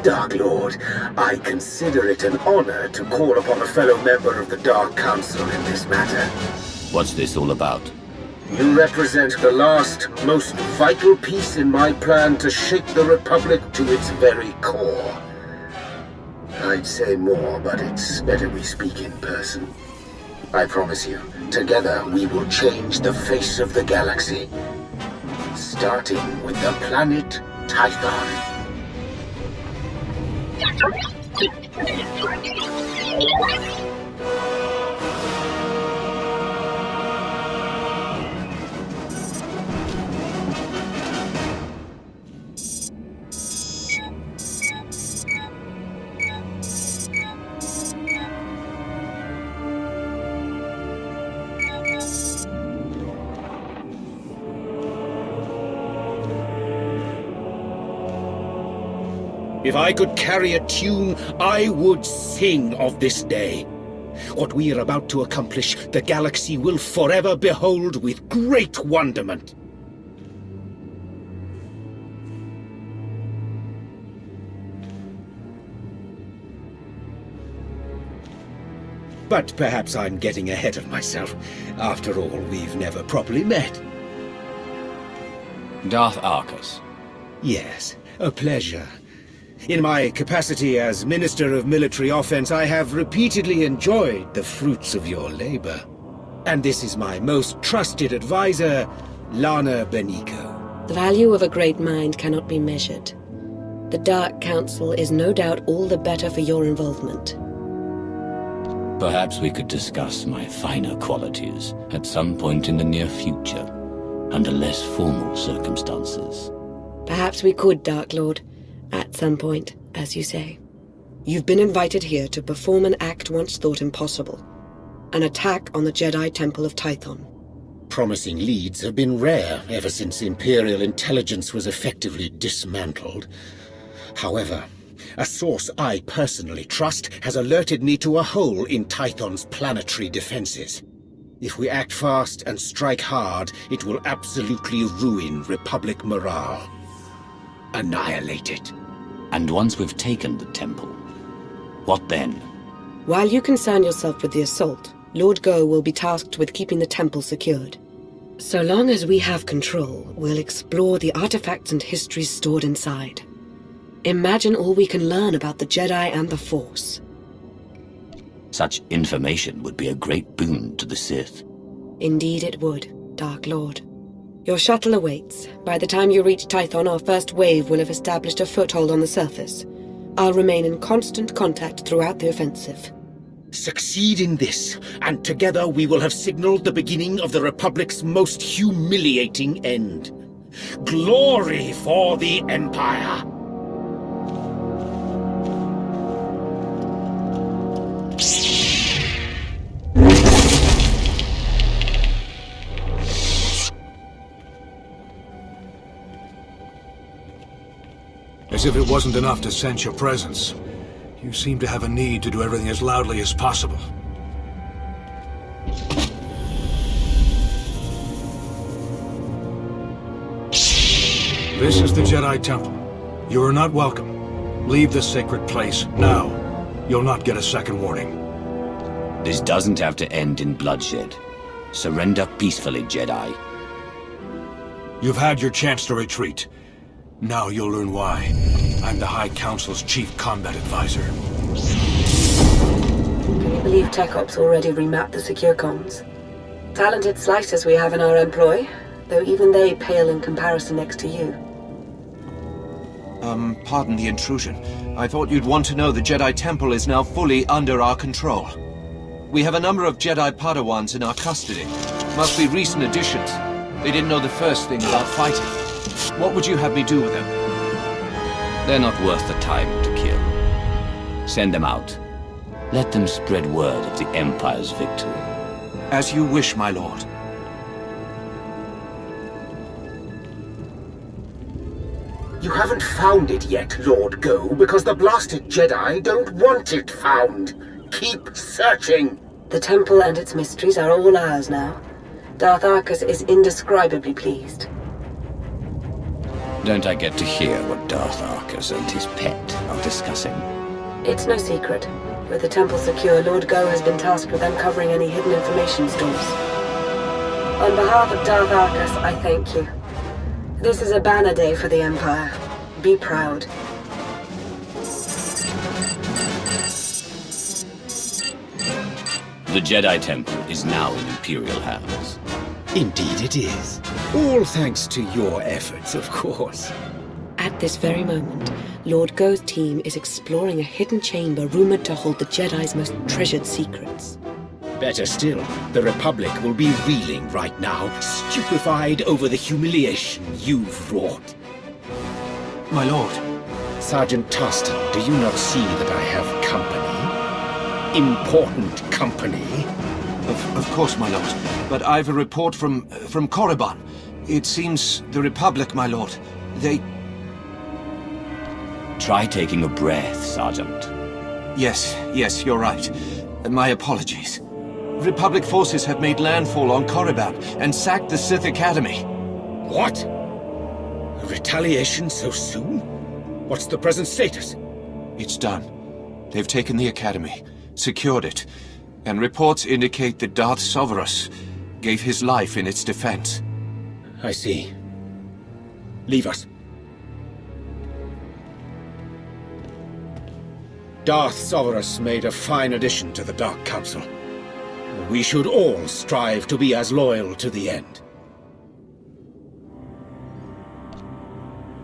Dark Lord, I consider it an honor to call upon a fellow member of the Dark Council in this matter. What's this all about? You represent the last, most vital piece in my plan to shake the Republic to its very core. I'd say more, but it's better we speak in person. I promise you, together we will change the face of the galaxy. Starting with the planet Tython. If I could carry a tune, I would sing of this day. What we are about to accomplish, the galaxy will forever behold with great wonderment. But perhaps I'm getting ahead of myself. After all, we've never properly met. Darth Arcus. Yes, a pleasure. In my capacity as Minister of Military Offense, I have repeatedly enjoyed the fruits of your labor. And this is my most trusted advisor, Lana Benico. The value of a great mind cannot be measured. The Dark Council is no doubt all the better for your involvement. Perhaps we could discuss my finer qualities at some point in the near future, under less formal circumstances. Perhaps we could, Dark Lord. At some point, as you say. You've been invited here to perform an act once thought impossible. An attack on the Jedi Temple of Tython. Promising leads have been rare ever since Imperial intelligence was effectively dismantled. However, a source I personally trust has alerted me to a hole in Tython's planetary defenses. If we act fast and strike hard, it will absolutely ruin Republic morale. Annihilate it. And once we've taken the temple, what then? While you concern yourself with the assault, Lord Go will be tasked with keeping the temple secured. So long as we have control, we'll explore the artifacts and histories stored inside. Imagine all we can learn about the Jedi and the Force. Such information would be a great boon to the Sith. Indeed it would, Dark Lord. Your shuttle awaits. By the time you reach Tython, our first wave will have established a foothold on the surface. I'll remain in constant contact throughout the offensive. Succeed in this, and together we will have signaled the beginning of the Republic's most humiliating end. Glory for the Empire! As if it wasn't enough to sense your presence, you seem to have a need to do everything as loudly as possible. This is the Jedi Temple. You are not welcome. Leave this sacred place now. You'll not get a second warning. This doesn't have to end in bloodshed. Surrender peacefully, Jedi. You've had your chance to retreat. Now you'll learn why. I'm the High Council's chief combat advisor. Can you believe Tech Ops already remapped the secure comms? Talented slicers we have in our employ, though even they pale in comparison next to you. Pardon the intrusion. I thought you'd want to know the Jedi Temple is now fully under our control. We have a number of Jedi Padawans in our custody. Must be recent additions. They didn't know the first thing about fighting. What would you have me do with them? They're not worth the time to kill. Send them out. Let them spread word of the Empire's victory. As you wish, my lord. You haven't found it yet, Lord Go, because the blasted Jedi don't want it found. Keep searching. The temple and its mysteries are all ours now. Darth Arcus is indescribably pleased. Don't I get to hear what Darth Arcus and his pet are discussing? It's no secret. With the temple secure, Lord Go has been tasked with uncovering any hidden information stores. On behalf of Darth Arcus, I thank you. This is a banner day for the Empire. Be proud. The Jedi Temple is now in Imperial hands. Indeed it is. All thanks to your efforts, of course. At this very moment, Lord Go's team is exploring a hidden chamber rumored to hold the Jedi's most treasured secrets. Better still, the Republic will be reeling right now, stupefied over the humiliation you've wrought. My lord. Sergeant Tarston, do you not see that I have company? Important company? Of course, my lord. But I've a report from Korriban. It seems the Republic, my lord, they... Try taking a breath, Sergeant. Yes, you're right. My apologies. Republic forces have made landfall on Korriban and sacked the Sith Academy. What? A retaliation so soon? What's the present status? It's done. They've taken the Academy, secured it, and reports indicate that Darth Soverus gave his life in its defense. I see. Leave us. Darth Soverus made a fine addition to the Dark Council. We should all strive to be as loyal to the end.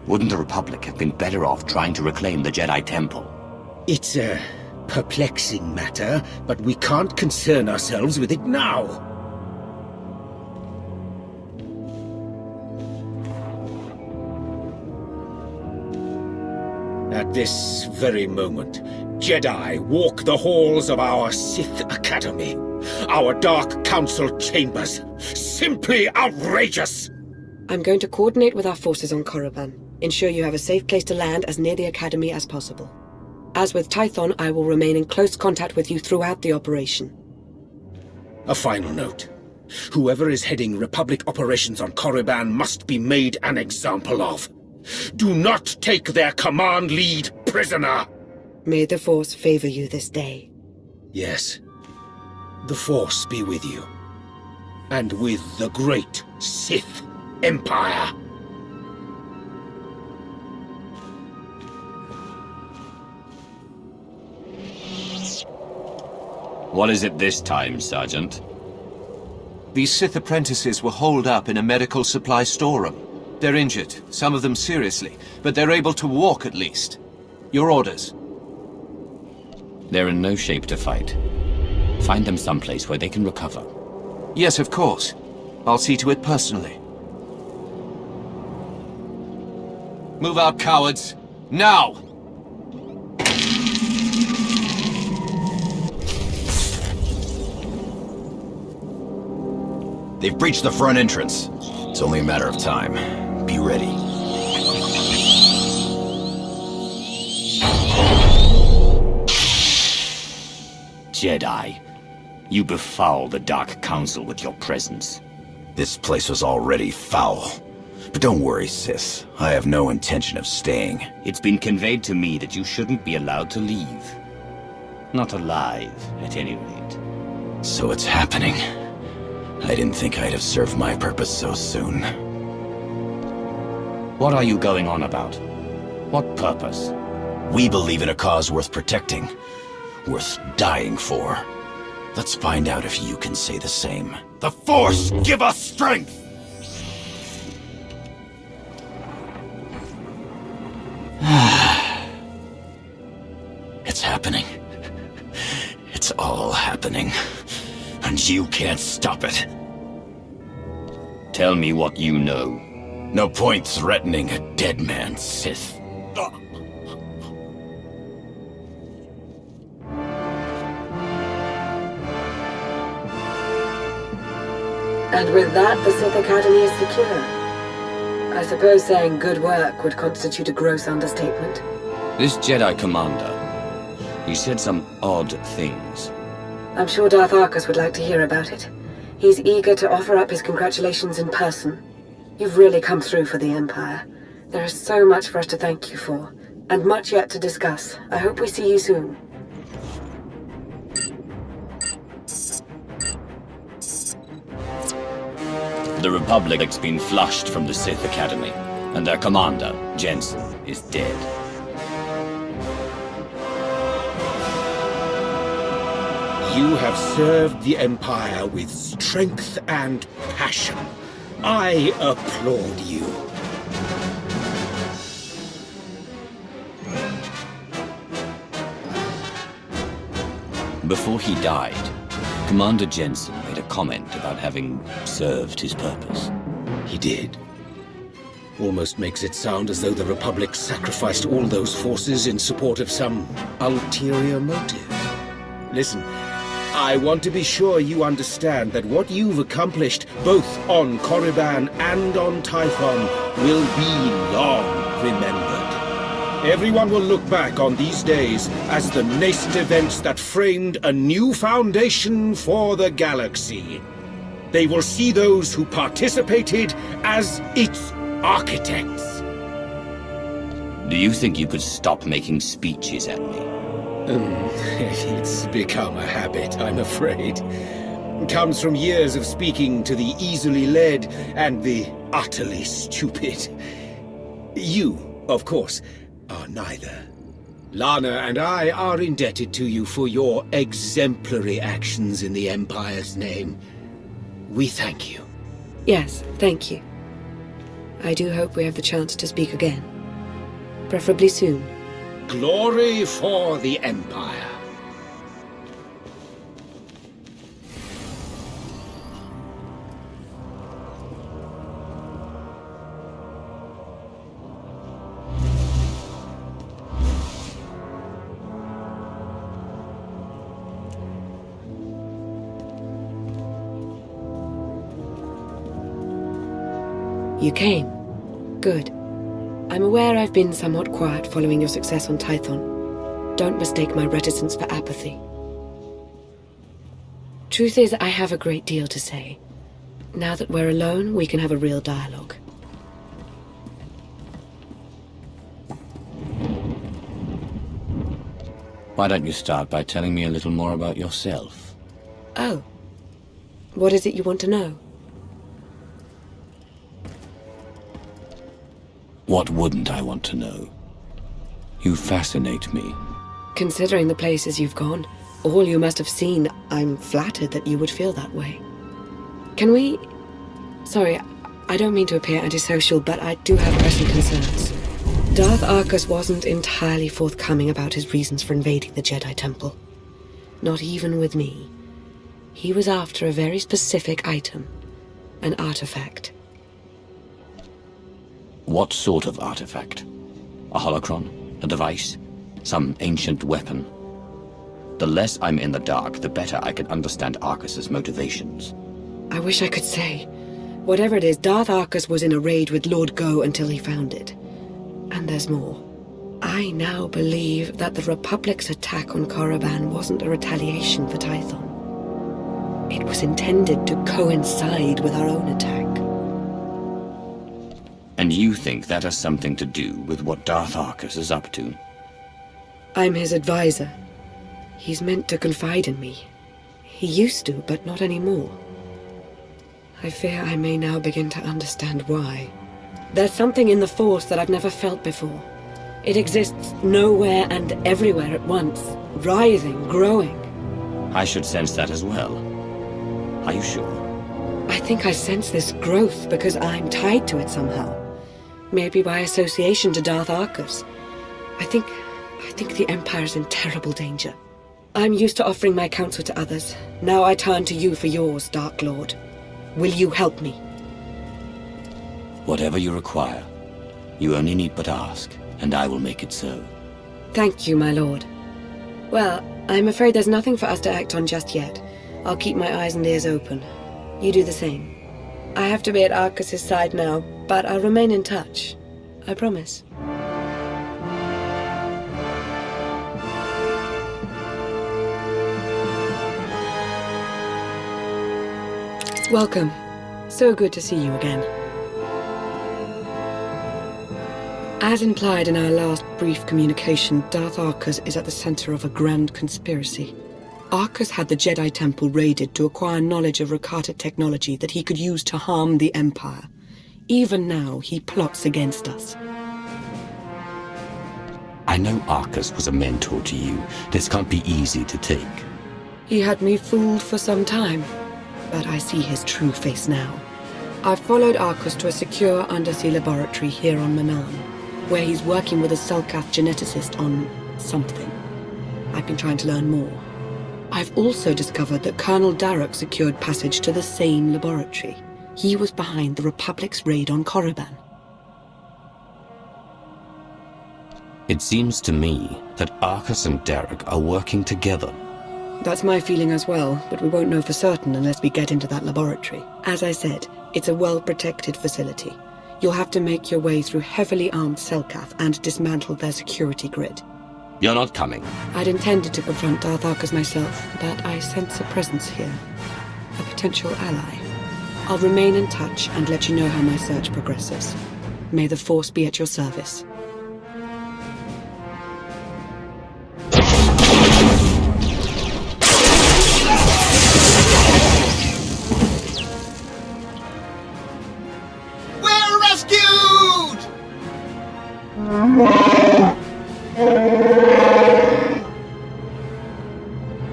Wouldn't the Republic have been better off trying to reclaim the Jedi Temple? It's a perplexing matter, but we can't concern ourselves with it now. At this very moment, Jedi walk the halls of our Sith Academy, our Dark Council chambers. Simply outrageous! I'm going to coordinate with our forces on Korriban. Ensure you have a safe place to land as near the Academy as possible. As with Tython, I will remain in close contact with you throughout the operation. A final note. Whoever is heading Republic operations on Korriban must be made an example of. Do not take their command lead prisoner! May the Force favor you this day. Yes. The Force be with you. And with the great Sith Empire. What is it this time, Sergeant? These Sith apprentices were holed up in a medical supply storeroom. They're injured, some of them seriously, but they're able to walk at least. Your orders? They're in no shape to fight. Find them someplace where they can recover. Yes, of course. I'll see to it personally. Move out, cowards! Now! They've breached the front entrance. It's only a matter of time. Be ready. Jedi, you befoul the Dark Council with your presence. This place was already foul. But don't worry, Sith. I have no intention of staying. It's been conveyed to me that you shouldn't be allowed to leave. Not alive, at any rate. So it's happening. I didn't think I'd have served my purpose so soon. What are you going on about? What purpose? We believe in a cause worth protecting. Worth dying for. Let's find out if you can say the same. The Force, give us strength! It's happening. It's all happening. And you can't stop it. Tell me what you know. No point threatening a dead man, Sith. And with that, the Sith Academy is secure. I suppose saying good work would constitute a gross understatement. This Jedi commander, he said some odd things. I'm sure Darth Arcus would like to hear about it. He's eager to offer up his congratulations in person. You've really come through for the Empire. There is so much for us to thank you for, and much yet to discuss. I hope we see you soon. The Republic's been flushed from the Sith Academy, and their commander, Jensen, is dead. You have served the Empire with strength and passion. I applaud you. Before he died, Commander Jensen made a comment about having served his purpose. He did. Almost makes it sound as though the Republic sacrificed all those forces in support of some ulterior motive. Listen, I want to be sure you understand that what you've accomplished, both on Korriban and on Tython, will be long remembered. Everyone will look back on these days as the nascent events that framed a new foundation for the galaxy. They will see those who participated as its architects. Do you think you could stop making speeches at me? It's become a habit, I'm afraid. It comes from years of speaking to the easily led and the utterly stupid. You, of course, are neither. Lana and I are indebted to you for your exemplary actions in the Empire's name. We thank you. Yes, thank you. I do hope we have the chance to speak again. Preferably soon. Glory for the Empire. You came. Good. I'm aware I've been somewhat quiet following your success on Tython. Don't mistake my reticence for apathy. Truth is, I have a great deal to say. Now that we're alone, we can have a real dialogue. Why don't you start by telling me a little more about yourself? Oh. What is it you want to know? What wouldn't I want to know? You fascinate me. Considering the places you've gone, all you must have seen, I'm flattered that you would feel that way. Can we... Sorry, I don't mean to appear antisocial, but I do have pressing concerns. Darth Arcus wasn't entirely forthcoming about his reasons for invading the Jedi Temple. Not even with me. He was after a very specific item. An artifact. What sort of artifact? A holocron? A device? Some ancient weapon? The less I'm in the dark, the better I can understand Arcus's motivations. I wish I could say. Whatever it is, Darth Arcus was in a raid with Lord Go until he found it. And there's more. I now believe that the Republic's attack on Korriban wasn't a retaliation for Tython. It was intended to coincide with our own attack. And you think that has something to do with what Darth Arcus is up to? I'm his advisor. He's meant to confide in me. He used to, but not anymore. I fear I may now begin to understand why. There's something in the Force that I've never felt before. It exists nowhere and everywhere at once, writhing, growing. I should sense that as well. Are you sure? I think I sense this growth because I'm tied to it somehow. Maybe by association to Darth Arcus. I think the Empire's in terrible danger. I'm used to offering my counsel to others. Now I turn to you for yours, Dark Lord. Will you help me? Whatever you require. You only need but ask, and I will make it so. Thank you, my lord. Well, I'm afraid there's nothing for us to act on just yet. I'll keep my eyes and ears open. You do the same. I have to be at Arcus's side now. But I'll remain in touch. I promise. Welcome. So good to see you again. As implied in our last brief communication, Darth Arcus is at the center of a grand conspiracy. Arcus had the Jedi Temple raided to acquire knowledge of Rakata technology that he could use to harm the Empire. Even now, he plots against us. I know Arcus was a mentor to you. This can't be easy to take. He had me fooled for some time, but I see his true face now. I've followed Arcus to a secure undersea laboratory here on Manan, where he's working with a Selkath geneticist on something. I've been trying to learn more. I've also discovered that Colonel Darroch secured passage to the same laboratory. He was behind the Republic's raid on Korriban. It seems to me that Arcus and Darroch are working together. That's my feeling as well, but we won't know for certain unless we get into that laboratory. As I said, it's a well-protected facility. You'll have to make your way through heavily armed Selkath and dismantle their security grid. You're not coming. I'd intended to confront Darth Arcus myself, but I sense a presence here. A potential ally. I'll remain in touch and let you know how my search progresses. May the Force be at your service. We're rescued!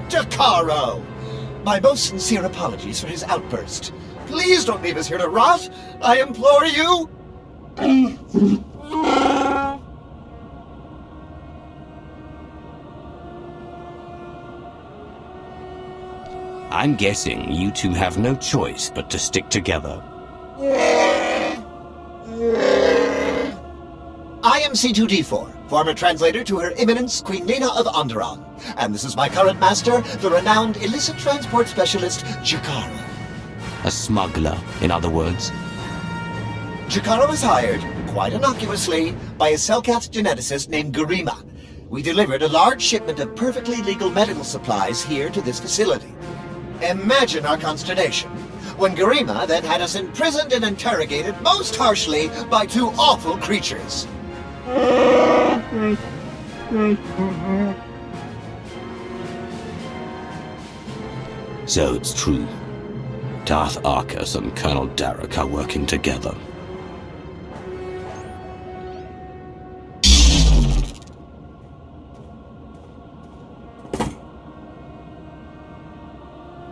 Jakaro! My most sincere apologies for his outburst. Please don't leave us here to rot! I implore you! I'm guessing you two have no choice but to stick together. I am C2D4, former translator to Her Eminence Queen Nina of Onderon, and this is my current master, the renowned illicit transport specialist, Jakaro. A smuggler, in other words. Jakaro was hired, quite innocuously, by a Selkath geneticist named Garima. We delivered a large shipment of perfectly legal medical supplies here to this facility. Imagine our consternation when Garima then had us imprisoned and interrogated most harshly by two awful creatures. So it's true. Darth Arcus and Colonel Darroch are working together.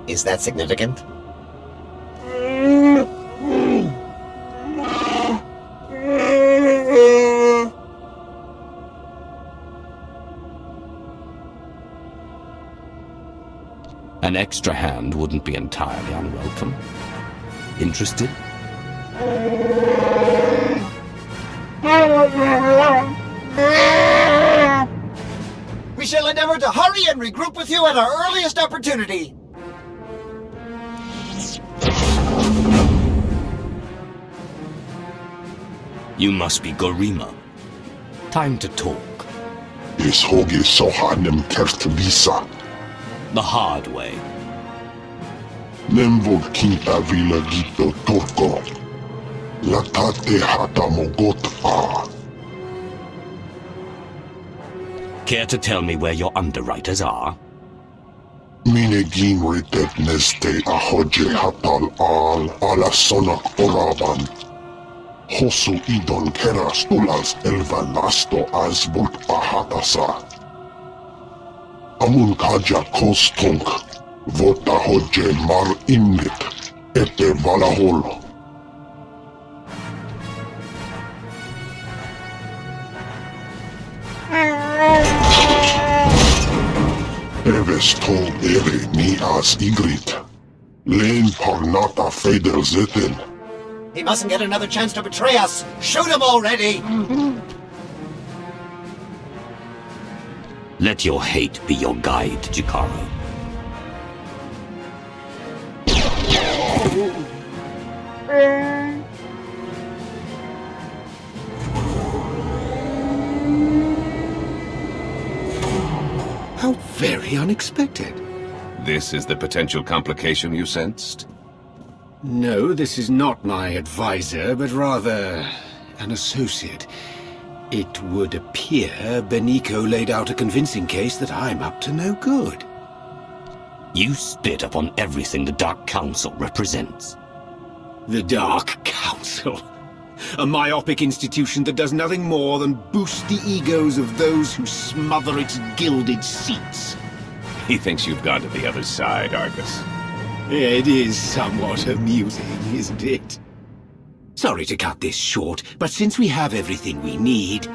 Is that significant? An extra hand wouldn't be entirely unwelcome. Interested? We shall endeavor to hurry and regroup with you at our earliest opportunity. You must be Garima. Time to talk. The hard way. Care to tell me where your underwriters are? Minegin ritet neste ahoje hatal al alasonak oraban. Hosu idon keras tulals elvanasto asbult ahatasa. Amun kaja kostonk, vota hoje mar innit, ete valahol. Eves tol ere mi as igrit. Len parnata feder zetel. He mustn't get another chance to betray us. Shoot him already! Let your hate be your guide, Jakaro. very unexpected. This is the potential complication you sensed? No, this is not my advisor, but rather an associate. It would appear Beniko laid out a convincing case that I'm up to no good. You spit upon everything the Dark Council represents. The Dark Council? A myopic institution that does nothing more than boost the egos of those who smother its gilded seats. He thinks you've gone to the other side, Argus. It is somewhat amusing, isn't it? Sorry to cut this short, but since we have everything we need...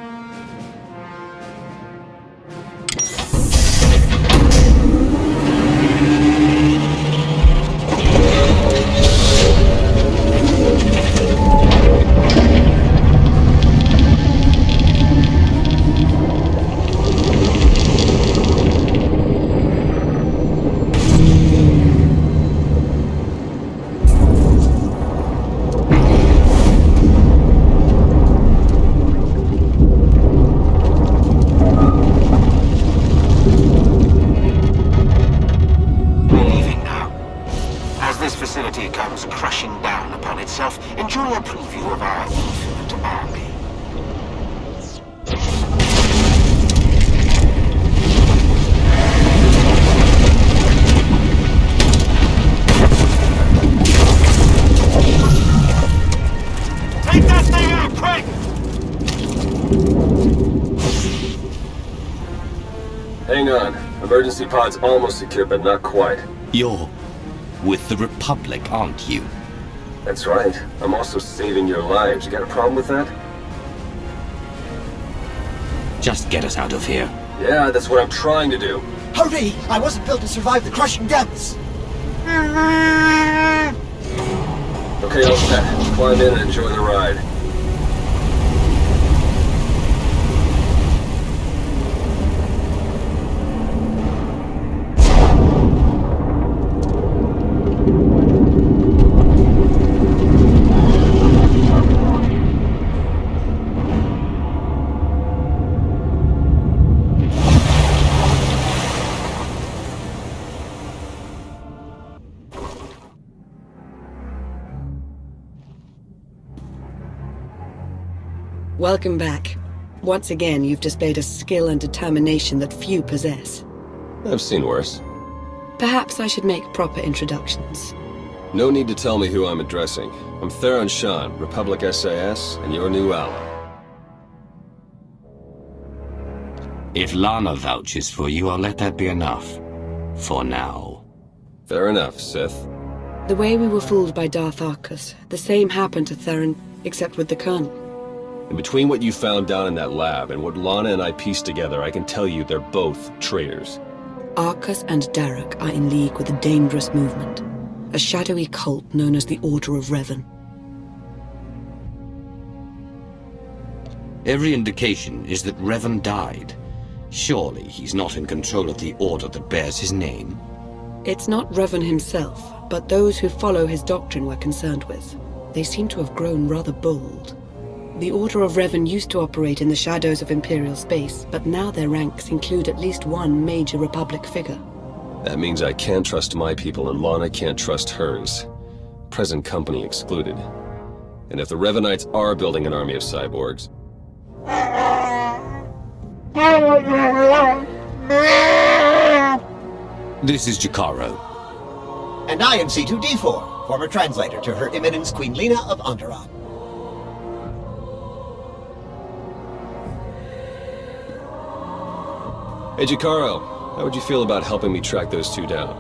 Enjoy a preview of our infinite army. Take that thing out, quick! Hang on. Emergency pod's almost secure, but not quite. You're with the Republic, aren't you? That's right. I'm also saving your lives. You got a problem with that? Just get us out of here. Yeah, that's what I'm trying to do. Hurry! I wasn't built to survive the crushing depths! Okay, all set. Climb in and enjoy the ride. Welcome back. Once again, you've displayed a skill and determination that few possess. I've seen worse. Perhaps I should make proper introductions. No need to tell me who I'm addressing. I'm Theron Shan, Republic SAS, and your new ally. If Lana vouches for you, I'll let that be enough. For now. Fair enough, Sith. The way we were fooled by Darth Arcus, the same happened to Theron, except with the Colonel. And between what you found down in that lab and what Lana and I pieced together, I can tell you they're both traitors. Arcus and Derek are in league with a dangerous movement. A shadowy cult known as the Order of Revan. Every indication is that Revan died. Surely he's not in control of the order that bears his name? It's not Revan himself, but those who follow his doctrine we're concerned with. They seem to have grown rather bold. The Order of Revan used to operate in the shadows of Imperial space, but now their ranks include at least one major Republic figure. That means I can't trust my people and Lana can't trust hers. Present company excluded. And if the Revanites are building an army of cyborgs... This is Jakaro. And I am C2D4, former translator to Her Eminence Queen Lena of Onderon. Hey, Jakaro, how would you feel about helping me track those two down?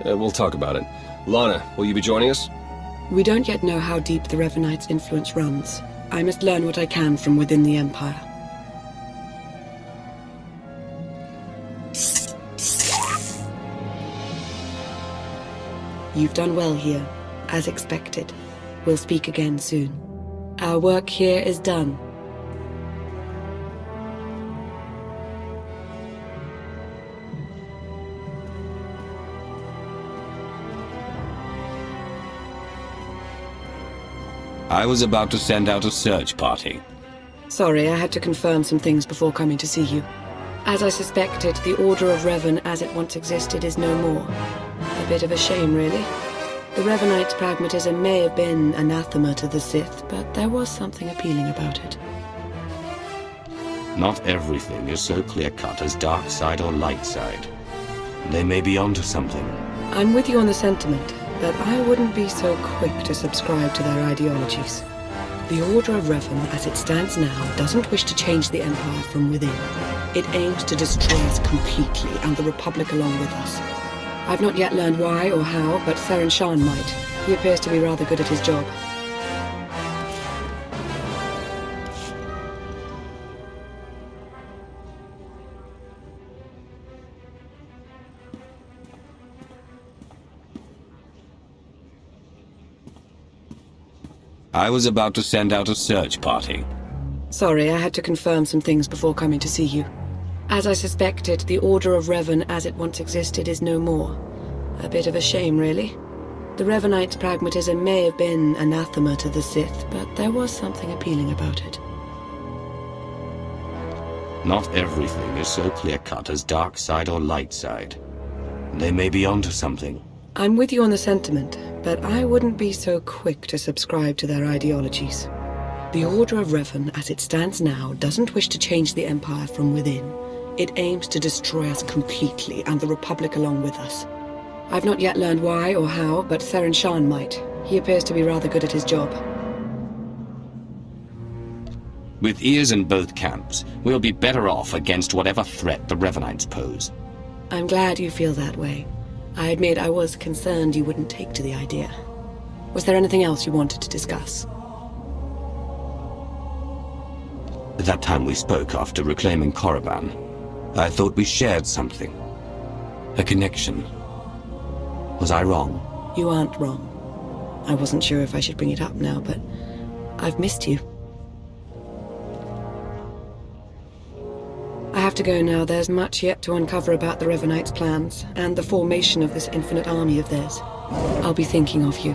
We'll talk about it. Lana, will you be joining us? We don't yet know how deep the Revanites' influence runs. I must learn what I can from within the Empire. You've done well here, as expected. We'll speak again soon. Our work here is done. I was about to send out a search party. Sorry, I had to confirm some things before coming to see you. As I suspected, the Order of Revan as it once existed is no more. A bit of a shame, really. The Revanites' pragmatism may have been anathema to the Sith, but there was something appealing about it. Not everything is so clear-cut as dark side or light side. They may be onto something. I'm with you on the sentiment, but I wouldn't be so quick to subscribe to their ideologies. The Order of Revan, as it stands now, doesn't wish to change the Empire from within. It aims to destroy us completely, and the Republic along with us. I've not yet learned why or how, but Theron Shan might. He appears to be rather good at his job. I was about to send out a search party. Sorry, I had to confirm some things before coming to see you. As I suspected, the Order of Revan as it once existed is no more. A bit of a shame, really. The Revanites' pragmatism may have been anathema to the Sith, but there was something appealing about it. Not everything is so clear-cut as dark side or light side. They may be onto something. I'm with you on the sentiment, but I wouldn't be so quick to subscribe to their ideologies. The Order of Revan, as it stands now, doesn't wish to change the Empire from within. It aims to destroy us completely, and the Republic along with us. I've not yet learned why or how, but Theron Shan might. He appears to be rather good at his job. With ears in both camps, we'll be better off against whatever threat the Revanites pose. I'm glad you feel that way. I admit I was concerned you wouldn't take to the idea. Was there anything else you wanted to discuss? That time we spoke after reclaiming Korriban, I thought we shared something. A connection. Was I wrong? You aren't wrong. I wasn't sure if I should bring it up now, but I've missed you. I have to go now. There's much yet to uncover about the Revanites' plans, and the formation of this infinite army of theirs. I'll be thinking of you.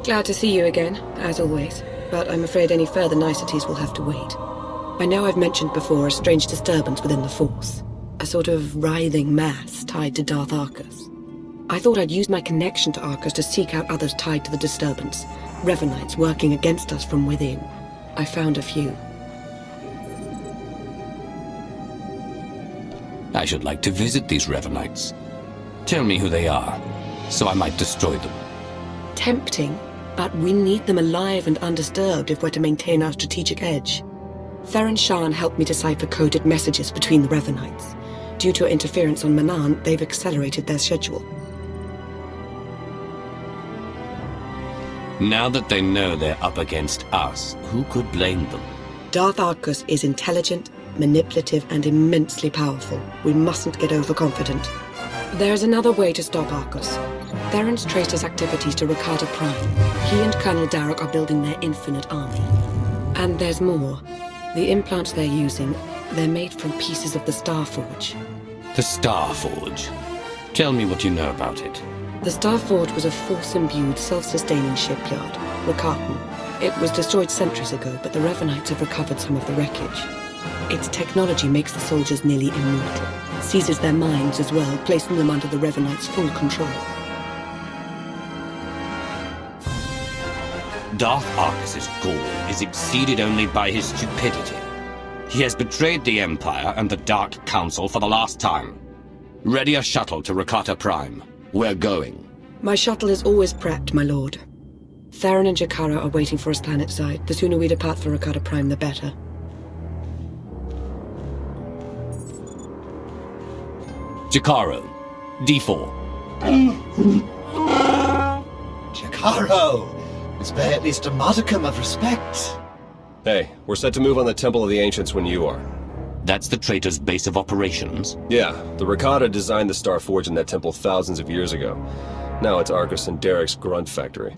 Glad to see you again, as always, but I'm afraid any further niceties will have to wait. I know I've mentioned before a strange disturbance within the Force, a sort of writhing mass tied to Darth Arcus. I thought I'd use my connection to Arcus to seek out others tied to the disturbance, Revanites working against us from within. I found a few. I should like to visit these Revanites. Tell me who they are, so I might destroy them. Tempting, but we need them alive and undisturbed if we're to maintain our strategic edge. Theron Shan helped me decipher coded messages between the Revanites. Due to interference on Manaan, they've accelerated their schedule. Now that they know they're up against us, who could blame them? Darth Arcus is intelligent, manipulative, and immensely powerful. We mustn't get overconfident. There's another way to stop Arcus. Theron's traced his activities to Rakata Prime. He and Colonel Darroch are building their infinite army. And there's more. The implants they're using, they're made from pieces of the Starforge. The Starforge? Tell me what you know about it. The Starforge was a Force-imbued, self-sustaining shipyard, Rakatan. It was destroyed centuries ago, but the Revanites have recovered some of the wreckage. Its technology makes the soldiers nearly immortal, seizes their minds as well, placing them under the Revanites' full control. Darth Arcus's gall is exceeded only by his stupidity. He has betrayed the Empire and the Dark Council for the last time. Ready a shuttle to Rakata Prime. We're going. My shuttle is always prepped, my lord. Theron and Jakara are waiting for us planetside. The sooner we depart for Rakata Prime, the better. Jakaro, D4. Jakaro! It's by at least a modicum of respect. Hey, we're set to move on the Temple of the Ancients when you are. That's the traitor's base of operations? Yeah, the Rakata designed the Starforge in that temple thousands of years ago. Now it's Arcus and Derek's grunt factory.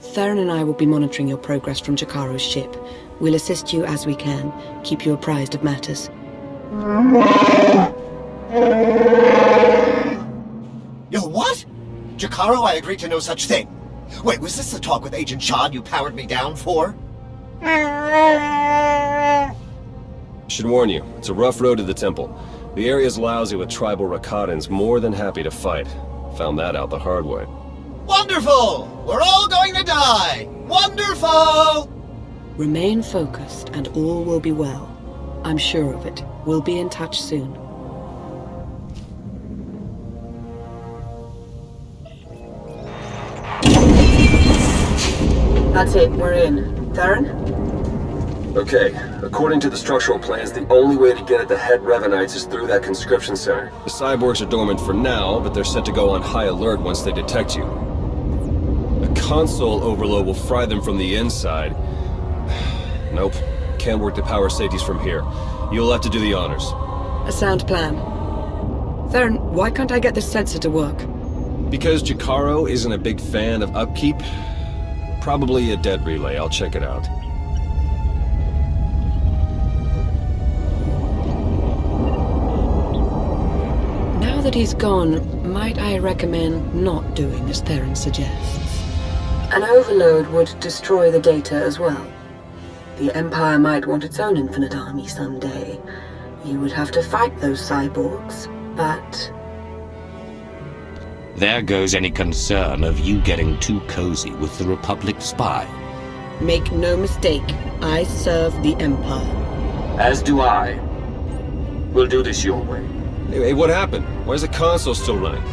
Theron and I will be monitoring your progress from Jakaro's ship. We'll assist you as we can, keep you apprised of matters. Jakaro, I agree to no such thing. Wait, was this the talk with Agent Shan you powered me down for? Should warn you, it's a rough road to the temple. The area's lousy with tribal Rakatans more than happy to fight. Found that out the hard way. Wonderful! We're all going to die! Wonderful! Remain focused and all will be well. I'm sure of it. We'll be in touch soon. That's it, we're in. Theron? Okay, according to the structural plans, the only way to get at the head Revanites is through that conscription center. The cyborgs are dormant for now, but they're set to go on high alert once they detect you. A console overload will fry them from the inside. Nope, can't work the power safeties from here. You'll have to do the honors. A sound plan. Theron, why can't I get this sensor to work? Because Jakaro isn't a big fan of upkeep? Probably a dead relay, I'll check it out. Now that he's gone, might I recommend not doing as Theron suggests? An overload would destroy the data as well. The Empire might want its own infinite army someday. You would have to fight those cyborgs, but... There goes any concern of you getting too cozy with the Republic spy. Make no mistake, I serve the Empire. As do I. We'll do this your way. Hey, what happened? Why is the console still running?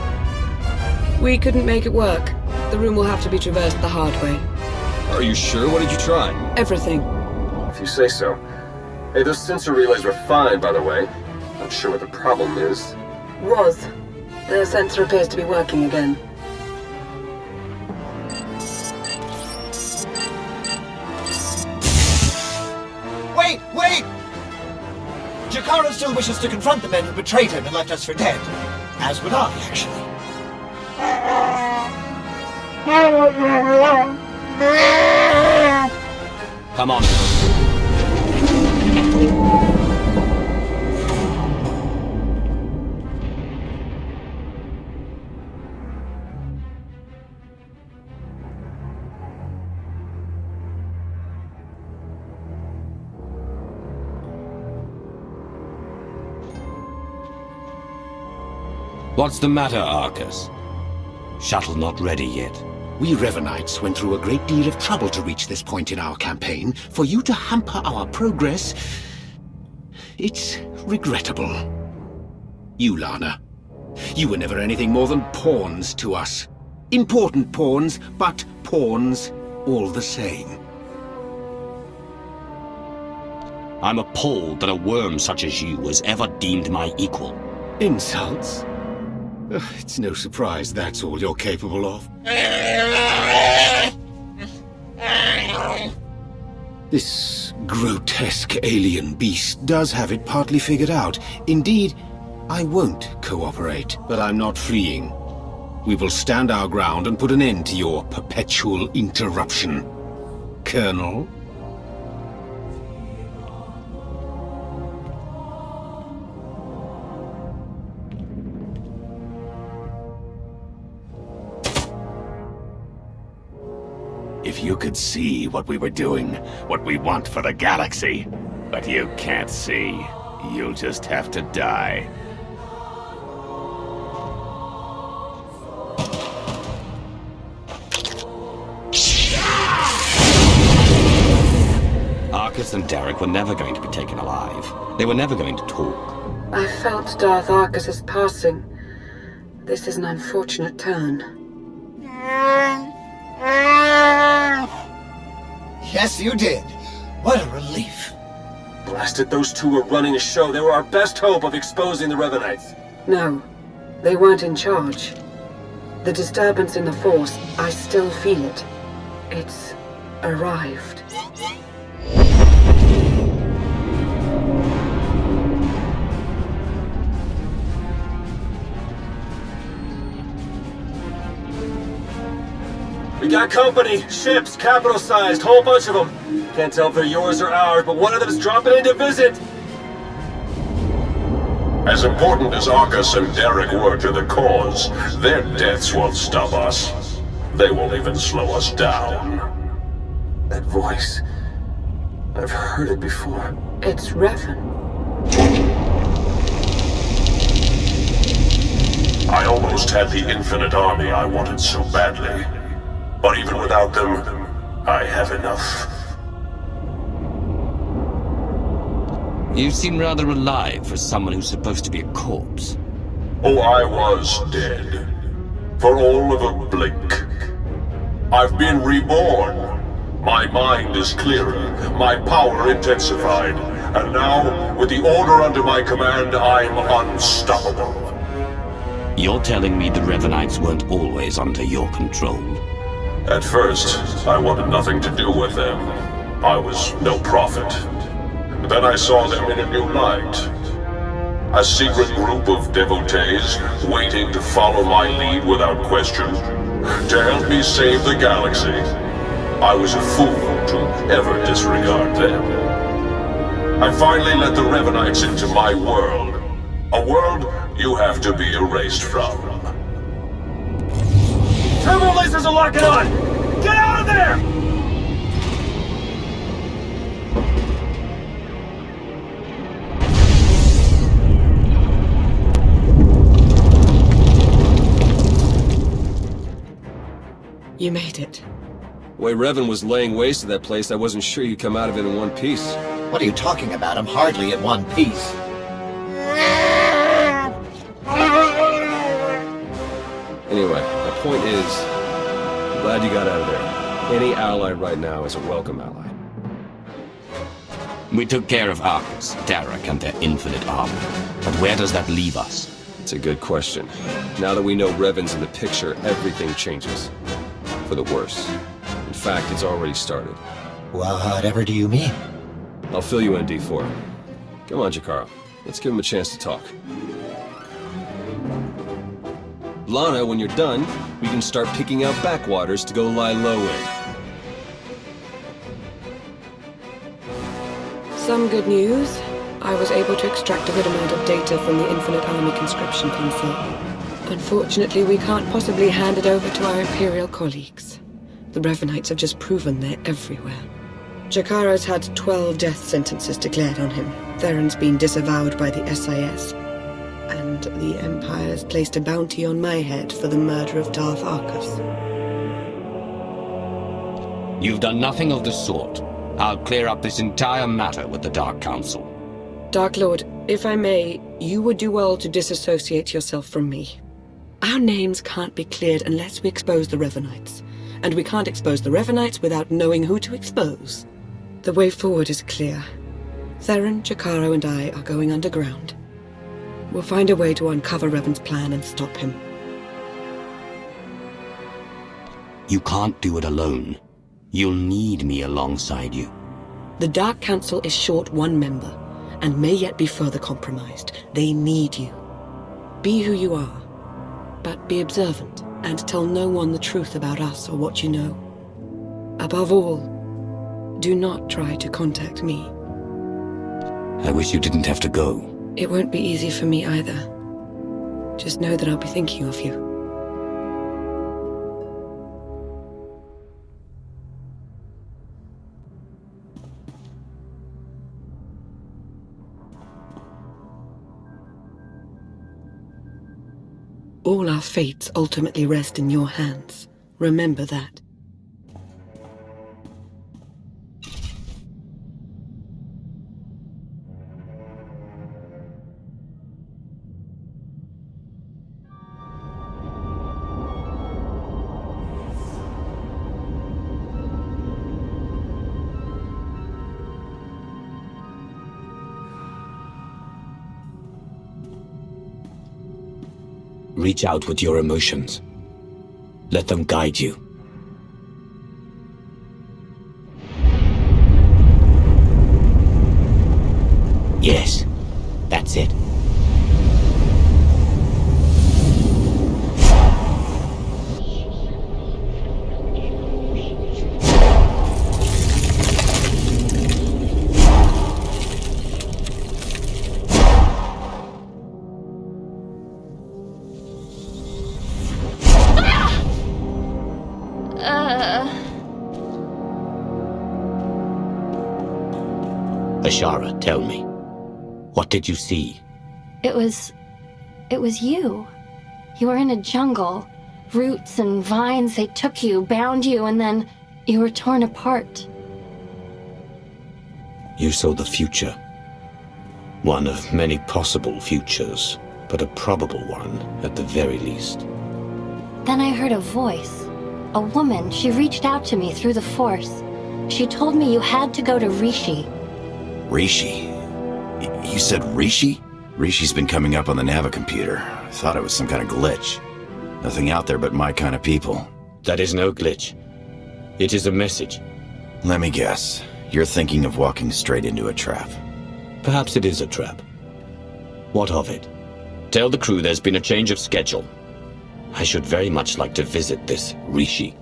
We couldn't make it work. The room will have to be traversed the hard way. Are you sure? What did you try? Everything. If you say so. Hey, those sensor relays were fine, by the way. Not sure what the problem is. Was. The sensor appears to be working again. Wait! Wait! Jakaro still wishes to confront the men who betrayed him and left us for dead. As would I, actually. Come on. What's the matter, Arcus? Shuttle not ready yet. We Revanites went through a great deal of trouble to reach this point in our campaign. For you to hamper our progress, it's regrettable. You, Lana. You were never anything more than pawns to us. Important pawns, but pawns all the same. I'm appalled that a worm such as you was ever deemed my equal. Insults? It's no surprise that's all you're capable of. This grotesque alien beast does have it partly figured out. Indeed, I won't cooperate, but I'm not fleeing. We will stand our ground and put an end to your perpetual interruption. Colonel? If you could see what we were doing, what we want for the galaxy. But you can't see. You'll just have to die. Arcus and Derek were never going to be taken alive. They were never going to talk. I felt Darth Arcus's passing. This is an unfortunate turn. Yes, you did. What a relief. Blasted, those two were running a show. They were our best hope of exposing the Revanites. No, they weren't in charge. The disturbance in the Force, I still feel it. It's arrived. We got company, ships, capital-sized, whole bunch of them. Can't tell if they're yours or ours, but one of them's dropping in to visit. As important as Arcus and Derek were to the cause, their deaths won't stop us. They won't even slow us down. That voice... I've heard it before. It's Revan. I almost had the infinite army I wanted so badly. But even without them, I have enough. You seem rather alive for someone who's supposed to be a corpse. Oh, I was dead. For all of a blink. I've been reborn. My mind is clearer, my power intensified, and now, with the order under my command, I'm unstoppable. You're telling me the Revanites weren't always under your control? At first, I wanted nothing to do with them. I was no prophet. Then I saw them in a new light. A secret group of devotees waiting to follow my lead without question, to help me save the galaxy. I was a fool to ever disregard them. I finally let the Revanites into my world. A world you have to be erased from. Turbo lasers are locking on! Get out of there! You made it. The way Revan was laying waste to that place, I wasn't sure you'd come out of it in one piece. What are you talking about? I'm hardly in one piece. Anyway, my point is, I'm glad you got out of there. Any ally right now is a welcome ally. We took care of Arcus, Derek, and their infinite army. But where does that leave us? It's a good question. Now that we know Revan's in the picture, everything changes. For the worse. In fact, it's already started. Whatever do you mean? I'll fill you in, D4. Come on, Jakaro. Let's give him a chance to talk. Lana, when you're done, we can start picking out backwaters to go lie low in. Some good news. I was able to extract a good amount of data from the Infinite Army conscription console. Unfortunately, we can't possibly hand it over to our Imperial colleagues. The Revanites have just proven they're everywhere. Jakaro's had 12 death sentences declared on him. Theron's been disavowed by the SIS. And the Empire's placed a bounty on my head for the murder of Darth Arcus. You've done nothing of the sort. I'll clear up this entire matter with the Dark Council. Dark Lord, if I may, you would do well to disassociate yourself from me. Our names can't be cleared unless we expose the Revanites. And we can't expose the Revanites without knowing who to expose. The way forward is clear. Theron, Jakaro, and I are going underground. We'll find a way to uncover Revan's plan and stop him. You can't do it alone. You'll need me alongside you. The Dark Council is short one member, and may yet be further compromised. They need you. Be who you are, but be observant, and tell no one the truth about us or what you know. Above all, do not try to contact me. I wish you didn't have to go. It won't be easy for me either. Just know that I'll be thinking of you. All our fates ultimately rest in your hands. Remember that. Reach out with your emotions. Let them guide you. Yes, that's it. Ashara, tell me. What did you see? It was you. You were in a jungle. Roots and vines, they took you, bound you, and then you were torn apart. You saw the future. One of many possible futures, but a probable one at the very least. Then I heard a voice. A woman, she reached out to me through the Force. She told me you had to go to Rishi. Rishi? You said Rishi? Rishi's been coming up on the Navicomputer. I thought it was some kind of glitch. Nothing out there but my kind of people. That is no glitch. It is a message. Let me guess. You're thinking of walking straight into a trap. Perhaps it is a trap. What of it? Tell the crew there's been a change of schedule. I should very much like to visit this Rishi.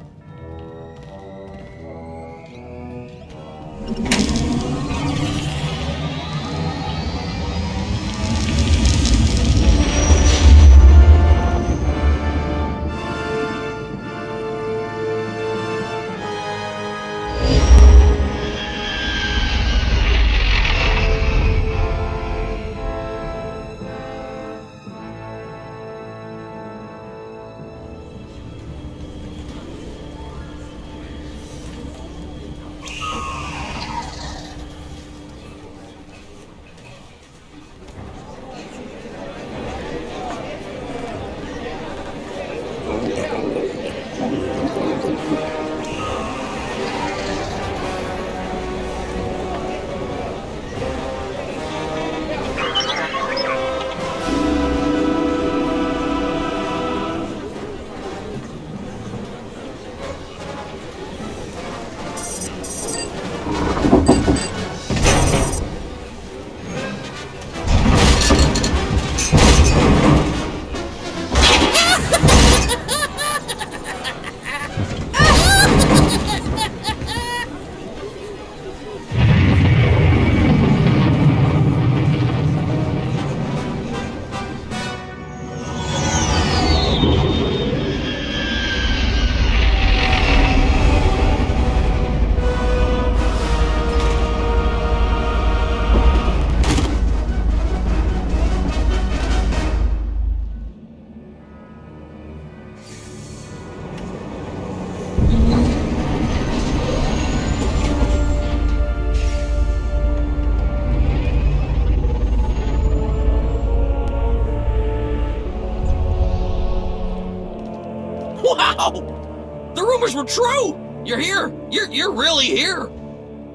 Wow! The rumors were true! You're here! You're really here!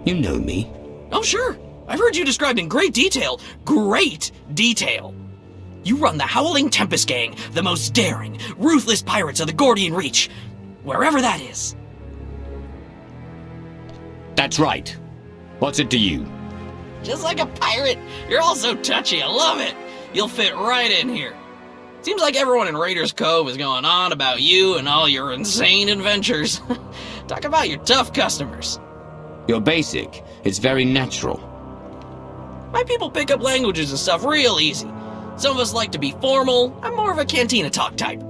You know me? Oh, sure. I've heard you described in great detail. Great detail! You run the Howling Tempest Gang, the most daring, ruthless pirates of the Gordian Reach. Wherever that is. That's right. What's it to you? Just like a pirate. You're all so touchy, I love it. You'll fit right in here. Seems like everyone in Raiders Cove is going on about you and all your insane adventures. Talk about your tough customers. You're basic. It's very natural. My people pick up languages and stuff real easy. Some of us like to be formal. I'm more of a cantina talk type.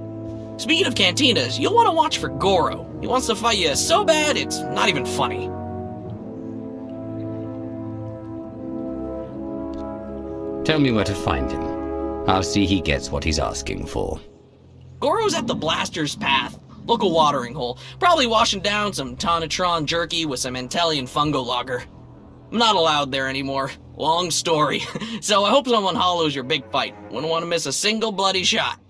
Speaking of cantinas, you'll want to watch for Goro. He wants to fight you so bad, it's not even funny. Tell me where to find him. I'll see he gets what he's asking for. Goro's at the Blaster's Path, local watering hole. Probably washing down some Tonatron jerky with some Antelian fungo lager. I'm not allowed there anymore. Long story. So I hope someone hollows your big fight. Wouldn't want to miss a single bloody shot.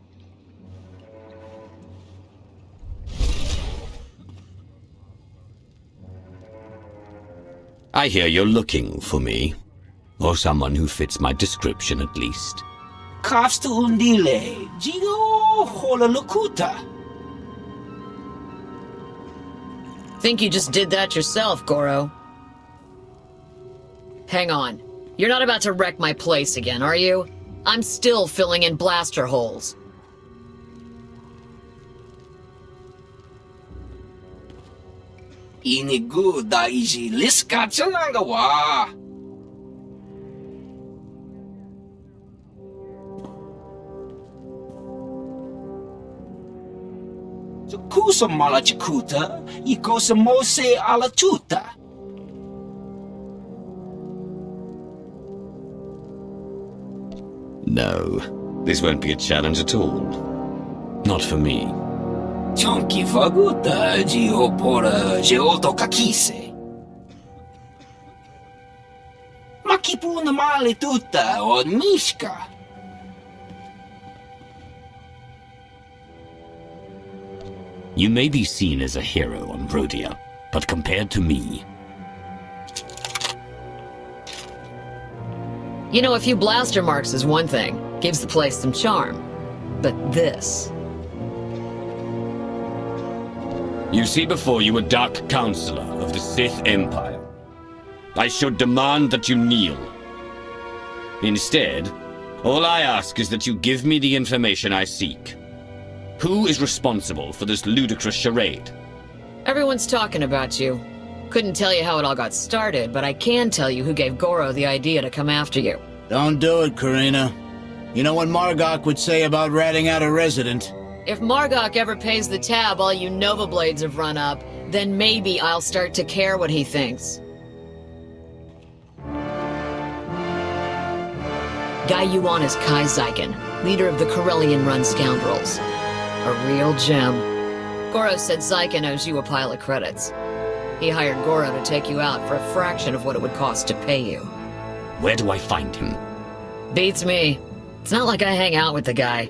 I hear you're looking for me. Or someone who fits my description at least. Kafsta undile, jigo hola lokuta. Think you just did that yourself, Goro. Hang on. You're not about to wreck my place again, are you? I'm still filling in blaster holes. Inigu daiji liska chanagawa. Kusa malachikuta, ikosa mose ala tuta. No, this won't be a challenge at all. Not for me. Chonki faguta geopora geotokakise. Makipuna male tutta od mishka. You may be seen as a hero on Rhodia, but compared to me... You know, a few blaster marks is one thing. Gives the place some charm. But this... You see before you a Dark Counselor of the Sith Empire. I should demand that you kneel. Instead, all I ask is that you give me the information I seek. Who is responsible for this ludicrous charade? Everyone's talking about you. Couldn't tell you how it all got started, but I can tell you who gave Goro the idea to come after you. Don't do it, Karina. You know what Margok would say about ratting out a resident. If Margok ever pays the tab all you Nova Blades have run up, then maybe I'll start to care what he thinks. Guy you want is Kai Zyken, leader of the Corellian-run scoundrels. A real gem. Goro said Zyken owes you a pile of credits. He hired Goro to take you out for a fraction of what it would cost to pay you. Where do I find him? Beats me. It's not like I hang out with the guy.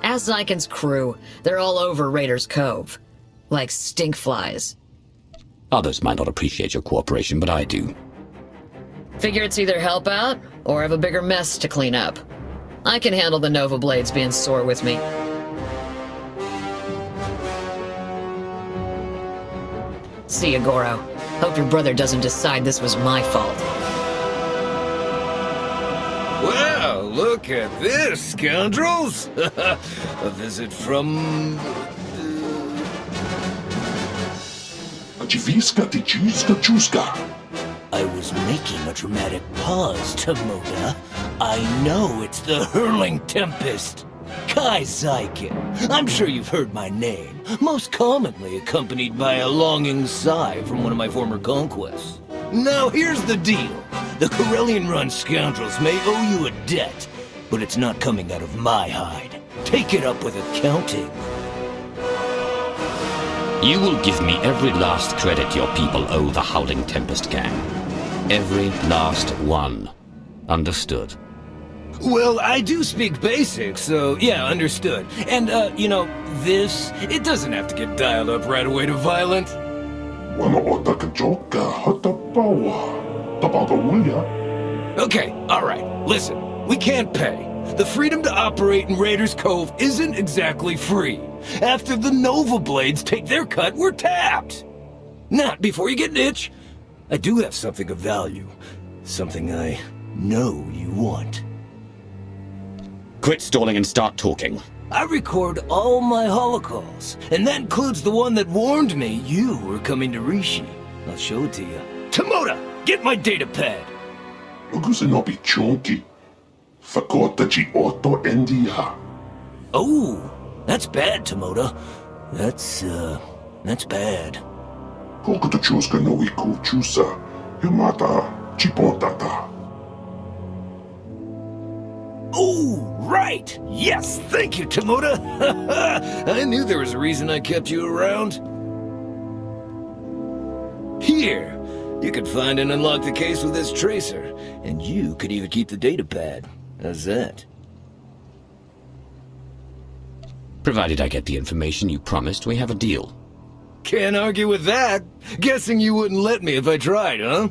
Ask Zyken's crew. They're all over Raiders Cove. Like stinkflies. Others might not appreciate your cooperation, but I do. Figure it's either help out, or have a bigger mess to clean up. I can handle the Nova Blades being sore with me. See ya, Goro. Hope your brother doesn't decide this was my fault. Well, look at this, scoundrels! A visit from... I was making a dramatic pause, Tomoda. I know it's the Hurling Tempest. Kai Zyken. I'm sure you've heard my name, most commonly accompanied by a longing sigh from one of my former conquests. Now here's the deal. The Corellian-run scoundrels may owe you a debt, but it's not coming out of my hide. Take it up with accounting. You will give me every last credit your people owe the Howling Tempest gang. Every last one. Understood? Well, I do speak basics, so yeah, understood. And, you know, this, it doesn't have to get dialed up right away to violent. Okay, alright, listen, we can't pay. The freedom to operate in Raiders Cove isn't exactly free. After the Nova Blades take their cut, we're tapped. Not before you get an itch. I do have something of value. Something I know you want. Quit stalling and start talking. I record all my holocalls, and that includes the one that warned me you were coming to Rishi. I'll show it to you. Tomoda, get my data pad. Oh, that's bad, Tomoda. That's bad. Oh, right! Yes, thank you, Tomoda! I knew there was a reason I kept you around. Here, you could find and unlock the case with this tracer, and you could even keep the data pad. How's that? Provided I get the information you promised, we have a deal. Can't argue with that. Guessing you wouldn't let me if I tried, huh?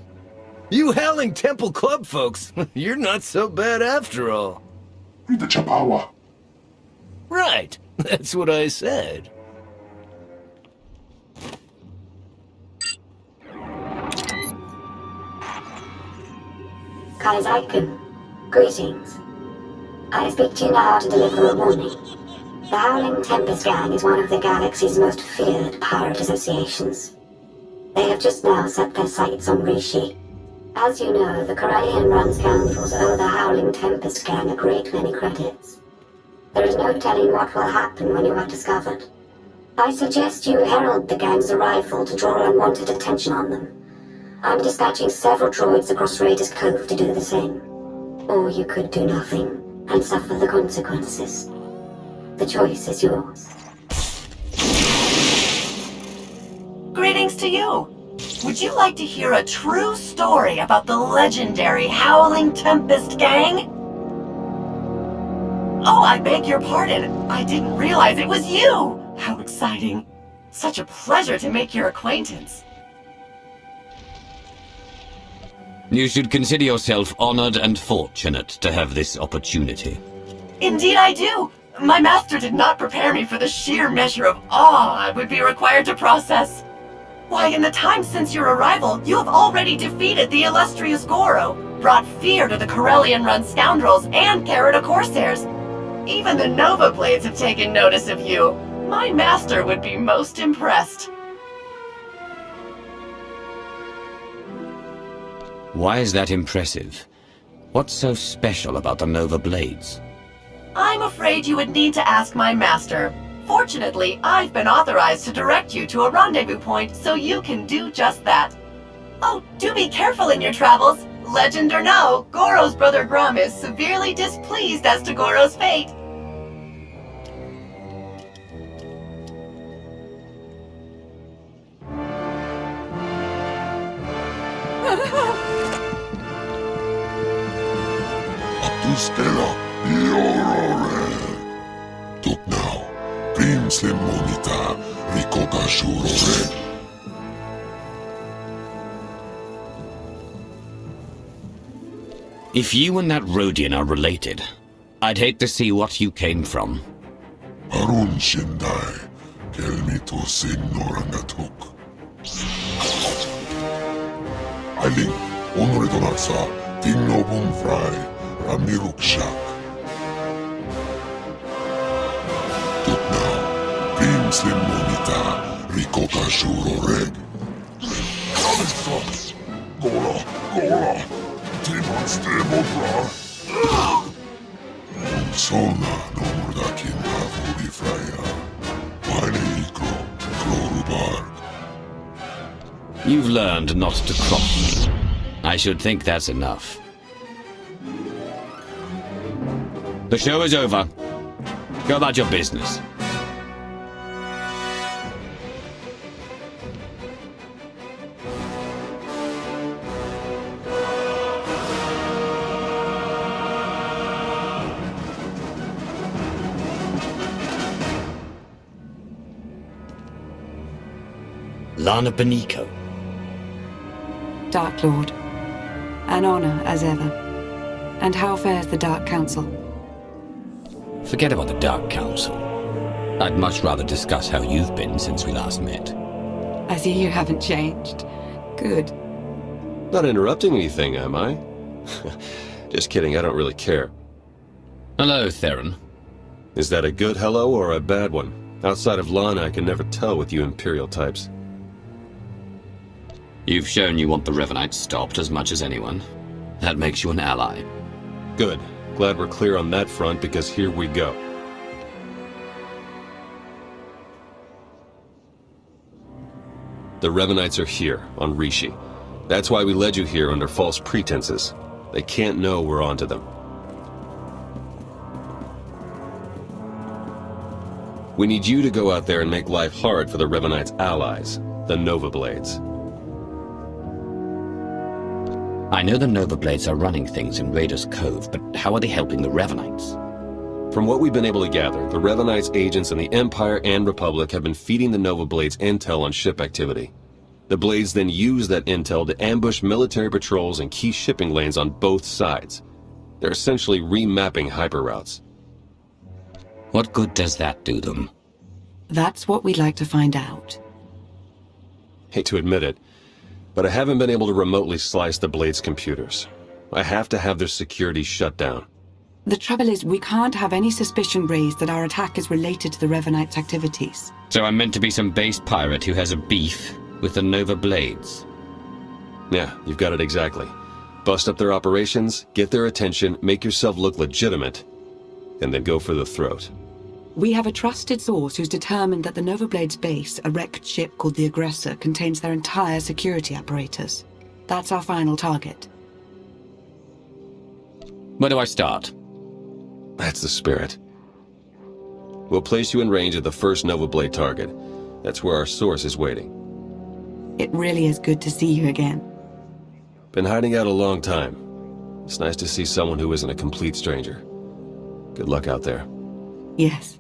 You Howling Temple Club folks, you're not so bad after all. Right, that's what I said. Kai Zyken, greetings. I speak to you now to deliver a warning. The Howling Tempest Gang is one of the galaxy's most feared pirate associations. They have just now set their sights on Rishi. As you know, the Corellian-run scoundrels owe the Howling Tempest Gang a great many credits. There is no telling what will happen when you are discovered. I suggest you herald the gang's arrival to draw unwanted attention on them. I'm dispatching several droids across Raiders Cove to do the same. Or you could do nothing, and can suffer the consequences. The choice is yours. Greetings to you. Would you like to hear a true story about the legendary Howling Tempest Gang? Oh, I beg your pardon. I didn't realize it was you. How exciting. Such a pleasure to make your acquaintance. You should consider yourself honored and fortunate to have this opportunity. Indeed I do. My master did not prepare me for the sheer measure of awe I would be required to process. Why, in the time since your arrival, you have already defeated the illustrious Goro, brought fear to the Corellian-run scoundrels, and carried a Corsairs. Even the Nova Blades have taken notice of you. My master would be most impressed. Why is that impressive? What's so special about the Nova Blades? I'm afraid you would need to ask my master. Fortunately, I've been authorized to direct you to a rendezvous point, so you can do just that. Oh, do be careful in your travels. Legend or no, Goro's brother Grum is severely displeased as to Goro's fate. Stella, bioware. Tut now, prim slim monita, ricotta shuro red. If you and that Rhodian are related, I'd hate to see what you came from. Arun Shindai, kelmi to sin norangatuk. Ailing, onore to naksa, ting no bum fry. Amiruk Shak. Tut now, prim slim monita, ricotta shuro red. Gora, Timon Stemodra. Sona no murdakin havuri fraya. Pane ikro, klorubarg. You've learned not to cross me. I should think that's enough. The show is over. Go about your business. Lana Beniko. Dark Lord. An honor, as ever. And how fares the Dark Council? Forget about the Dark Council. I'd much rather discuss how you've been since we last met. I see you haven't changed. Good. Not interrupting anything, am I? Just kidding, I don't really care. Hello, Theron. Is that a good hello or a bad one? Outside of Lana, I can never tell with you Imperial types. You've shown you want the Revanites stopped as much as anyone. That makes you an ally. Good. Glad we're clear on that front, because here we go. The Revanites are here, on Rishi. That's why we led you here under false pretenses. They can't know we're onto them. We need you to go out there and make life hard for the Revanites' allies, the Nova Blades. I know the Nova Blades are running things in Raiders Cove, but how are they helping the Revanites? From what we've been able to gather, the Revanites' agents in the Empire and Republic have been feeding the Nova Blades intel on ship activity. The Blades then use that intel to ambush military patrols and key shipping lanes on both sides. They're essentially remapping hyperroutes. What good does that do them? That's what we'd like to find out. Hate to admit it, but I haven't been able to remotely slice the Blades' computers. I have to have their security shut down. The trouble is, we can't have any suspicion raised that our attack is related to the Revanites' activities. So I'm meant to be some base pirate who has a beef with the Nova Blades? Yeah, you've got it exactly. Bust up their operations, get their attention, make yourself look legitimate, and then go for the throat. We have a trusted source who's determined that the Nova Blades base, a wrecked ship called the Aggressor, contains their entire security apparatus. That's our final target. Where do I start? That's the spirit. We'll place you in range of the first Nova Blade target. That's where our source is waiting. It really is good to see you again. Been hiding out a long time. It's nice to see someone who isn't a complete stranger. Good luck out there. Yes.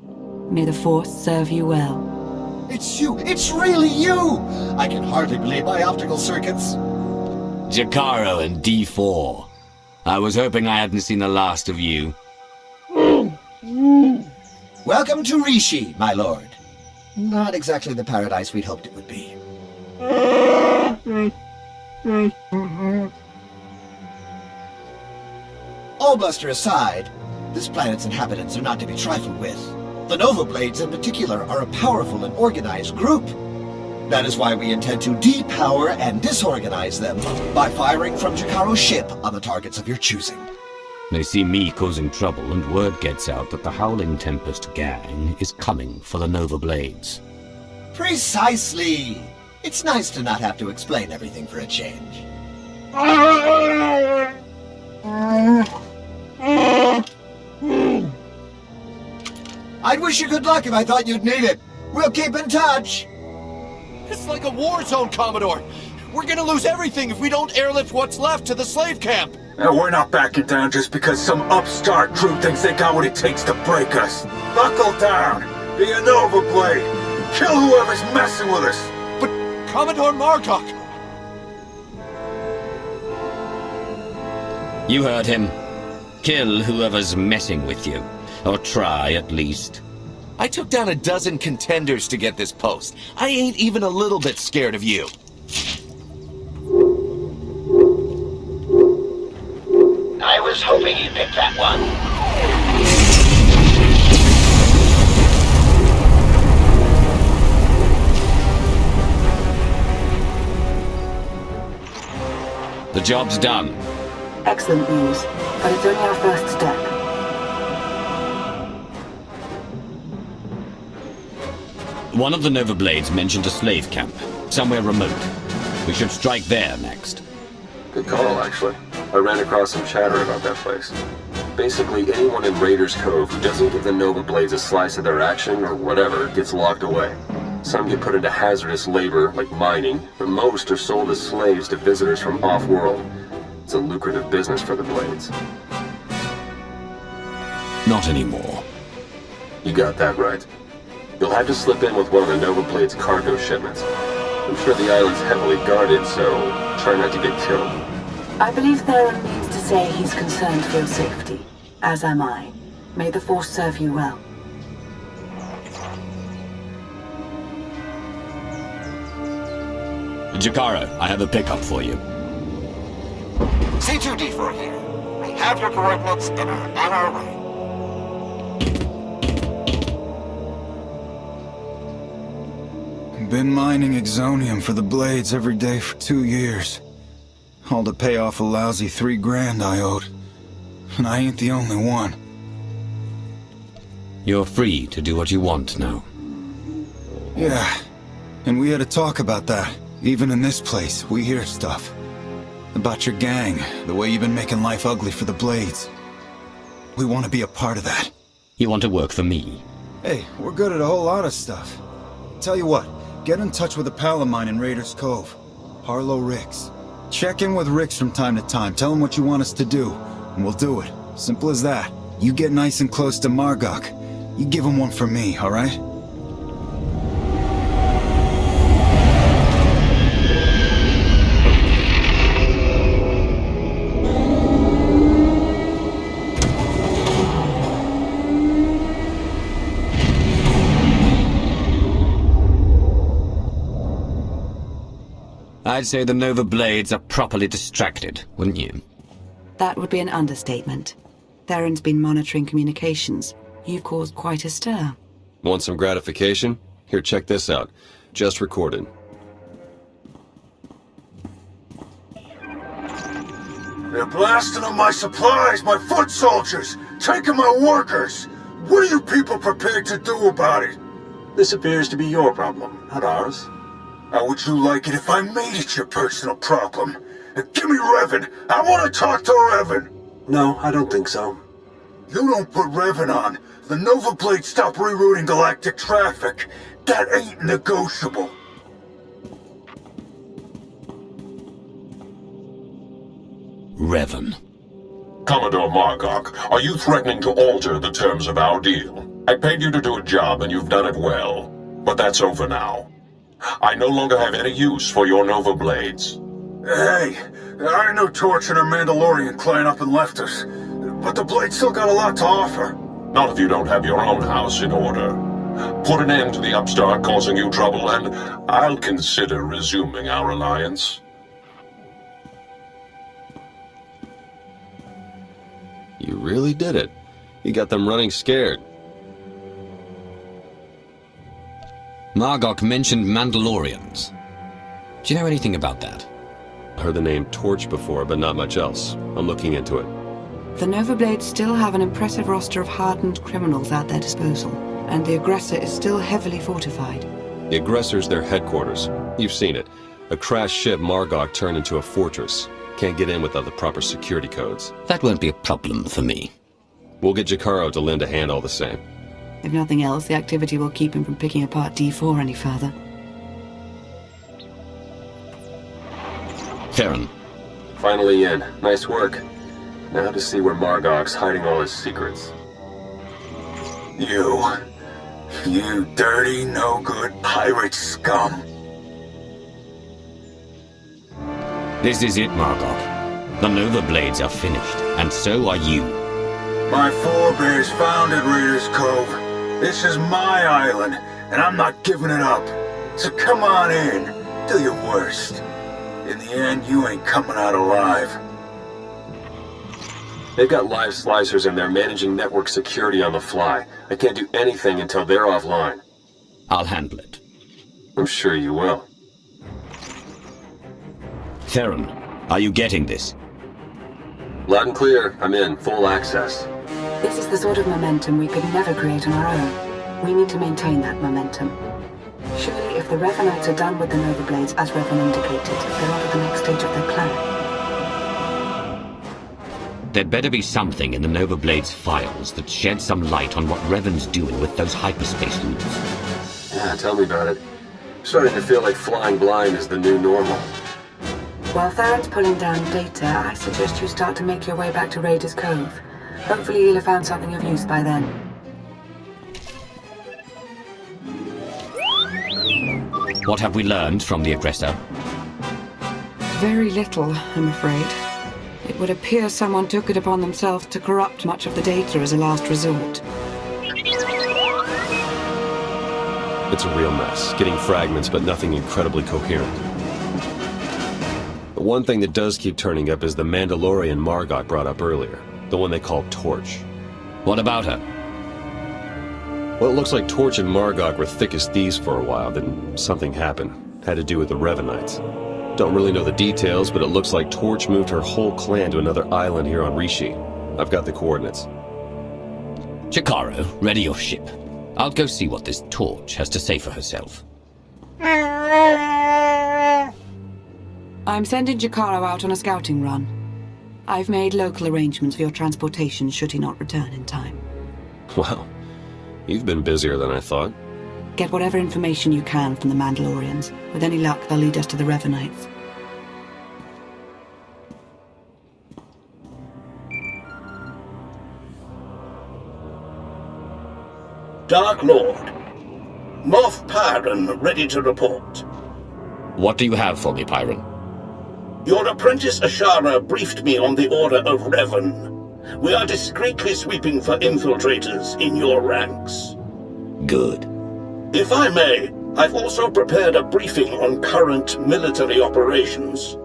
May the Force serve you well. It's you! It's really you! I can hardly believe my optical circuits. Jakaro and D4. I was hoping I hadn't seen the last of you. Welcome to Rishi, my lord. Not exactly the paradise we'd hoped it would be. All bluster aside, this planet's inhabitants are not to be trifled with. The Nova Blades in particular are a powerful and organized group. That is why we intend to depower and disorganize them by firing from Jakaro's ship on the targets of your choosing. They see me causing trouble, and word gets out that the Howling Tempest gang is coming for the Nova Blades. Precisely! It's nice to not have to explain everything for a change. I'd wish you good luck if I thought you'd need it. We'll keep in touch! It's like a war zone, Commodore! We're gonna lose everything if we don't airlift what's left to the slave camp! And we're not backing down just because some upstart crew thinks they got what it takes to break us. Buckle down! Be a Nova Blade! Kill whoever's messing with us! But Commodore Margok! You heard him. Kill whoever's messing with you. Or try, at least. I took down a dozen contenders to get this post. I ain't even a little bit scared of you. I was hoping you'd pick that one. The job's done. Excellent news, but it's only our first step. One of the Nova Blades mentioned a slave camp, somewhere remote. We should strike there next. Good call, actually. I ran across some chatter about that place. Basically, anyone in Raiders Cove who doesn't give the Nova Blades a slice of their action or whatever gets locked away. Some get put into hazardous labor, like mining, but most are sold as slaves to visitors from off-world. It's a lucrative business for the Blades. Not anymore. You got that right. You'll have to slip in with one of the Nova Blade's cargo shipments. I'm sure the island's heavily guarded, so try not to get killed. I believe Theron means to say he's concerned for your safety, as am I. May the Force serve you well. Jakaro, I have a pickup for you. C2D4 here. We have your coordinates and are on our way. Been mining exonium for the Blades every day for 2 years. All to pay off a lousy $3 grand I owed. And I ain't the only one. You're free to do what you want now. Yeah, and we had a talk about that. Even in this place, we hear stuff. About your gang, the way you've been making life ugly for the Blades. We want to be a part of that. You want to work for me? Hey, we're good at a whole lot of stuff. Tell you what, get in touch with a pal of mine in Raiders Cove. Harlow Ricks. Check in with Ricks from time to time, tell him what you want us to do, and we'll do it. Simple as that. You get nice and close to Margok. You give him one for me, alright? I'd say the Nova Blades are properly distracted, wouldn't you? That would be an understatement. Theron's been monitoring communications. You've caused quite a stir. Want some gratification? Here, check this out. Just recorded. They're blasting on my supplies, my foot soldiers, taking my workers. What are you people prepared to do about it? This appears to be your problem, not ours. How would you like it if I made it your personal problem? Give me Revan. I want to talk to Revan. No, I don't think so. You don't put Revan on, the Nova Blades stop rerouting galactic traffic. That ain't negotiable. Revan. Commodore Margok, are you threatening to alter the terms of our deal? I paid you to do a job and you've done it well. But that's over now. I no longer have any use for your Nova Blades. Hey, I know Torch and her Mandalorian client up and left us. But the Blade still got a lot to offer. Not if you don't have your own house in order. Put an end to the upstart causing you trouble, and I'll consider resuming our alliance. You really did it. You got them running scared. Margok mentioned Mandalorians. Do you know anything about that? I heard the name Torch before, but not much else. I'm looking into it. The Nova Blades still have an impressive roster of hardened criminals at their disposal, and the aggressor is still heavily fortified. The aggressor's their headquarters. You've seen it. A crashed ship Margok turned into a fortress. Can't get in without the proper security codes. That won't be a problem for me. We'll get Jakaro to lend a hand all the same. If nothing else, the activity will keep him from picking apart D4 any further. Theron. Finally in. Nice work. Now to see where Margok's hiding all his secrets. You dirty, no-good pirate scum. This is it, Margok. The Nova Blades are finished, and so are you. My forebears founded Raiders Cove. This is my island, and I'm not giving it up. So come on in, do your worst. In the end, you ain't coming out alive. They've got live slicers and they're managing network security on the fly. I can't do anything until they're offline. I'll handle it. I'm sure you will. Theron, are you getting this? Loud and clear. I'm in. Full access. This is the sort of momentum we could never create on our own. We need to maintain that momentum. Surely if the Revanites are done with the Nova Blades, as Revan indicated, they're on to the next stage of their plan. There'd better be something in the Nova Blades files that sheds some light on what Revan's doing with those hyperspace routes. Yeah, tell me about it. I'm starting to feel like flying blind is the new normal. While Theron's pulling down data, I suggest you start to make your way back to Raiders Cove. Hopefully you'll have found something of use by then. What have we learned from the aggressor? Very little, I'm afraid. It would appear someone took it upon themselves to corrupt much of the data as a last resort. It's a real mess, getting fragments but nothing incredibly coherent. The one thing that does keep turning up is the Mandalorian Margok brought up earlier, the one they call Torch. What about her? Well, it looks like Torch and Margok were thick as thieves for a while, then something happened. Had to do with the Revanites. Don't really know the details, but it looks like Torch moved her whole clan to another island here on Rishi. I've got the coordinates. Jakaro, ready your ship. I'll go see what this Torch has to say for herself. I'm sending Jakaro out on a scouting run. I've made local arrangements for your transportation should he not return in time. Wow. You've been busier than I thought. Get whatever information you can from the Mandalorians. With any luck, they'll lead us to the Revanites. Dark Lord. Moff Pyron ready to report. What do you have for me, Pyron? Your apprentice Ashara briefed me on the order of Revan. We are discreetly sweeping for infiltrators in your ranks. Good. If I may, I've also prepared a briefing on current military operations.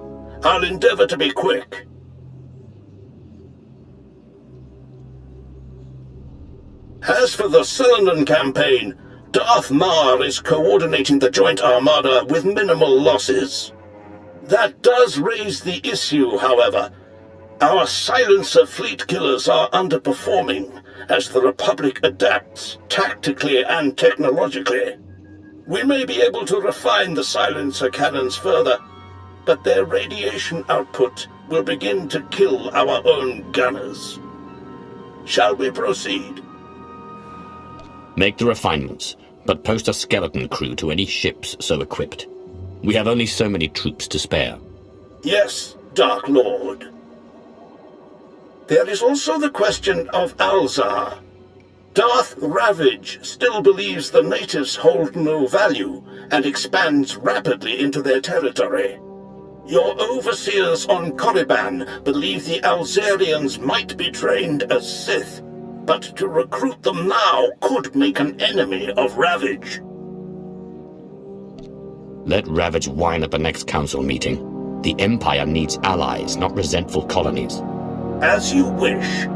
I'll endeavor to be quick. As for the Cylinder campaign, Darth Mar is coordinating the Joint Armada with minimal losses. That does raise the issue, however. Our silencer fleet killers are underperforming as the Republic adapts tactically and technologically. We may be able to refine the silencer cannons further, but their radiation output will begin to kill our own gunners. Shall we proceed? Make the refinements, but post a skeleton crew to any ships so equipped. We have only so many troops to spare. Yes, Dark Lord. There is also the question of Alzar. Darth Ravage still believes the natives hold no value and expands rapidly into their territory. Your overseers on Korriban believe the Alzarians might be trained as Sith, but to recruit them now could make an enemy of Ravage. Let Ravage whine at the next council meeting. The Empire needs allies, not resentful colonies. As you wish.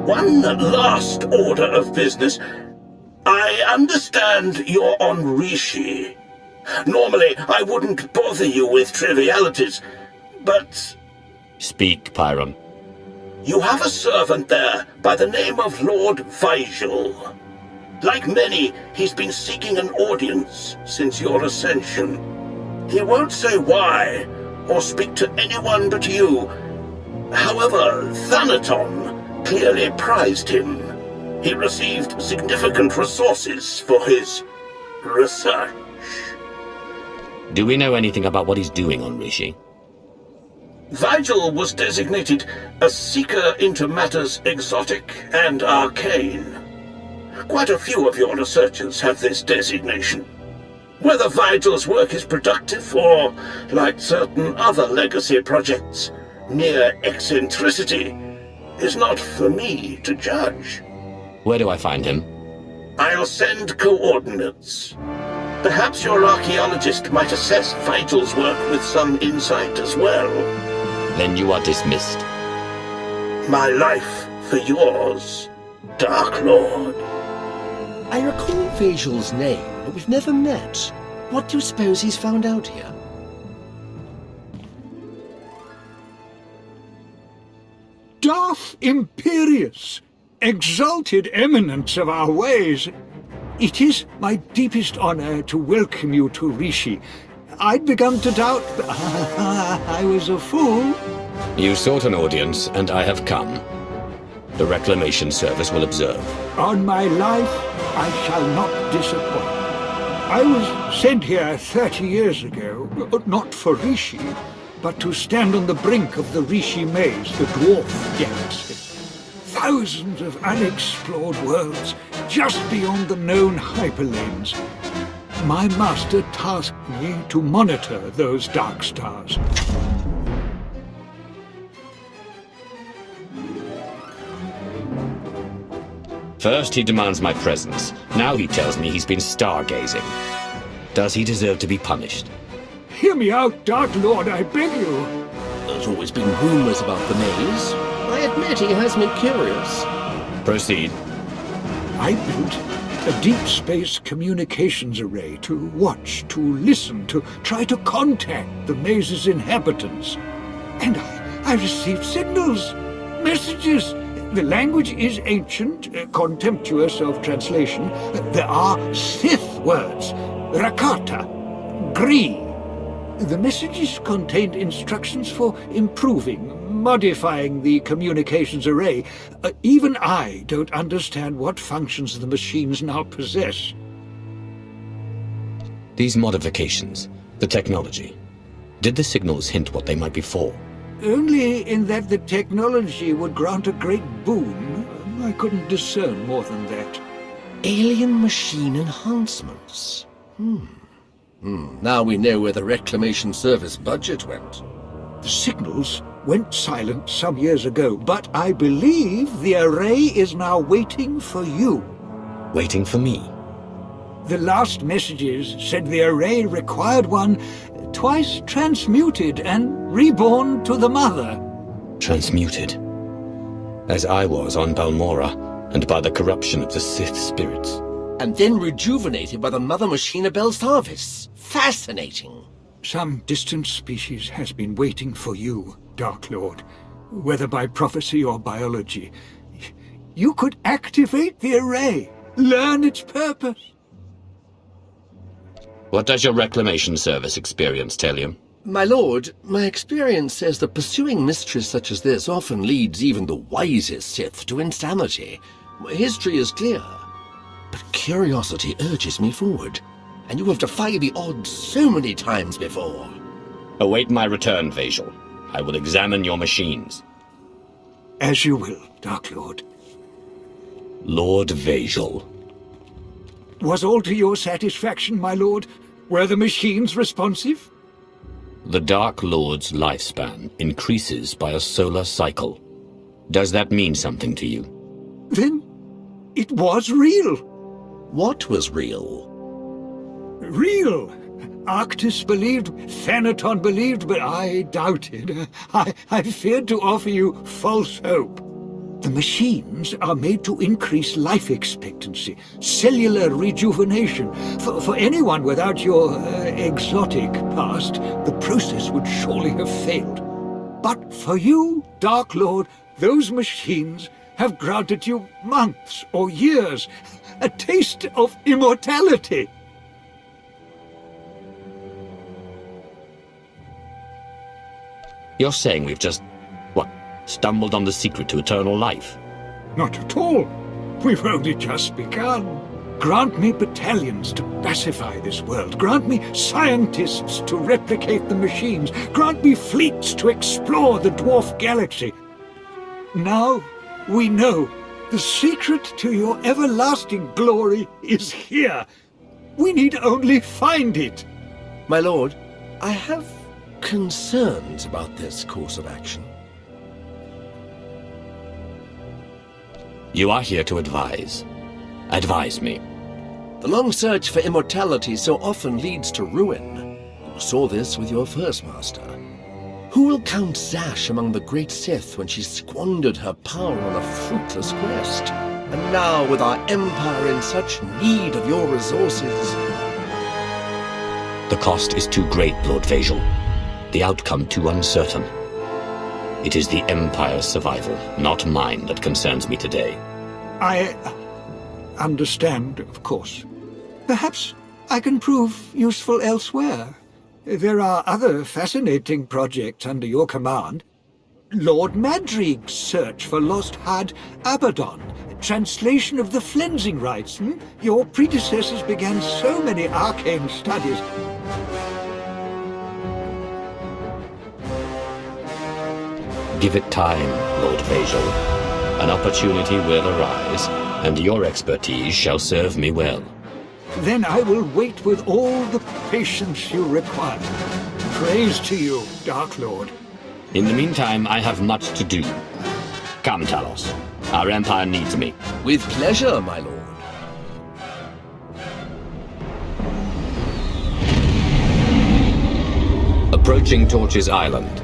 One last order of business. I understand you're on Rishi. Normally, I wouldn't bother you with trivialities, but... Speak, Pyron. You have a servant there by the name of Lord Vigil. Like many, he's been seeking an audience since your ascension. He won't say why, or speak to anyone but you. However, Thanaton clearly prized him. He received significant resources for his research. Do we know anything about what he's doing on Rishi? Vigil was designated a seeker into matters exotic and arcane. Quite a few of your researchers have this designation. Whether Vigil's work is productive or, like certain other legacy projects, mere eccentricity, is not for me to judge. Where do I find him? I'll send coordinates. Perhaps your archaeologist might assess Vigil's work with some insight as well. Then you are dismissed. My life for yours, Dark Lord. I recall Vigil's name, but we've never met. What do you suppose he's found out here? Darth Imperius, exalted eminence of our ways. It is my deepest honor to welcome you to Rishi. I'd begun to doubt, but I was a fool. You sought an audience, and I have come. The Reclamation Service will observe. On my life, I shall not disappoint. I was sent here 30 years ago, not for Rishi, but to stand on the brink of the Rishi Maze, the dwarf galaxy. Thousands of unexplored worlds just beyond the known hyperlanes. My master tasked me to monitor those dark stars. First he demands my presence. Now he tells me he's been stargazing. Does he deserve to be punished? Hear me out, Dark Lord, I beg you. There's always been rumors about the maze. I admit he has me curious. Proceed. I built a deep space communications array to watch, to listen, to try to contact the maze's inhabitants. And I received signals, messages. The language is ancient, contemptuous of translation. There are Sith words, Rakata, Gree. The messages contained instructions for improving, modifying the communications array. Even I don't understand what functions the machines now possess. These modifications, the technology, did the signals hint what they might be for? Only in that the technology would grant a great boon. I couldn't discern more than that. Alien machine enhancements. Now we know where the Reclamation Service budget went. The signals went silent some years ago, but I believe the array is now waiting for you. Waiting for me? The last messages said the array required one twice transmuted and reborn to the Mother. Transmuted? As I was on Balmora, and by the corruption of the Sith spirits. And then rejuvenated by the Mother Machine of Belsavis. Fascinating. Some distant species has been waiting for you, Dark Lord. Whether by prophecy or biology. You could activate the array, learn its purpose. What does your Reclamation Service experience tell you? My lord, my experience says that pursuing mysteries such as this often leads even the wisest Sith to insanity. History is clear. But curiosity urges me forward, and you have defied the odds so many times before. Await my return, Vajal. I will examine your machines. As you will, Dark Lord. Lord Vajal. Was all to your satisfaction, my lord? Were the machines responsive? The Dark Lord's lifespan increases by a solar cycle. Does that mean something to you? Then it was real. What was real? Real. Arctis believed, Thanaton believed, but I doubted. I feared to offer you false hope. The machines are made to increase life expectancy, cellular rejuvenation. For anyone without your exotic past, the process would surely have failed. But for you, Dark Lord, those machines have granted you months or years, a taste of immortality. You're saying we've just, stumbled on the secret to eternal life? Not at all. We've only just begun. Grant me battalions to pacify this world. Grant me scientists to replicate the machines. Grant me fleets to explore the dwarf galaxy. Now we know the secret to your everlasting glory is here. We need only find it. My lord, I have concerns about this course of action. You are here to advise. Advise me. The long search for immortality so often leads to ruin. You saw this with your first master. Who will count Zash among the great Sith when she squandered her power on a fruitless quest? And now, with our empire in such need of your resources... The cost is too great, Lord Vajal. The outcome too uncertain. It is the Empire's survival, not mine, that concerns me today. I understand, of course. Perhaps I can prove useful elsewhere. There are other fascinating projects under your command. Lord Madrig's search for lost Had Abaddon, translation of the Flensing Rites. Your predecessors began so many arcane studies. Give it time, Lord Vajal. An opportunity will arise, and your expertise shall serve me well. Then I will wait with all the patience you require. Praise to you, Dark Lord. In the meantime, I have much to do. Come, Talos. Our Empire needs me. With pleasure, my lord. Approaching Torches Island.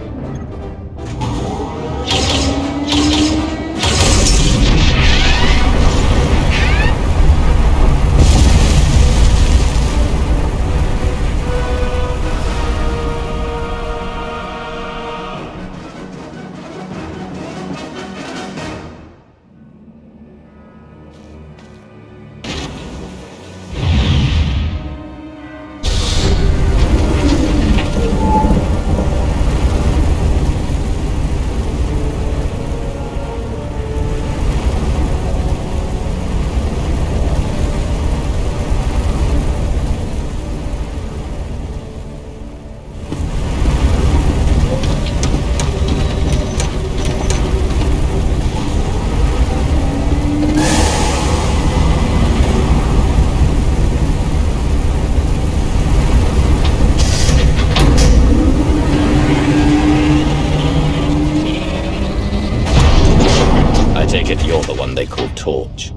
They call Torch.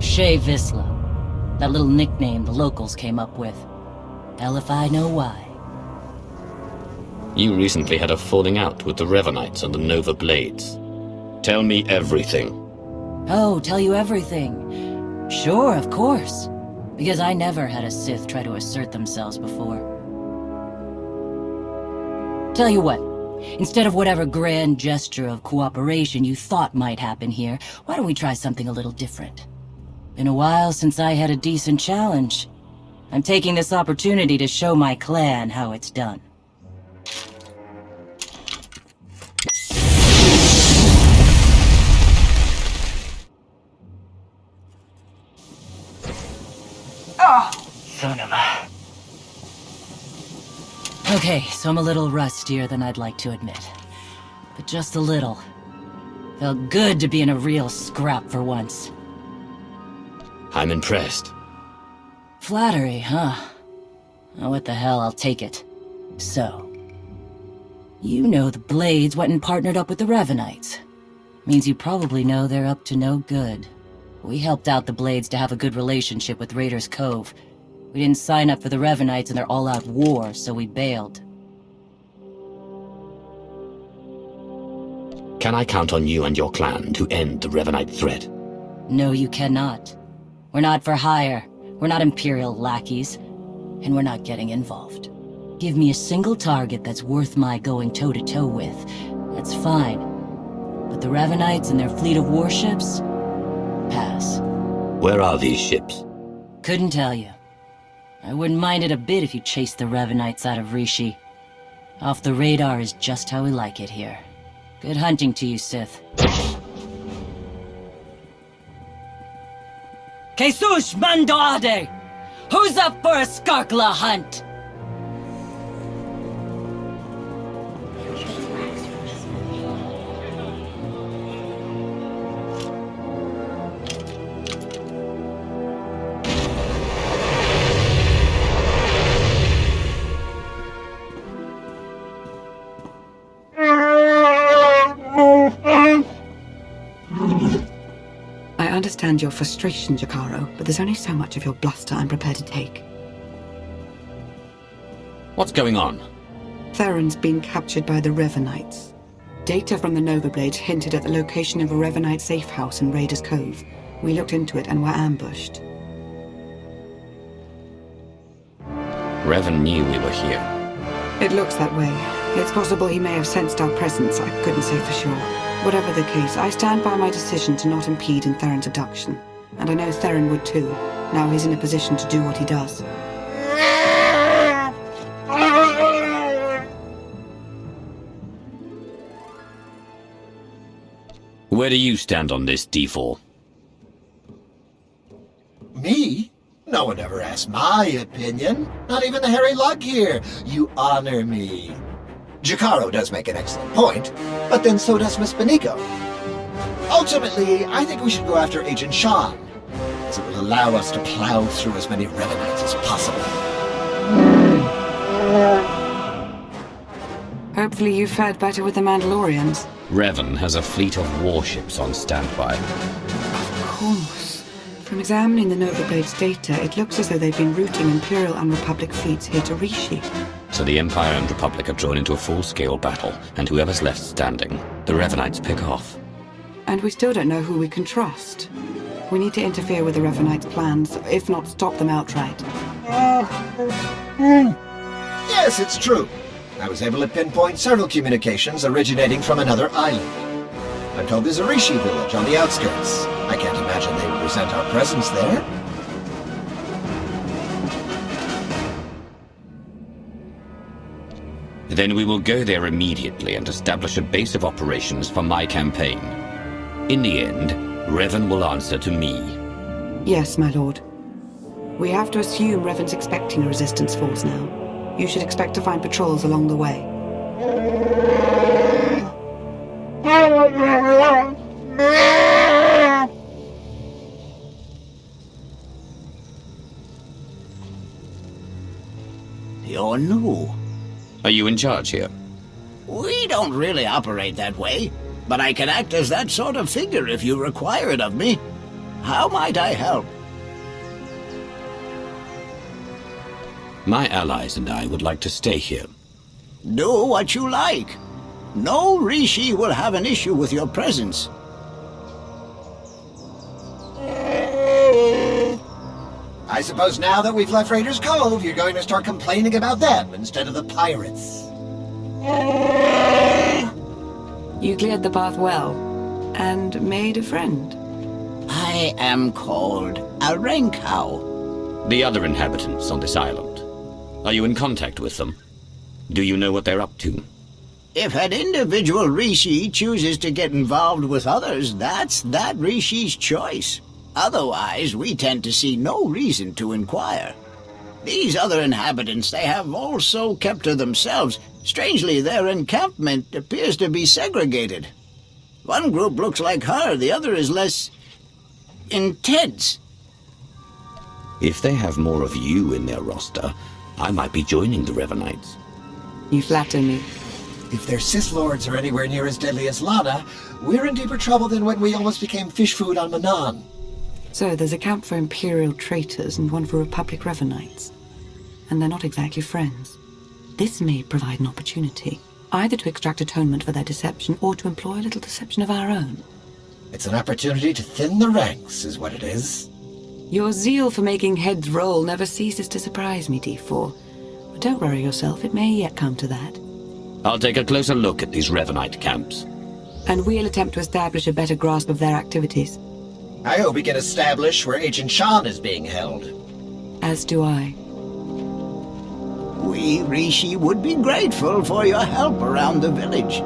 Shea Visla. That little nickname the locals came up with. Hell if I know why. You recently had a falling out with the Revanites and the Nova Blades. Tell me everything. Oh, tell you everything. Sure, of course. Because I never had a Sith try to assert themselves before. Tell you what. Instead of whatever grand gesture of cooperation you thought might happen here, why don't we try something a little different? Been a while since I had a decent challenge. I'm taking this opportunity to show my clan how it's done. Oh, son of a... Okay, so I'm a little rustier than I'd like to admit. But just a little. Felt good to be in a real scrap for once. I'm impressed. Flattery, huh? Oh, what the hell, I'll take it. So, you know the Blades went and partnered up with the Revanites. Means you probably know they're up to no good. We helped out the Blades to have a good relationship with Raiders Cove. We didn't sign up for the Revanites and their all-out war, so we bailed. Can I count on you and your clan to end the Revanite threat? No, you cannot. We're not for hire. We're not Imperial lackeys. And we're not getting involved. Give me a single target that's worth my going toe-to-toe with. That's fine. But the Revanites and their fleet of warships? Pass. Where are these ships? Couldn't tell you. I wouldn't mind it a bit if you chased the Revanites out of Rishi. Off the radar is just how we like it here. Good hunting to you, Sith. Jesus Mandoade! Who's up for a Skarkla hunt? I understand your frustration, Jakaro, but there's only so much of your bluster I'm prepared to take. What's going on? Theron's been captured by the Revanites. Data from the Nova Blades hinted at the location of a Revanite safe house in Raiders Cove. We looked into it and were ambushed. Revan knew we were here. It looks that way. It's possible he may have sensed our presence. I couldn't say for sure. Whatever the case, I stand by my decision to not impede in Theron's abduction. And I know Theron would too. Now he's in a position to do what he does. Where do you stand on this, D4? Me? No one ever asked my opinion. Not even the hairy lug here. You honor me. Jakaro does make an excellent point, but then so does Miss Beniko. Ultimately, I think we should go after Agent Shan, as it will allow us to plow through as many Revanites as possible. Hopefully you fared better with the Mandalorians. Revan has a fleet of warships on standby. Of course. From examining the Nova Blades data, it looks as though they've been routing Imperial and Republic fleets here to Rishi. So the Empire and Republic have drawn into a full-scale battle, and whoever's left standing, the Revanites pick off. And we still don't know who we can trust. We need to interfere with the Revanites' plans, if not stop them outright. Yes, it's true. I was able to pinpoint several communications originating from another island. I'm told there's a Rishi village on the outskirts. I can't imagine they would resent our presence there. Then we will go there immediately and establish a base of operations for my campaign. In the end, Revan will answer to me. Yes, my lord. We have to assume Revan's expecting a resistance force now. You should expect to find patrols along the way. You're new. Are you in charge here? We don't really operate that way, but I can act as that sort of figure if you require it of me. How might I help? My allies and I would like to stay here. Do what you like. No Rishi will have an issue with your presence. I suppose now that we've left Raiders Cove, you're going to start complaining about them instead of the pirates. You cleared the path well, and made a friend. I am called a Renkow. The other inhabitants on this island. Are you in contact with them? Do you know what they're up to? If an individual rishi chooses to get involved with others, that's that rishi's choice. Otherwise, we tend to see no reason to inquire. These other inhabitants, they have also kept to themselves. Strangely, their encampment appears to be segregated. One group looks like her, the other is less intense. If they have more of you in their roster, I might be joining the Revanites. You flatter me. If their Sith Lords are anywhere near as deadly as Lana, we're in deeper trouble than when we almost became fish food on Manan. So there's a camp for Imperial traitors and one for Republic Revanites. And they're not exactly friends. This may provide an opportunity, either to extract atonement for their deception or to employ a little deception of our own. It's an opportunity to thin the ranks, is what it is. Your zeal for making heads roll never ceases to surprise me, D4. But don't worry yourself, it may yet come to that. I'll take a closer look at these Revanite camps. And we'll attempt to establish a better grasp of their activities. I hope we can establish where Agent Shan is being held. As do I. We, Rishi, would be grateful for your help around the village.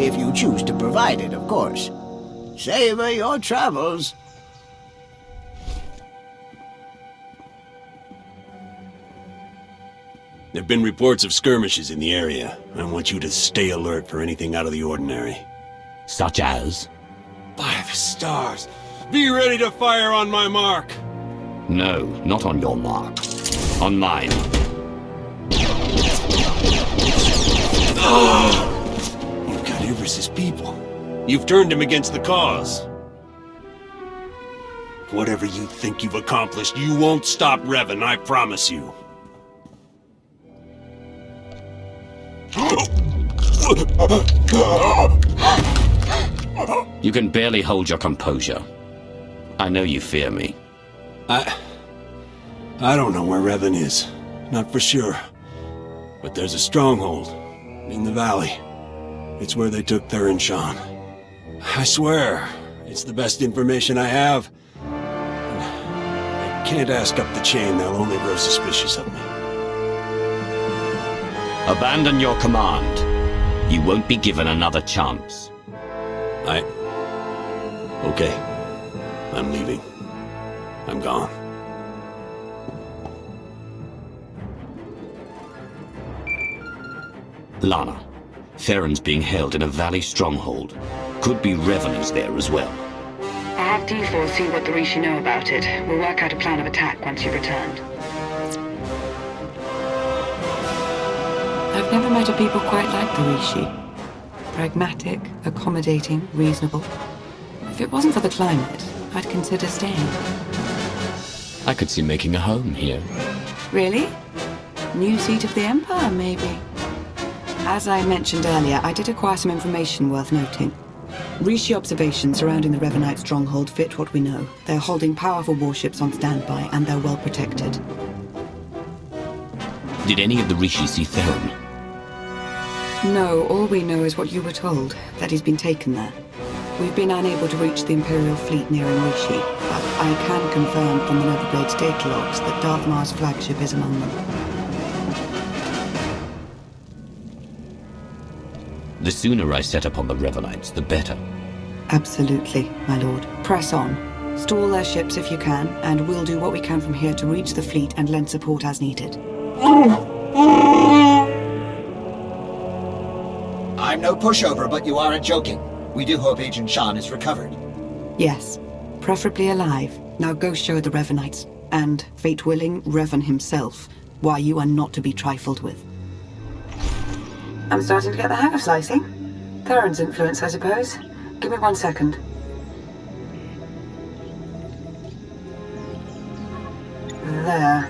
If you choose to provide it, of course. Savor your travels. There have been reports of skirmishes in the area. I want you to stay alert for anything out of the ordinary. Such as? 5 stars. Be ready to fire on my mark. No, not on your mark. On mine. You've got Ivris's people. You've turned him against the cause. Whatever you think you've accomplished, you won't stop Revan, I promise you. You can barely hold your composure. I know you fear me. I don't know where Revan is. Not for sure. But there's a stronghold in the valley. It's where they took Theron Shan. I swear, it's the best information I have. And I can't ask up the chain, they'll only grow suspicious of me. Abandon your command. You won't be given another chance. Okay. I'm leaving. I'm gone. Lana, Theron's being held in a valley stronghold. Could be revenants there as well. I'll have D4 see what the Rishi know about it. We'll work out a plan of attack once you've returned. I've never met a people quite like the Rishi. Pragmatic, accommodating, reasonable. If it wasn't for the climate, I'd consider staying. I could see making a home here. Really? New seat of the Empire, maybe? As I mentioned earlier, I did acquire some information worth noting. Rishi observations surrounding the Revanite stronghold fit what we know. They're holding powerful warships on standby, and they're well protected. Did any of the Rishi see Theron? No, all we know is what you were told, that he's been taken there. We've been unable to reach the Imperial fleet nearing Rishi, but I can confirm from the Neverblade's data logs that Darth Mar's flagship is among them. The sooner I set upon the Revanites, the better. Absolutely, my lord. Press on. Stall their ships if you can, and we'll do what we can from here to reach the fleet and lend support as needed. I'm no pushover, but you aren't joking. We do hope Agent Shan is recovered. Yes, preferably alive. Now go show the Revanites, and, fate willing, Revan himself, why you are not to be trifled with. I'm starting to get the hang of slicing. Theron's influence, I suppose. Give me 1 second. There.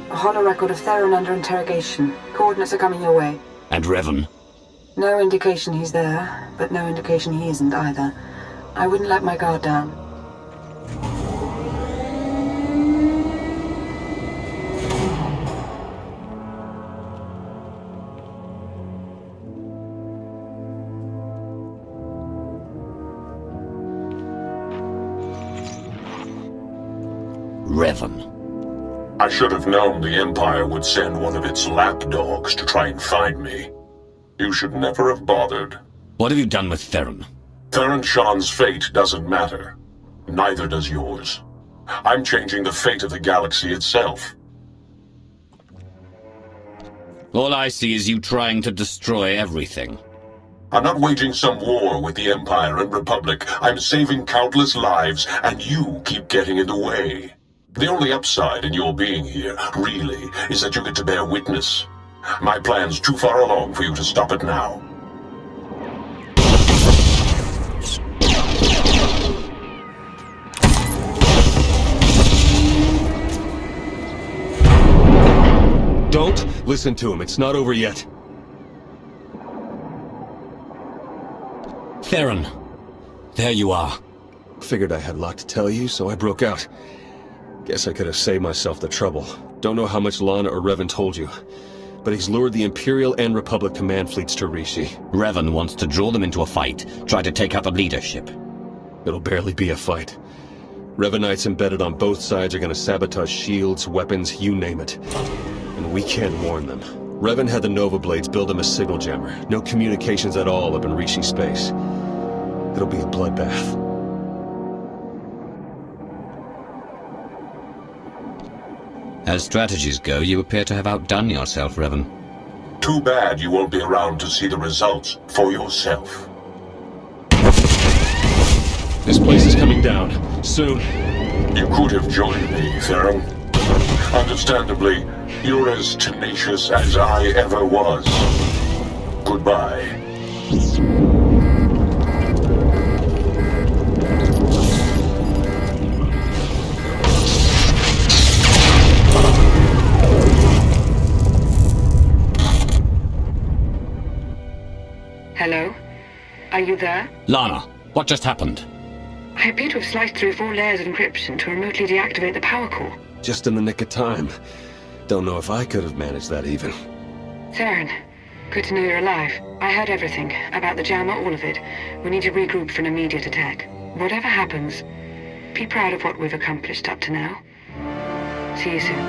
A hollow record of Theron under interrogation. Coordinates are coming your way. And Revan? No indication he's there, but no indication he isn't either. I wouldn't let my guard down. Revan. I should have known the Empire would send one of its lapdogs to try and find me. You should never have bothered. What have you done with Theron? Theron Shan's fate doesn't matter. Neither does yours. I'm changing the fate of the galaxy itself. All I see is you trying to destroy everything. I'm not waging some war with the Empire and Republic. I'm saving countless lives, and you keep getting in the way. The only upside in your being here, really, is that you get to bear witness. My plan's too far along for you to stop it now. Don't listen to him. It's not over yet. Theron, there you are. Figured I had a lot to tell you, so I broke out. Guess I could have saved myself the trouble. Don't know how much Lana or Revan told you, but he's lured the Imperial and Republic command fleets to Rishi. Revan wants to draw them into a fight, try to take out the leadership. It'll barely be a fight. Revanites embedded on both sides are gonna sabotage shields, weapons, you name it. And we can't warn them. Revan had the Nova Blades build him a signal jammer. No communications at all up in Rishi space. It'll be a bloodbath. As strategies go, you appear to have outdone yourself, Revan. Too bad you won't be around to see the results for yourself. This place is coming down. Soon. You could have joined me, Theron. Understandably, you're as tenacious as I ever was. Goodbye. Hello? Are you there? Lana, what just happened? I appear to have sliced through 4 layers of encryption to remotely deactivate the power core. Just in the nick of time. Don't know if I could have managed that even. Theron, good to know you're alive. I heard everything. About the jammer, all of it. We need to regroup for an immediate attack. Whatever happens, be proud of what we've accomplished up to now. See you soon.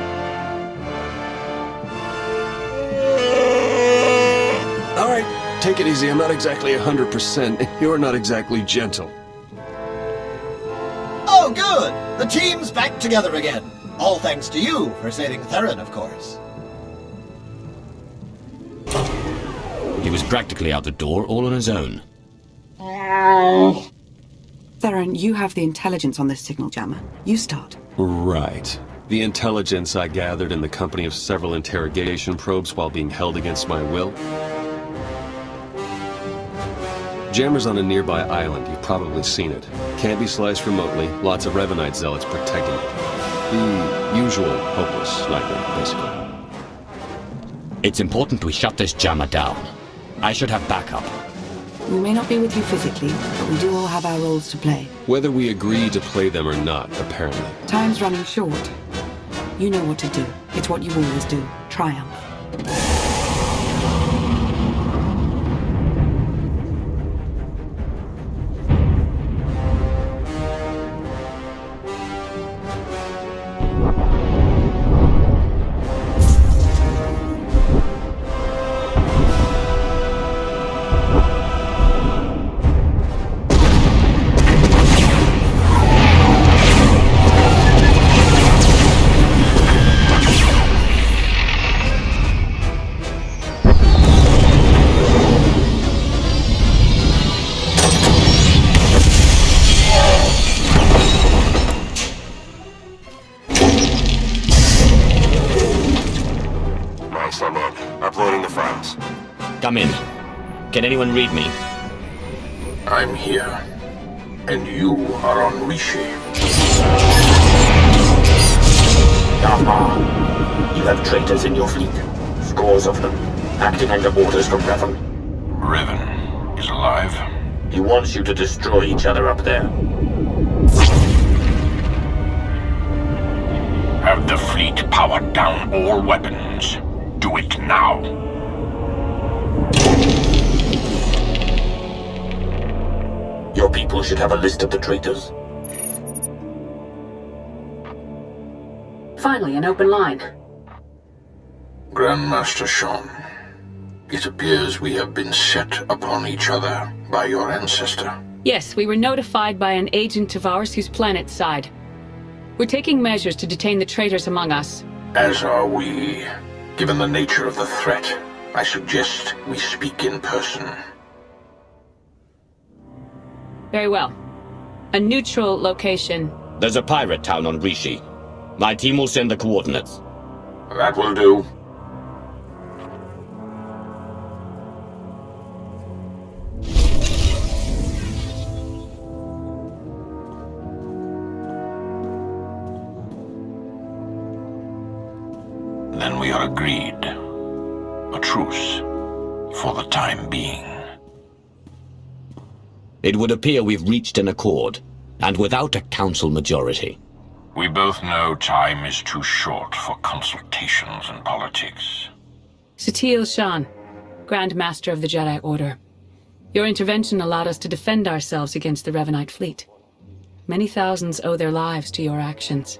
Alright, take it easy. I'm not exactly 100%, and you're not exactly gentle. Oh, good! The team's back together again. All thanks to you for saving Theron, of course. He was practically out the door all on his own. Theron, you have the intelligence on this signal jammer. You start. Right. The intelligence I gathered in the company of several interrogation probes while being held against my will. Jammer's on a nearby island. You've probably seen it. Can't be sliced remotely. Lots of Revanite zealots protecting it. The usual hopeless nightmare, basically. It's important we shut this jammer down. I should have backup. We may not be with you physically, but we do all have our roles to play. Whether we agree to play them or not, apparently. Time's running short. You know what to do. It's what you always do. Triumph. Come in. Can anyone read me? I'm here. And you are on Rishi. Dharma, you have traitors in your fleet. Scores of them, acting under orders from Revan. Revan is alive? He wants you to destroy each other up there. Have the fleet power down all weapons. Do it now. Your people should have a list of the traitors. Finally, an open line. Grandmaster Sean, it appears we have been set upon each other by your ancestor. Yes, we were notified by an agent of ours whose planet side. We're taking measures to detain the traitors among us. As are we. Given the nature of the threat, I suggest we speak in person. Very well. A neutral location. There's a pirate town on Rishi. My team will send the coordinates. That will do. Then we are agreed. A truce. For the time being. It would appear we've reached an accord, and without a council majority. We both know time is too short for consultations and politics. Satil Shan, Grand Master of the Jedi Order. Your intervention allowed us to defend ourselves against the Revanite fleet. Many thousands owe their lives to your actions.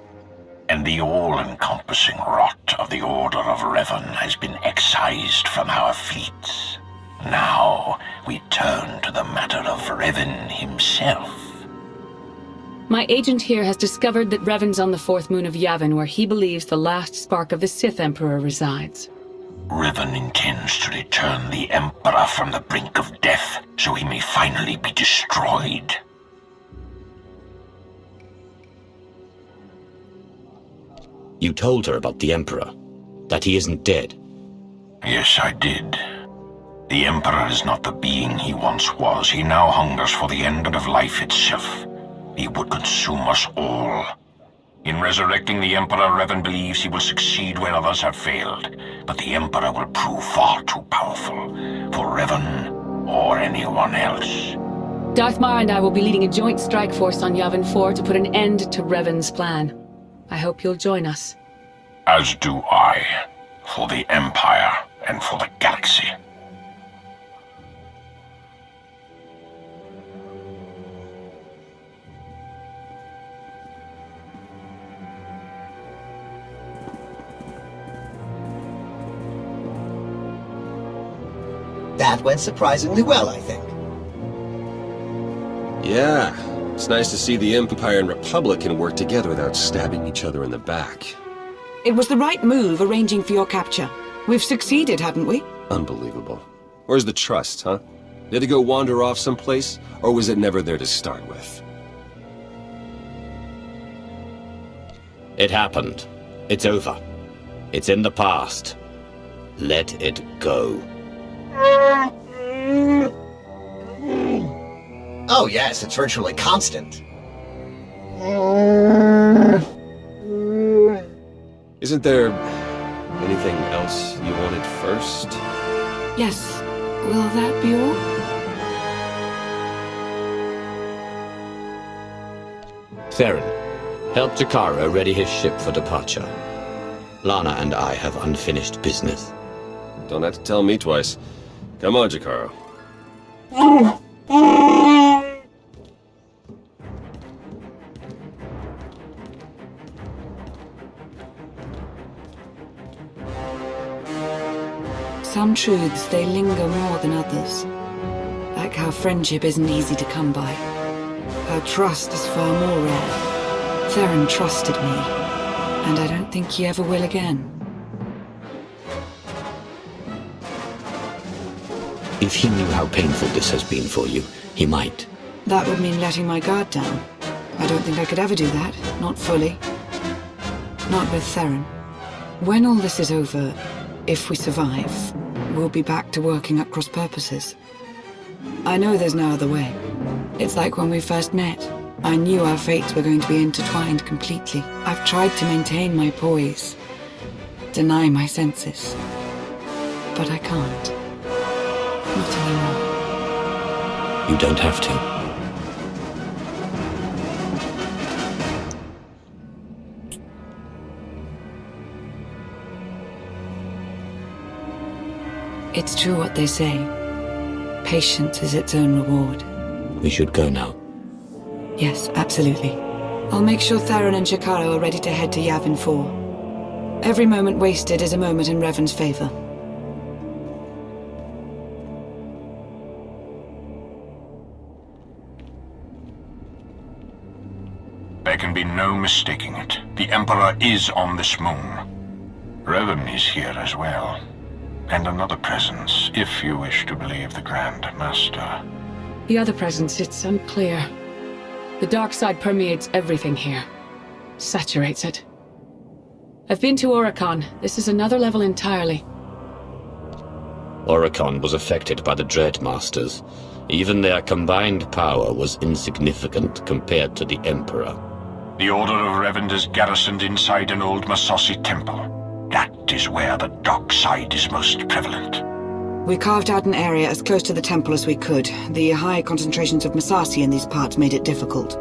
And the all-encompassing rot of the Order of Revan has been excised from our fleets. Now, we turn to the matter of Revan himself. My agent here has discovered that Revan's on the fourth moon of Yavin, where he believes the last spark of the Sith Emperor resides. Revan intends to return the Emperor from the brink of death, so he may finally be destroyed. You told her about the Emperor, that he isn't dead. Yes, I did. The Emperor is not the being he once was. He now hungers for the end of life itself. He would consume us all. In resurrecting the Emperor, Revan believes he will succeed where others have failed. But the Emperor will prove far too powerful for Revan or anyone else. Darth Mar and I will be leading a joint strike force on Yavin 4 to put an end to Revan's plan. I hope you'll join us. As do I. For the Empire and for the galaxy. That went surprisingly well, I think. Yeah, it's nice to see the Empire and Republic can work together without stabbing each other in the back. It was the right move arranging for your capture. We've succeeded, haven't we? Unbelievable. Where's the trust, huh? Did it go wander off someplace, or was it never there to start with? It happened. It's over. It's in the past. Let it go. Oh yes, it's virtually constant. Isn't there anything else you wanted first? Yes. Will that be all? Theron, help Jakaro ready his ship for departure. Lana and I have unfinished business. Don't have to tell me twice. Come on, Jakaro. Some truths, they linger more than others. Like how friendship isn't easy to come by. How trust is far more rare. Theron trusted me, and I don't think he ever will again. If he knew how painful this has been for you, he might. That would mean letting my guard down. I don't think I could ever do that. Not fully. Not with Theron. When all this is over, if we survive, we'll be back to working at cross purposes. I know there's no other way. It's like when we first met. I knew our fates were going to be intertwined completely. I've tried to maintain my poise, deny my senses. But I can't. Not anymore. You don't have to. It's true what they say. Patience is its own reward. We should go now. Yes, absolutely. I'll make sure Theron and Jakaro are ready to head to Yavin 4. Every moment wasted is a moment in Revan's favor. There can be no mistaking it. The Emperor is on this moon. Revan is here as well. And another presence, if you wish to believe the Grand Master. The other presence, it's unclear. The dark side permeates everything here. Saturates it. I've been to Oricon. This is another level entirely. Oricon was affected by the Dread Masters. Even their combined power was insignificant compared to the Emperor. The Order of Revan is garrisoned inside an old Masasi temple. That is where the dark side is most prevalent. We carved out an area as close to the temple as we could. The high concentrations of Masasi in these parts made it difficult.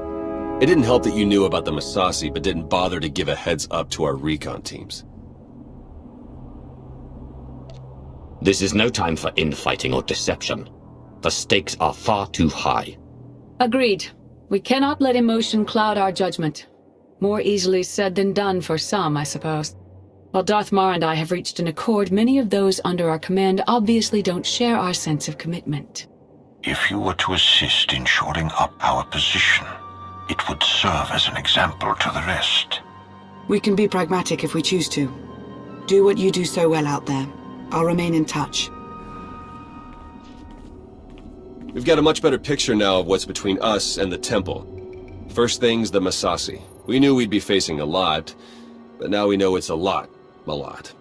It didn't help that you knew about the Masasi, but didn't bother to give a heads up to our recon teams. This is no time for infighting or deception. The stakes are far too high. Agreed. We cannot let emotion cloud our judgment. More easily said than done for some, I suppose. While Darth Mar and I have reached an accord, many of those under our command obviously don't share our sense of commitment. If you were to assist in shoring up our position, it would serve as an example to the rest. We can be pragmatic if we choose to. Do what you do so well out there. I'll remain in touch. We've got a much better picture now of what's between us and the temple. First thing's the Masasi. We knew we'd be facing a lot, but now we know it's a lot. A lot.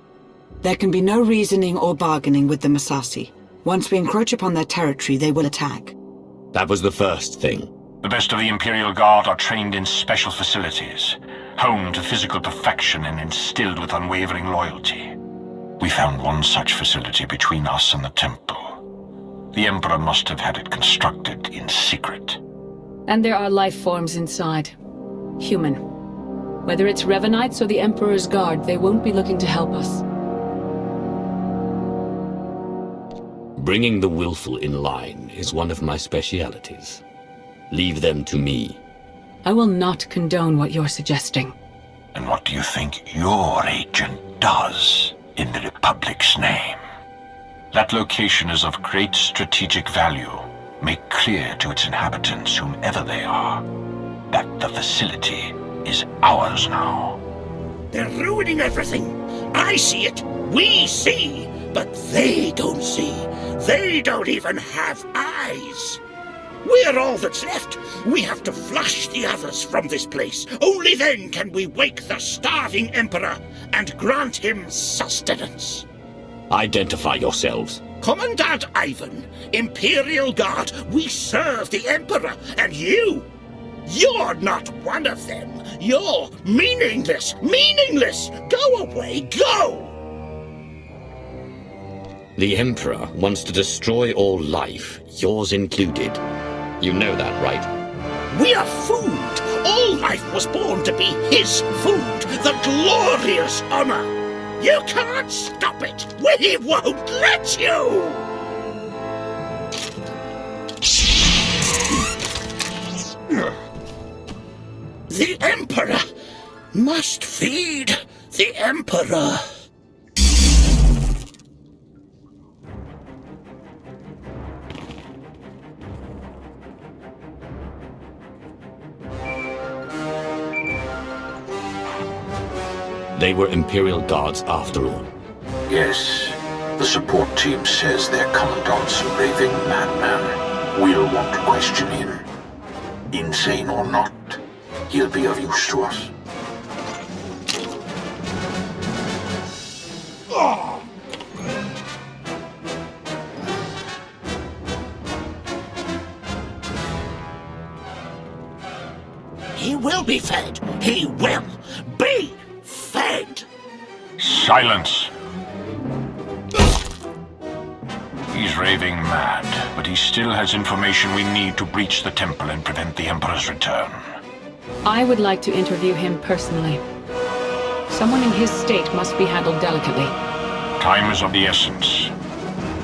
There can be no reasoning or bargaining with the Masasi. Once we encroach upon their territory, they will attack. That was the first thing. The best of the Imperial Guard are trained in special facilities, honed to physical perfection and instilled with unwavering loyalty. We found one such facility between us and the temple. The Emperor must have had it constructed in secret. And there are life forms inside. Human. Whether it's Revanites or the Emperor's Guard, they won't be looking to help us. Bringing the willful in line is one of my specialities. Leave them to me. I will not condone what you're suggesting. And what do you think your agent does in the Republic's name? That location is of great strategic value. Make clear to its inhabitants, whomever they are, that the facility is ours now. They're ruining everything. I see it. We see. But they don't see. They don't even have eyes. We're all that's left. We have to flush the others from this place. Only then can we wake the starving Emperor and grant him sustenance. Identify yourselves. Commandant Ivan, Imperial Guard, we serve the Emperor, and you're not one of them. You're meaningless, meaningless! Go away, go! The Emperor wants to destroy all life, yours included. You know that, right? We are food! All life was born to be his food, the glorious honor! You can't stop it! We won't let you! The Emperor must feed the Emperor. They were Imperial Guards after all. Yes, the support team says their commandant's a raving madman. We'll want to question him. Insane or not, he'll be of use to us. He will be fed. He will be fed. Silence! He's raving mad, but he still has information we need to breach the temple and prevent the Emperor's return. I would like to interview him personally. Someone in his state must be handled delicately. Time is of the essence.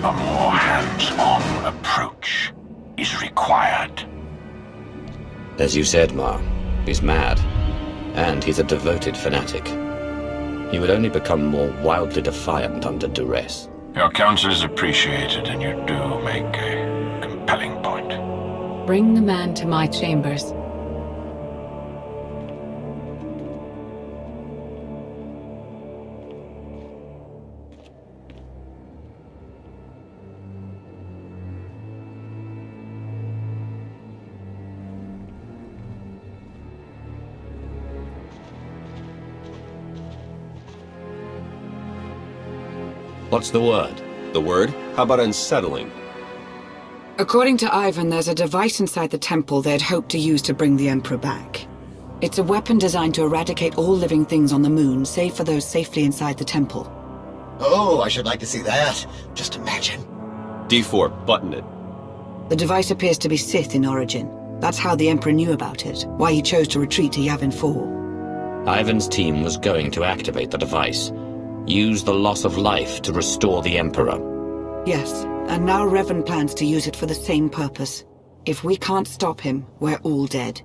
A more hands-on approach is required. As you said, Ma, he's mad. And he's a devoted fanatic. He would only become more wildly defiant under duress. Your counsel is appreciated, and you do make a compelling point. Bring the man to my chambers. What's the word? The word? How about unsettling? According to Ivan, there's a device inside the temple they'd hoped to use to bring the Emperor back. It's a weapon designed to eradicate all living things on the moon, save for those safely inside the temple. Oh, I should like to see that. Just imagine. D4, button it. The device appears to be Sith in origin. That's how the Emperor knew about it, why he chose to retreat to Yavin 4. Ivan's team was going to activate the device. Use the loss of life to restore the Emperor. Yes, and now Revan plans to use it for the same purpose. If we can't stop him, we're all dead.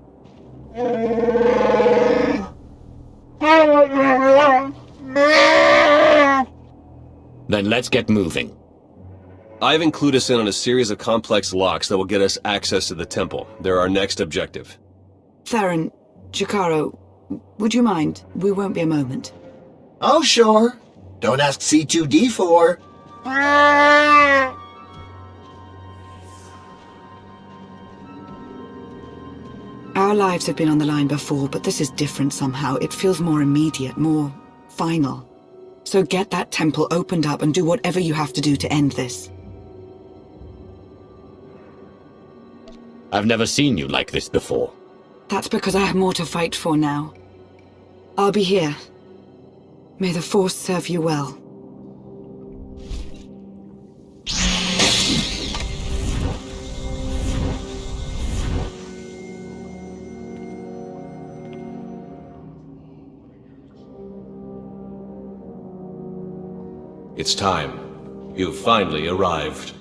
Then let's get moving. Ivan clued us in on a series of complex locks that will get us access to the temple. They're our next objective. Theron, Jakaro, would you mind? We won't be a moment. Oh, sure. Don't ask C2D4. Our lives have been on the line before, but this is different somehow. It feels more immediate, more final. So get that temple opened up and do whatever you have to do to end this. I've never seen you like this before. That's because I have more to fight for now. I'll be here. May the Force serve you well. It's time. You've finally arrived.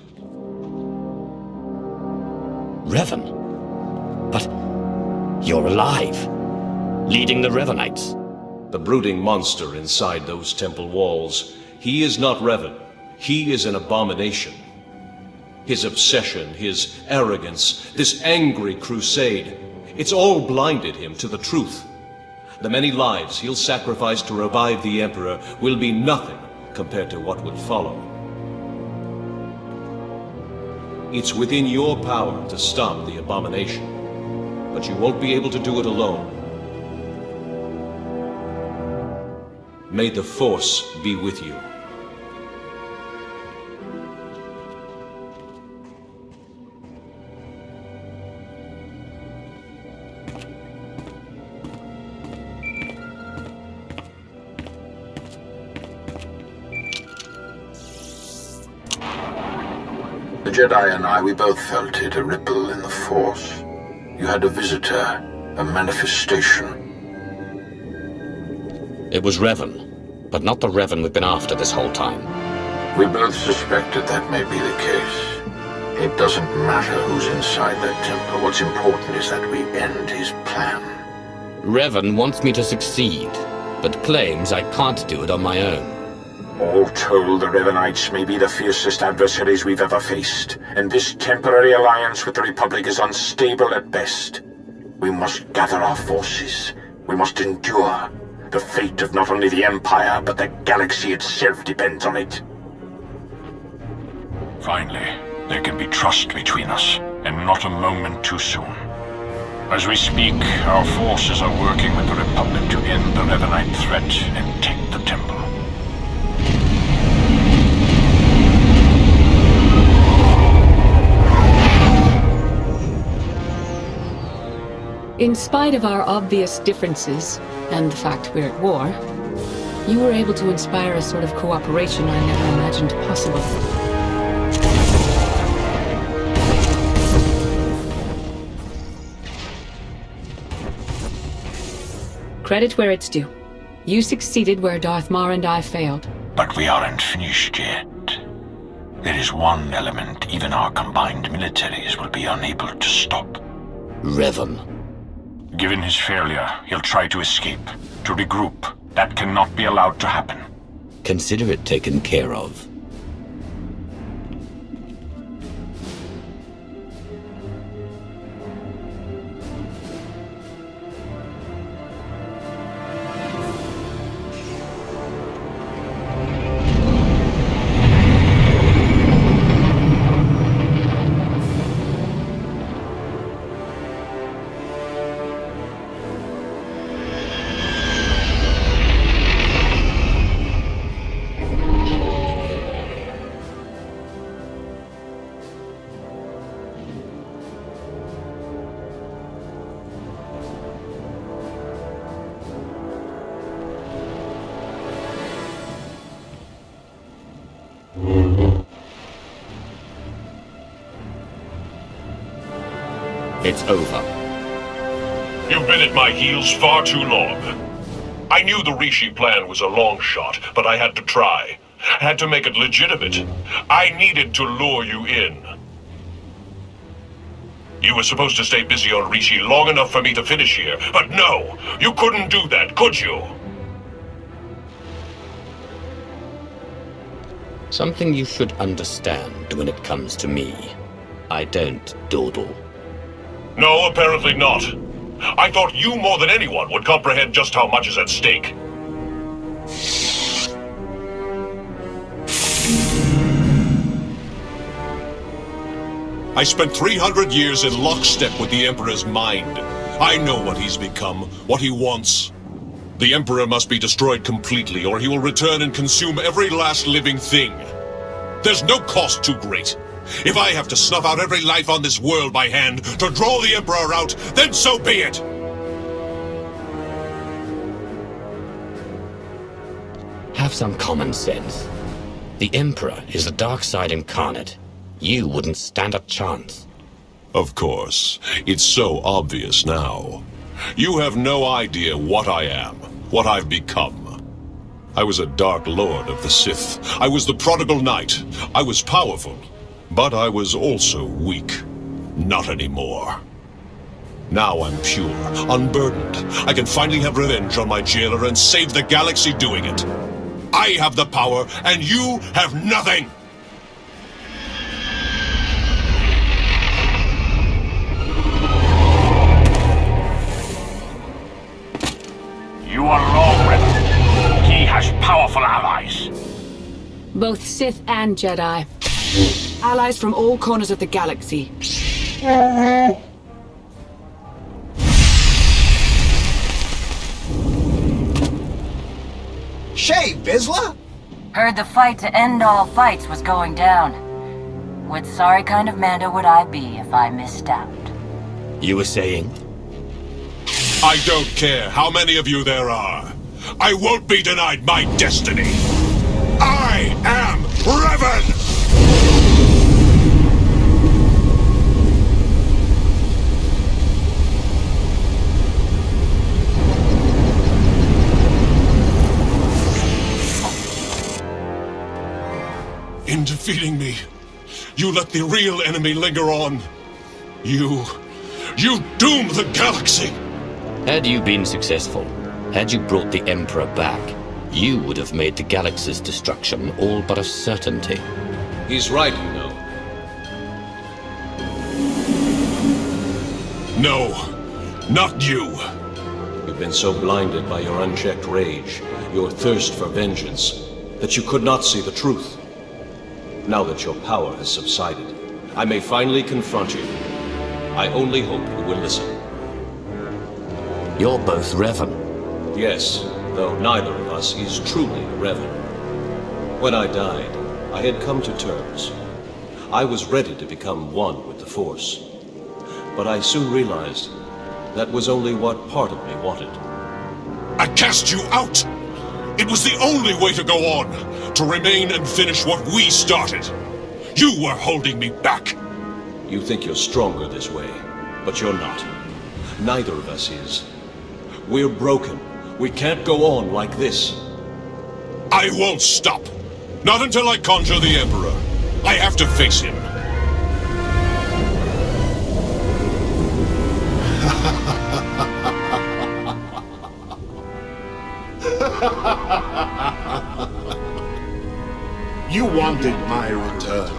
Revan? But you're alive, leading the Revanites. The brooding monster inside those temple walls. He is not Revan. He is an abomination. His obsession, his arrogance, this angry crusade, it's all blinded him to the truth. The many lives he'll sacrifice to revive the Emperor will be nothing compared to what would follow. It's within your power to stop the abomination, but you won't be able to do it alone. May the Force be with you. The Jedi and I, we both felt it, a ripple in the Force. You had a visitor, a manifestation. It was Revan, but not the Revan we've been after this whole time. We both suspected that may be the case. It doesn't matter who's inside that temple. What's important is that we end his plan. Revan wants me to succeed, but claims I can't do it on my own. All told, the Revanites may be the fiercest adversaries we've ever faced, and this temporary alliance with the Republic is unstable at best. We must gather our forces. We must endure. The fate of not only the Empire, but the galaxy itself depends on it. Finally, there can be trust between us, and not a moment too soon. As we speak, our forces are working with the Republic to end the Revanite threat and take the temple. In spite of our obvious differences, and the fact we're at war, you were able to inspire a sort of cooperation I never imagined possible. Credit where it's due. You succeeded where Darth Mar and I failed. But we aren't finished yet. There is one element even our combined militaries will be unable to stop. Revan. Given his failure, he'll try to escape, to regroup, That cannot be allowed to happen. Consider it taken care of. It's over. You've been at my heels far too long. I knew the Rishi plan was a long shot, but I had to try. Had to make it legitimate. I needed to lure you in. You were supposed to stay busy on Rishi long enough for me to finish here, but no! You couldn't do that, could you? Something you should understand when it comes to me. I don't dawdle. No, apparently not. I thought you more than anyone would comprehend just how much is at stake. I spent 300 years in lockstep with the Emperor's mind. I know what he's become, what he wants. The Emperor must be destroyed completely, or he will return and consume every last living thing. There's no cost too great. If I have to snuff out every life on this world by hand to draw the Emperor out, then so be it! Have some common sense. The Emperor is the dark side incarnate. You wouldn't stand a chance. Of course. It's so obvious now. You have no idea what I am, what I've become. I was a Dark Lord of the Sith. I was the prodigal knight. I was powerful. But I was also weak. Not anymore. Now I'm pure, unburdened. I can finally have revenge on my jailer and save the galaxy doing it. I have the power, and you have nothing! You are wrong, Revan. He has powerful allies. Both Sith and Jedi. Allies from all corners of the galaxy. Shay, Vizsla? Heard the fight to end all fights was going down. What sorry kind of Mando would I be if I missed out? You were saying? I don't care how many of you there are. I won't be denied my destiny. I am Revan! In defeating me, you let the real enemy linger on. You doomed the galaxy! Had you been successful, had you brought the Emperor back, you would have made the galaxy's destruction all but a certainty. He's right, you know. No, not you. You've been so blinded by your unchecked rage, your thirst for vengeance, that you could not see the truth. Now that your power has subsided, I may finally confront you. I only hope you will listen. You're both Revan. Yes, though neither of us is truly a Revan. When I died, I had come to terms. I was ready to become one with the Force. But I soon realized that was only what part of me wanted. I cast you out! It was the only way to go on, to remain and finish what we started. You were holding me back. You think you're stronger this way, but you're not. Neither of us is. We're broken. We can't go on like this. I won't stop. Not until I conjure the Emperor. I have to face him. You wanted my return.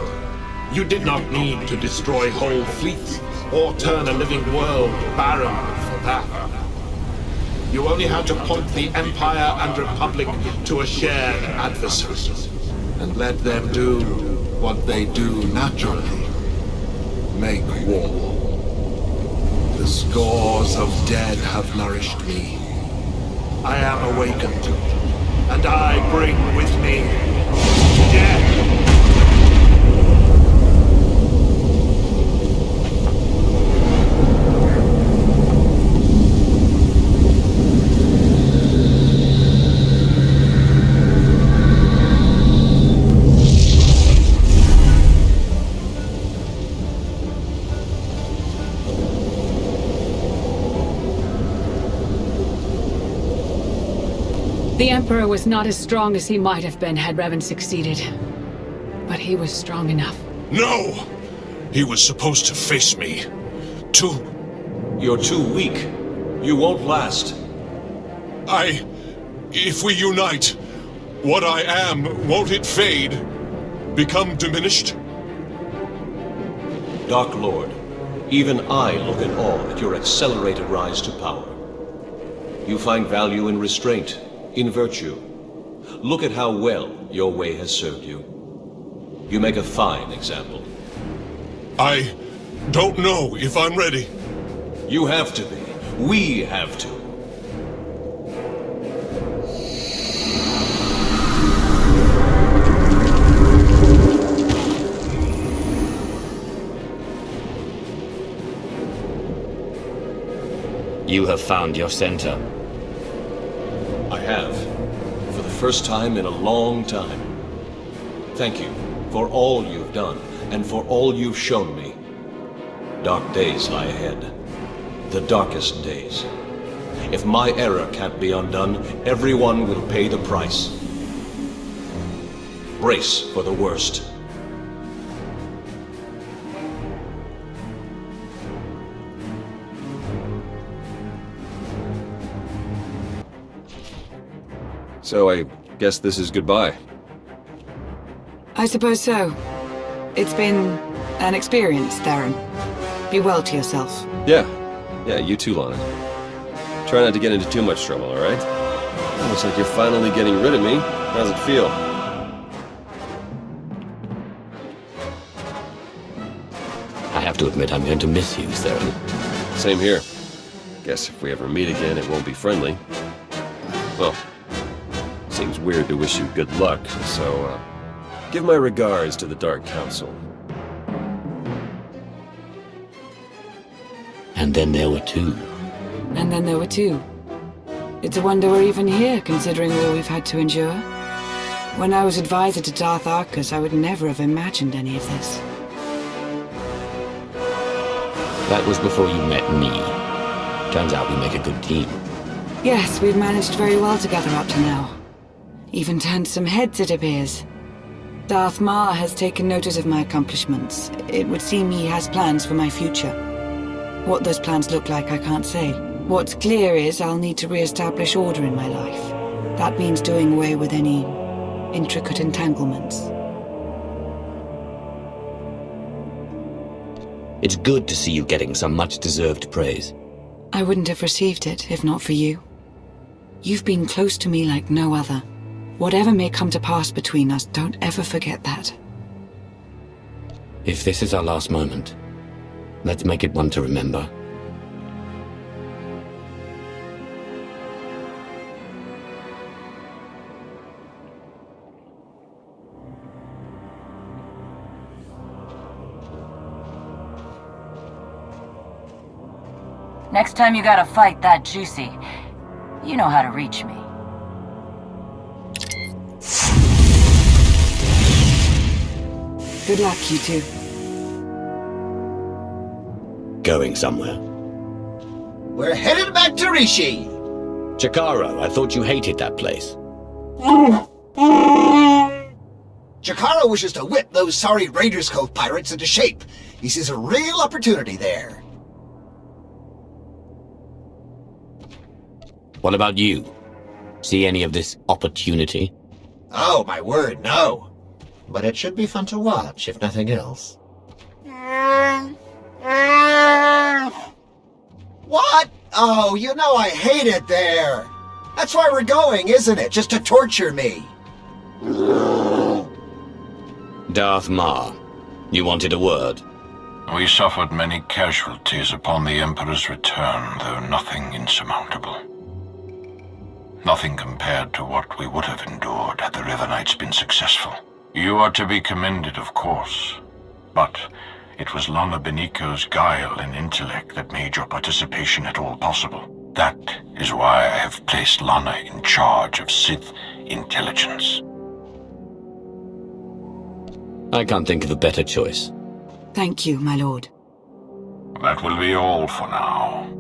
You did not need to destroy whole fleets or turn a living world barren for that. You only had to point the Empire and Republic to a shared adversary and let them do what they do naturally. Make war. The scores of dead have nourished me. I am awakened, and I bring with me death. The Emperor was not as strong as he might have been had Revan succeeded. But he was strong enough. No! He was supposed to face me. You're too weak. You won't last. If we unite, what I am, won't it fade? Become diminished? Dark Lord, even I look in awe at your accelerated rise to power. You find value in restraint, in virtue. Look at how well your way has served you. You make a fine example. I don't know if I'm ready. You have to be. We have to. You have found your center. I have. For the first time in a long time. Thank you for all you've done, and for all you've shown me. Dark days lie ahead. The darkest days. If my error can't be undone, everyone will pay the price. Brace for the worst. So I guess this is goodbye. I suppose so. It's been an experience, Theron. Be well to yourself. Yeah, you too, Lana. Try not to get into too much trouble, alright? Looks like you're finally getting rid of me. How's it feel? I have to admit I'm going to miss you, Theron. Same here. Guess if we ever meet again, it won't be friendly. Well, seems weird to wish you good luck, so, give my regards to the Dark Council. And then there were two. And then there were two. It's a wonder we're even here, considering all we've had to endure. When I was advisor to Darth Arcus, I would never have imagined any of this. That was before you met me. Turns out we make a good team. Yes, we've managed very well together up to now. Even turned some heads, it appears. Darth Mar has taken notice of my accomplishments. It would seem he has plans for my future. What those plans look like, I can't say. What's clear is I'll need to re-establish order in my life. That means doing away with any intricate entanglements. It's good to see you getting some much-deserved praise. I wouldn't have received it if not for you. You've been close to me like no other. Whatever may come to pass between us, don't ever forget that. If this is our last moment, let's make it one to remember. Next time you got a fight that juicy, you know how to reach me. Good luck, you two. Going somewhere. We're headed back to Rishi. Chikaro, I thought you hated that place. Chikaro wishes to whip those sorry Raiders Cove pirates into shape. He sees a real opportunity there. What about you? See any of this opportunity? Oh, my word, no. but it should be fun to watch, if nothing else. What? Oh, you know I hate it there. That's why we're going, isn't it? Just to torture me. Darth Mar, you wanted a word? We suffered many casualties upon the Emperor's return, though nothing insurmountable. Nothing compared to what we would have endured had the Revanites been successful. You are to be commended, of course, but it was Lana Beniko's guile and intellect that made your participation at all possible. That is why I have placed Lana in charge of Sith intelligence. I can't think of a better choice. Thank you, my lord. That will be all for now.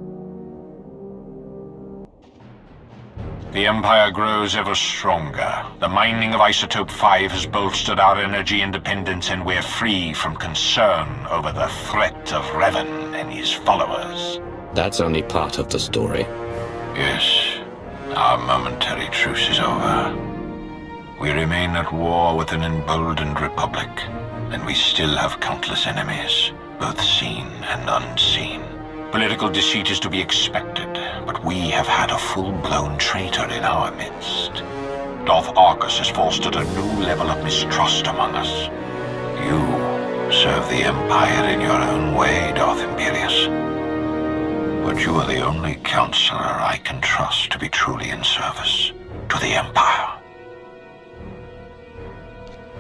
The Empire grows ever stronger. The mining of Isotope 5 has bolstered our energy independence, and we're free from concern over the threat of Revan and his followers. That's only part of the story. Yes, our momentary truce is over. We remain at war with an emboldened republic, and we still have countless enemies, both seen and unseen. Political deceit is to be expected, but we have had a full-blown traitor in our midst. Darth Arcus has fostered a new level of mistrust among us. You serve the Empire in your own way, Darth Imperius. But you are the only counselor I can trust to be truly in service to the Empire.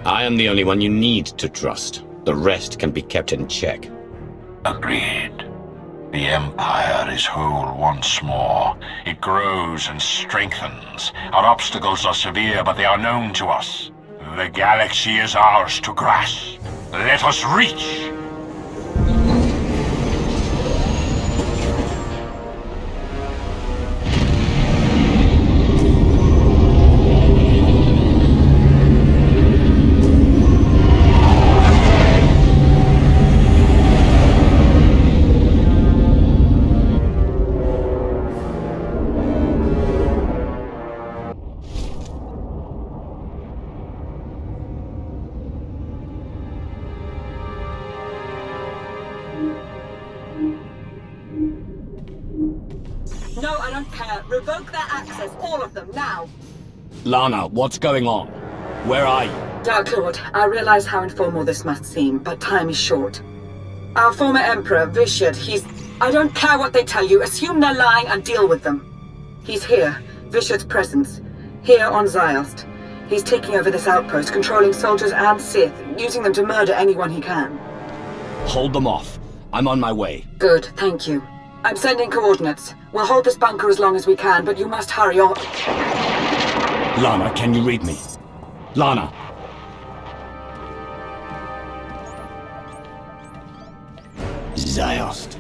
I am the only one you need to trust. The rest can be kept in check. Agreed. The Empire is whole once more. It grows and strengthens. Our obstacles are severe, but they are known to us. The galaxy is ours to grasp. Let us reach! No, I don't care. Revoke their access, all of them, now. Lana, what's going on? Where are you? Dark Lord, I realize how informal this must seem, but time is short. Our former Emperor, Vitiate, I don't care what they tell you. Assume they're lying and deal with them. He's here. Vitiate's presence. Here on Ziost. He's taking over this outpost, controlling soldiers and Sith, using them to murder anyone he can. Hold them off. I'm on my way. Good, thank you. I'm sending coordinates. We'll hold this bunker as long as we can, but you must hurry or... Lana, can you read me? Lana! Ziost.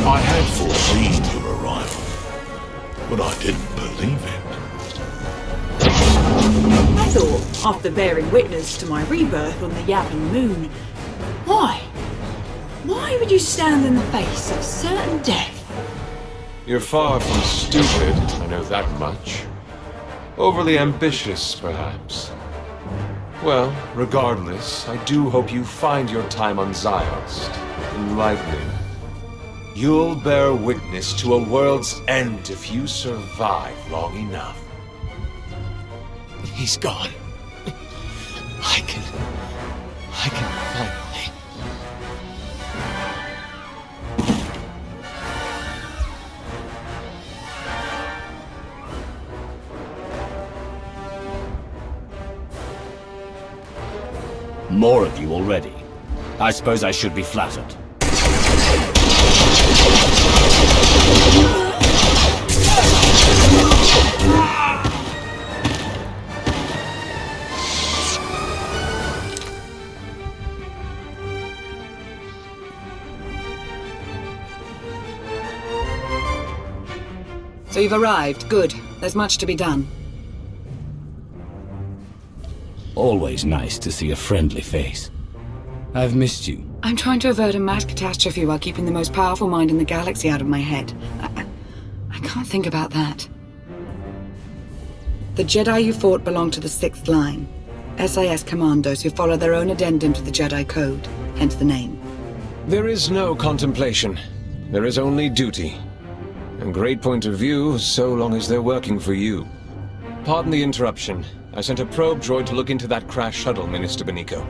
I had foreseen your arrival, but I didn't believe it. I thought, after bearing witness to my rebirth on the Yavin moon, why would you stand in the face of certain death? You're far from stupid, I know that much. Overly ambitious, perhaps. Well, regardless, I do hope you find your time on Ziost enlightening. You'll bear witness to a world's end if you survive long enough. He's gone. I can finally... More of you already. I suppose I should be flattered. So you've arrived. Good. There's much to be done. Always nice to see a friendly face. I've missed you. I'm trying to avert a mass catastrophe while keeping the most powerful mind in the galaxy out of my head. I can't think about that. The Jedi you fought belong to the 6th line. SIS commandos who follow their own addendum to the Jedi Code, hence the name. There is no contemplation. There is only duty. A great point of view, so long as they're working for you. Pardon the interruption. I sent a probe droid to look into that crashed shuttle, Minister Benico.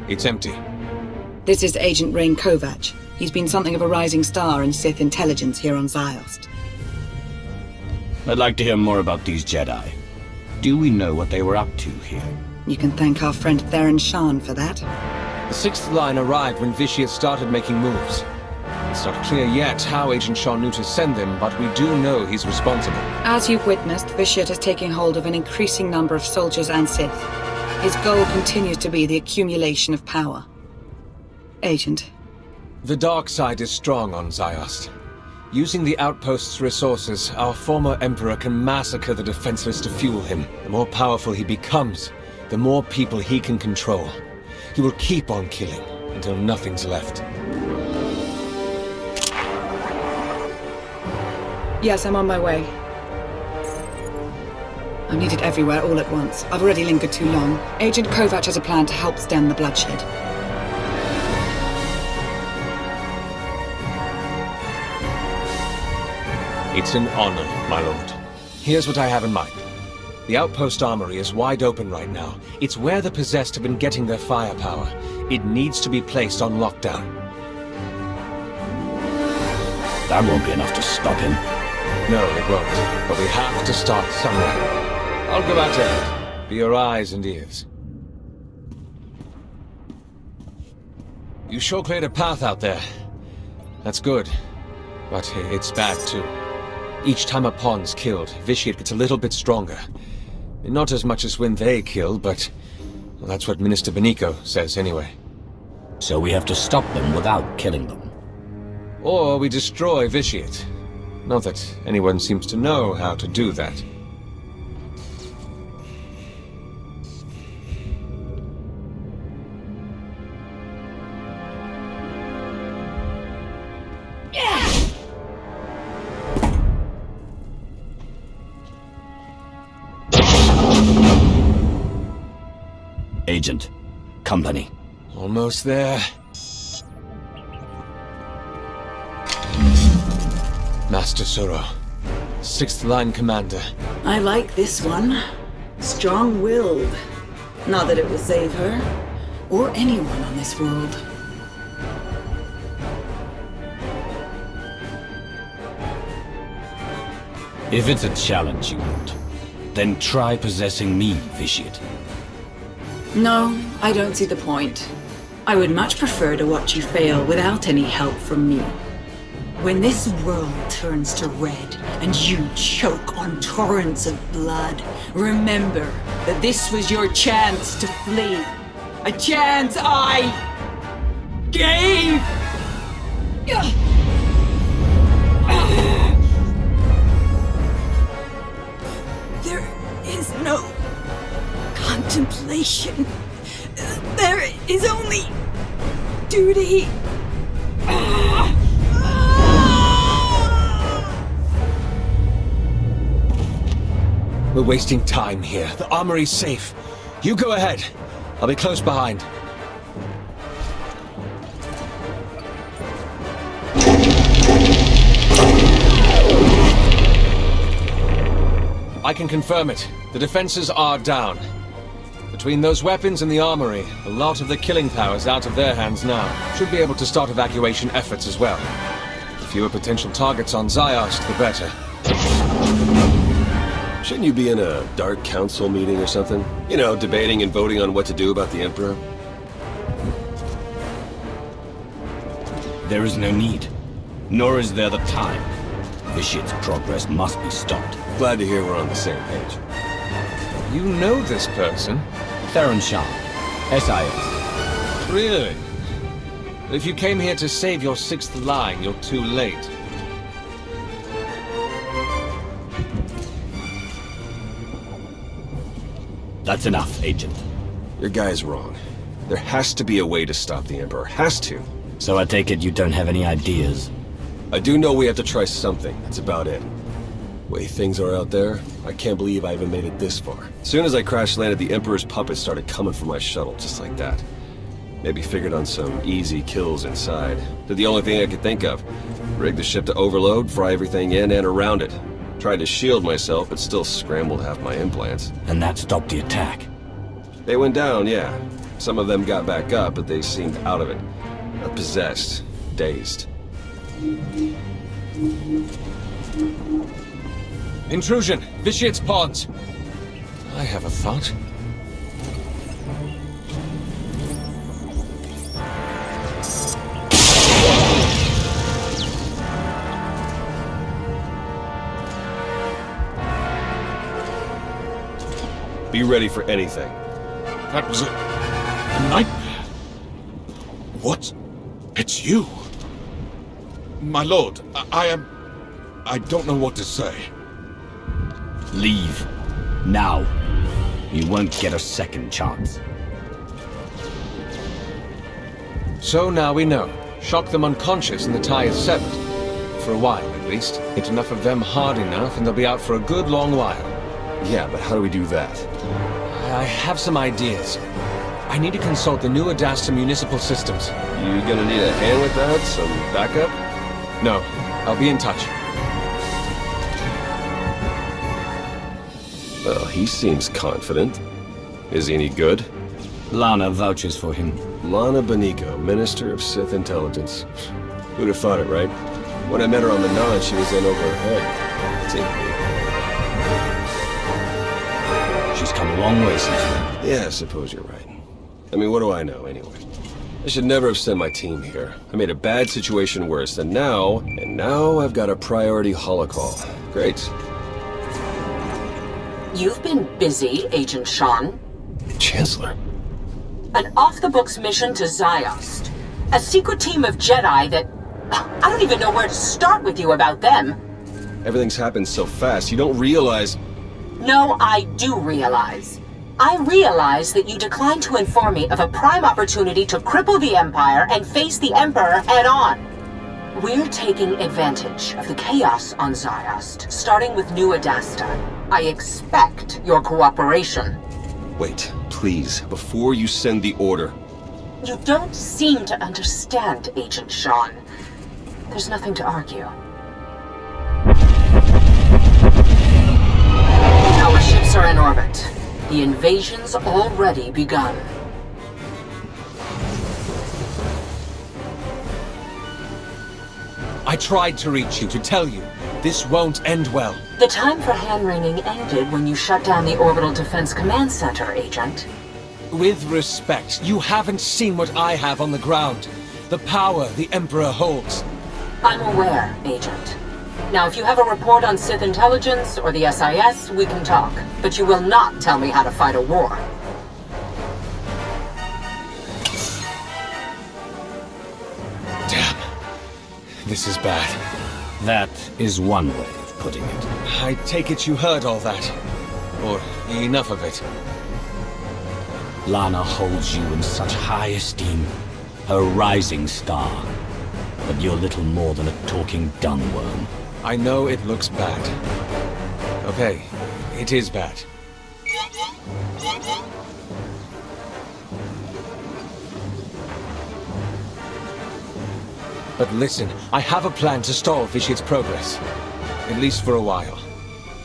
It's empty. This is Agent Rain Kovac. He's been something of a rising star in Sith intelligence here on Ziost. I'd like to hear more about these Jedi. Do we know what they were up to here? You can thank our friend Theron Shan for that. The 6th line arrived when vitiate started making moves. It's not clear yet how Agent Shan knew to send them, but we do know he's responsible. As you've witnessed, vitiate is taking hold of an increasing number of soldiers and Sith. His goal continues to be the accumulation of power. Agent. The dark side is strong on Ziost. Using the outpost's resources, our former Emperor can massacre the defenseless to fuel him. The more powerful he becomes, the more people he can control. He will keep on killing until nothing's left. Yes, I'm on my way. I'm needed everywhere all at once. I've already lingered too long. Agent Kovac has a plan to help stem the bloodshed. It's an honor, my lord. Here's what I have in mind. The outpost armory is wide open right now. It's where the possessed have been getting their firepower. It needs to be placed on lockdown. That won't be enough to stop him. No, it won't. But we have to start somewhere. I'll go out ahead. Be your eyes and ears. You sure cleared a path out there. That's good. But it's bad too. Each time a pawn's killed, vitiate gets a little bit stronger. Not as much as when they kill, but well, that's what Minister Benico says anyway. So we have to stop them without killing them. Or we destroy vitiate. Not that anyone seems to know how to do that. Agent. Company. Almost there. Master Soro. 6th Line Commander. I like this one. Strong-willed. Not that it will save her, or anyone on this world. If it's a challenge you want, then try possessing me, vitiate. No, I don't see the point. I would much prefer to watch you fail without any help from me. When this world turns to red and you choke on torrents of blood, remember that this was your chance to flee. A chance I gave! There is no contemplation. There is only duty. We're wasting time here. The armory's safe. You go ahead. I'll be close behind. I can confirm it. The defenses are down. Between those weapons and the armory, a lot of the killing power's out of their hands now. Should be able to start evacuation efforts as well. The fewer potential targets on Ziost, the better. Shouldn't you be in a Dark Council meeting or something? You know, debating and voting on what to do about the Emperor? There is no need. Nor is there the time. Vitiate's progress must be stopped. Glad to hear we're on the same page. You know this person? Theron Shan, SIS. Really? If you came here to save your sixth line, you're too late. That's enough, Agent. Your guy's wrong. There has to be a way to stop the Emperor. Has to. So I take it you don't have any ideas? I do know we have to try something. That's about it. Way things are out there, I can't believe I even made it this far. As soon as I crash landed, the Emperor's puppets started coming for my shuttle, just like that. Maybe figured on some easy kills inside. Did the only thing I could think of. Rig the ship to overload, fry everything in and around it. Tried to shield myself, but still scrambled half my implants. And that stopped the attack? They went down, yeah. Some of them got back up, but they seemed out of it. Not possessed. Dazed. Intrusion! Vitiate's pawns! I have a thought. Be ready for anything. That was a nightmare. What? It's you. My lord, I don't know what to say. Leave. Now. You won't get a second chance. So now we know. Shock them unconscious and the tie is severed. For a while, at least. Hit enough of them hard enough and they'll be out for a good long while. Yeah, but how do we do that? I have some ideas. I need to consult the new Adasta municipal systems. You gonna need a hand with that? Some backup? No. I'll be in touch. Well, he seems confident. Is he any good? Lana vouches for him. Lana Benico, Minister of Sith Intelligence. Who'd have thought it, right? When I met her on the Nod, she was in over her head. Seemed to be. She's come a long way since then. Yeah, I suppose you're right. I mean, what do I know, anyway? I should never have sent my team here. I made a bad situation worse, and now I've got a priority holocall. Great. You've been busy, Agent Shan. Chancellor. An off-the-books mission to Ziost. A secret team of Jedi that... I don't even know where to start with you about them. Everything's happened so fast, you don't realize... No, I do realize. I realize that you declined to inform me of a prime opportunity to cripple the Empire and face the Emperor head-on. We're taking advantage of the chaos on Ziost, starting with New Adasta. I expect your cooperation. Wait, please, before you send the order. You don't seem to understand, Agent Shan. There's nothing to argue. Our ships are in orbit. The invasion's already begun. I tried to reach you, to tell you. This won't end well. The time for hand-wringing ended when you shut down the Orbital Defense Command Center, Agent. With respect, you haven't seen what I have on the ground. The power the Emperor holds. I'm aware, Agent. Now, if you have a report on Sith intelligence or the SIS, we can talk. But you will not tell me how to fight a war. Damn. This is bad. That is one way of putting it. I take it you heard all that. Or enough of it. Lana holds you in such high esteem. Her rising star. But you're little more than a talking dung-worm. I know it looks bad. Okay, it is bad. But listen, I have a plan to stall Vitiate's progress. At least for a while.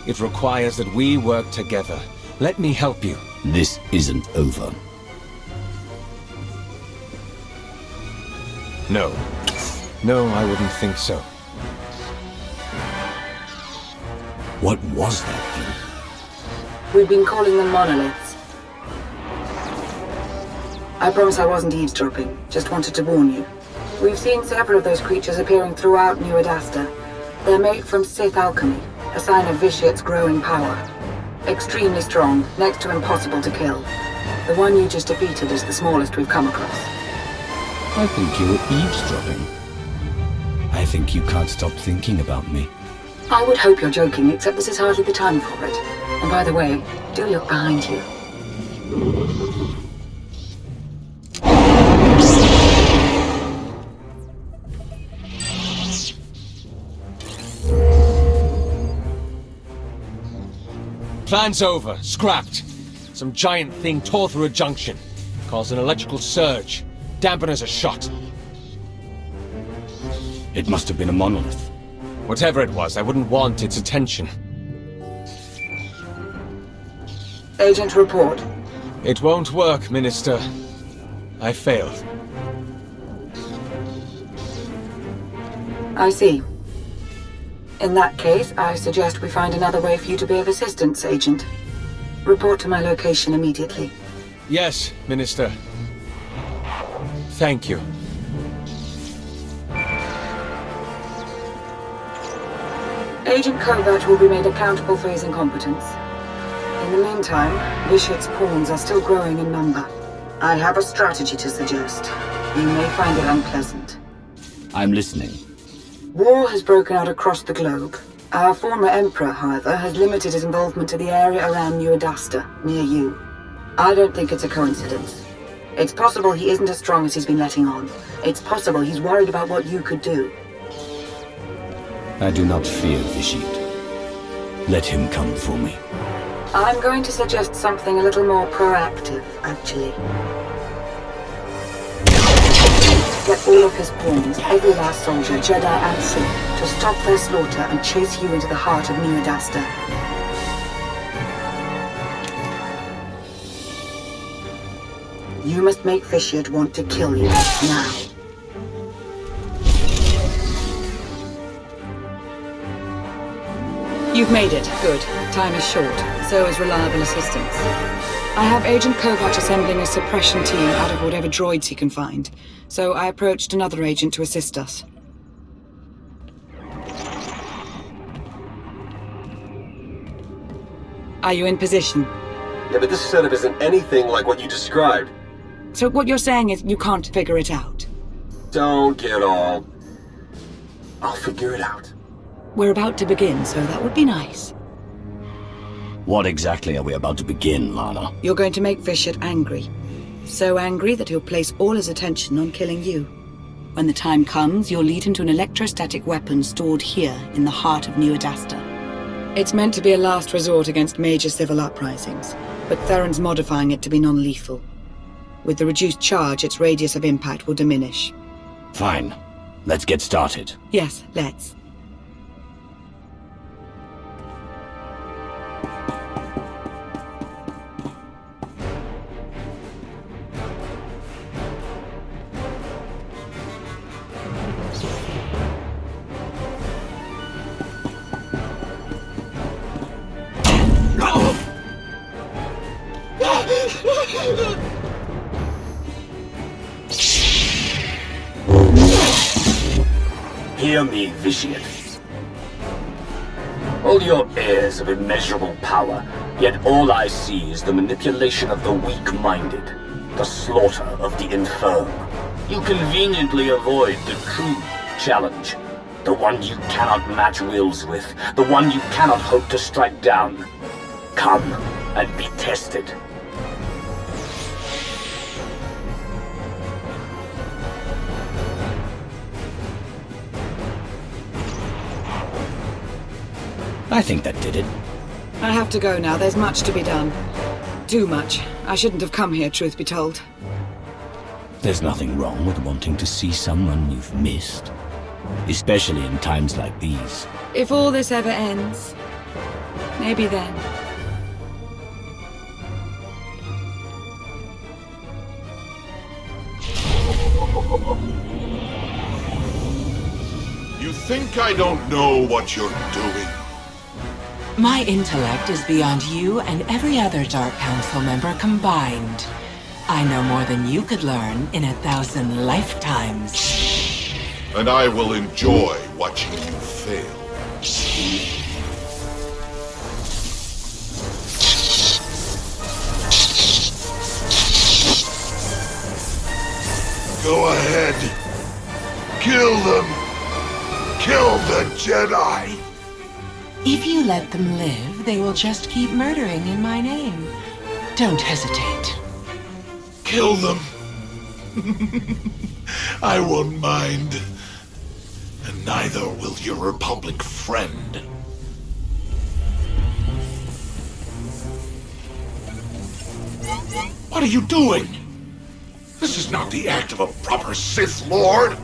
It requires that we work together. Let me help you. This isn't over. No. No, I wouldn't think so. What was that thing? We've been calling them monoliths. I promise I wasn't eavesdropping. Just wanted to warn you. We've seen several of those creatures appearing throughout New Adasta. They're made from Sith alchemy, a sign of vitiate's growing power. Extremely strong, next to impossible to kill. The one you just defeated is the smallest we've come across. I think you were eavesdropping. I think you can't stop thinking about me. I would hope you're joking, except this is hardly the time for it. And by the way, do look behind you. Plan's over. Scrapped. Some giant thing tore through a junction. Caused an electrical surge. Dampeners are shot. It must have been a monolith. Whatever it was, I wouldn't want its attention. Agent, report. It won't work, Minister. I failed. I see. In that case, I suggest we find another way for you to be of assistance, Agent. Report to my location immediately. Yes, Minister. Thank you. Agent Covert will be made accountable for his incompetence. In the meantime, vitiate's pawns are still growing in number. I have a strategy to suggest. You may find it unpleasant. I'm listening. War has broken out across the globe. Our former Emperor, however, has limited his involvement to the area around New Adasta, near you. I don't think it's a coincidence. It's possible he isn't as strong as he's been letting on. It's possible he's worried about what you could do. I do not fear vitiate. Let him come for me. I'm going to suggest something a little more proactive, actually. Get all of his pawns, every last soldier, Jedi and Sith, to stop their slaughter and chase you into the heart of New Adasta. You must make vitiate want to kill you, now. You've made it. Good. Time is short. So is reliable assistance. I have Agent Covert assembling a suppression team out of whatever droids he can find. So I approached another agent to assist us. Are you in position? Yeah, but this setup isn't anything like what you described. So what you're saying is you can't figure it out? Don't get all... I'll figure it out. We're about to begin, so that would be nice. What exactly are we about to begin, Lana? You're going to make vitiate angry. So angry that he'll place all his attention on killing you. When the time comes, you'll lead him to an electrostatic weapon stored here in the heart of New Adasta. It's meant to be a last resort against major civil uprisings, but Theron's modifying it to be non-lethal. With the reduced charge, its radius of impact will diminish. Fine. Let's get started. Yes, let's. Hear me, vitiate. All your heirs of immeasurable power, yet all I see is the manipulation of the weak-minded, the slaughter of the infirm. You conveniently avoid the true challenge, the one you cannot match wills with, the one you cannot hope to strike down. Come and be tested. I think that did it. I have to go now. There's much to be done. Too much. I shouldn't have come here, truth be told. There's nothing wrong with wanting to see someone you've missed. Especially in times like these. If all this ever ends, maybe then. You think I don't know what you're doing? My intellect is beyond you and every other Dark Council member combined. I know more than you could learn in 1,000 lifetimes. and I will enjoy watching you fail. Go ahead. Kill them. Kill the Jedi. If you let them live, they will just keep murdering in my name. Don't hesitate. Kill them. I won't mind. And neither will your Republic friend. What are you doing? This is not the act of a proper Sith Lord.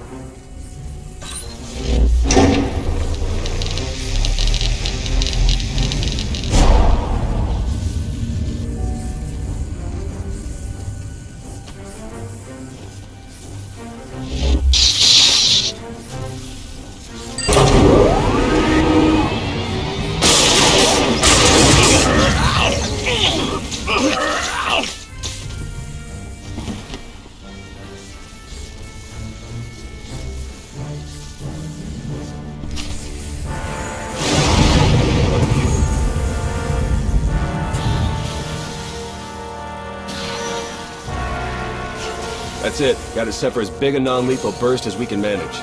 That's it. Got it set for as big a non-lethal burst as we can manage.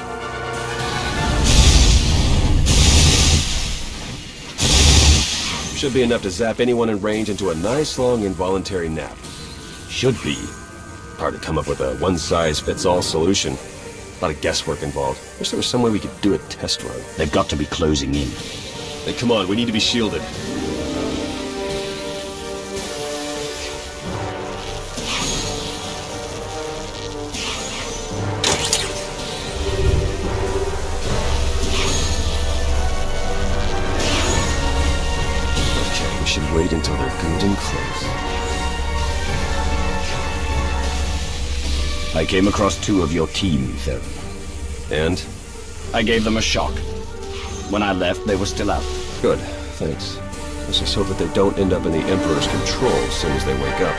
Should be enough to zap anyone in range into a nice long involuntary nap. Should be. Hard to come up with a one-size-fits-all solution. A lot of guesswork involved. Wish there was some way we could do a test run. They've got to be closing in. Hey, come on, we need to be shielded. Wait until they're good and close. I came across 2 of your team, Theron. And? I gave them a shock. When I left, they were still out. Good, thanks. Let's just hope that they don't end up in the Emperor's control as soon as they wake up.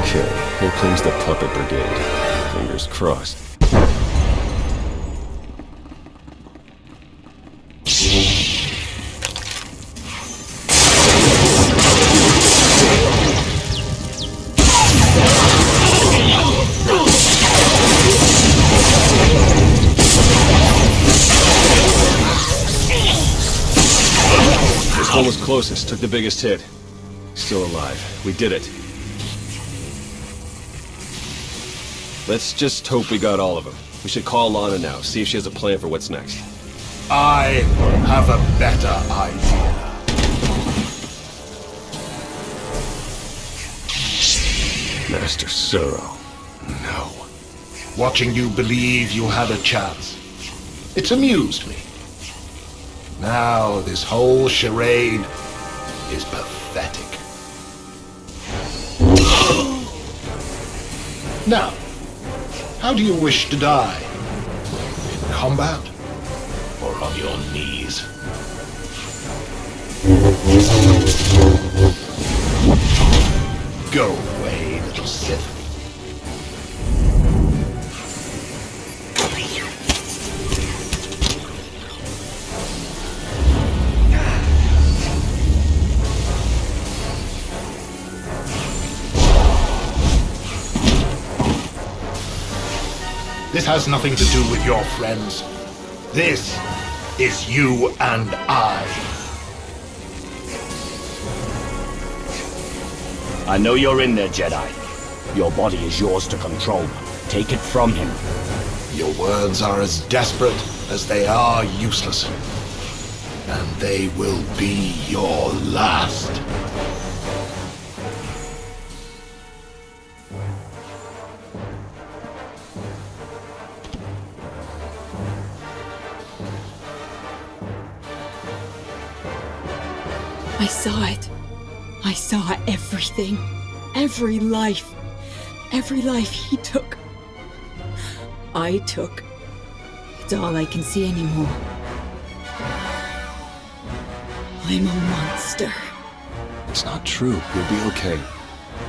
Okay, here comes the Puppet Brigade. Fingers crossed. One was closest, took the biggest hit. Still alive. We did it. Let's just hope we got all of them. We should call Lana now, see if she has a plan for what's next. I have a better idea. Master Sorrow. No. Watching you believe you had a chance. It's amused me. Now, this whole charade is pathetic. Now, how do you wish to die? In combat? Or on your knees? Go away, little Sith. This has nothing to do with your friends. This is you and I. I know you're in there, Jedi. Your body is yours to control. Take it from him. Your words are as desperate as they are useless. And they will be your last. I saw it. I saw everything. Every life. Every life he took. I took. It's all I can see anymore. I'm a monster. It's not true. You'll be okay.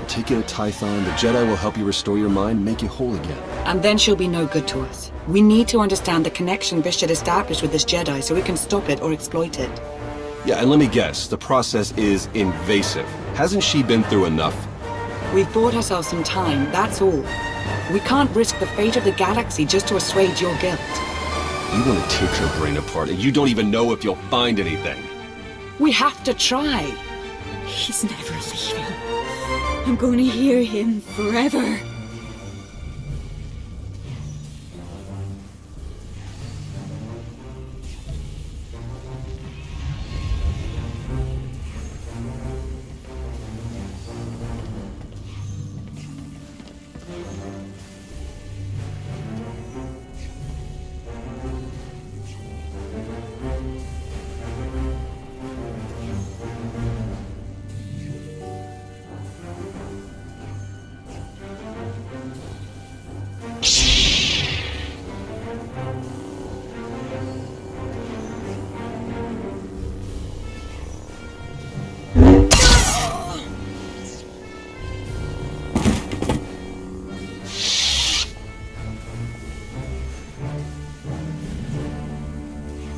Take it to Tython, the Jedi will help you restore your mind and make you whole again. And then she'll be no good to us. We need to understand the connection Vish had established with this Jedi so we can stop it or exploit it. Yeah, and let me guess, the process is invasive. Hasn't she been through enough? We've bought ourselves some time, that's all. We can't risk the fate of the galaxy just to assuage your guilt. You want to tear her brain apart, and you don't even know if you'll find anything. We have to try. He's never leaving. I'm going to hear him forever.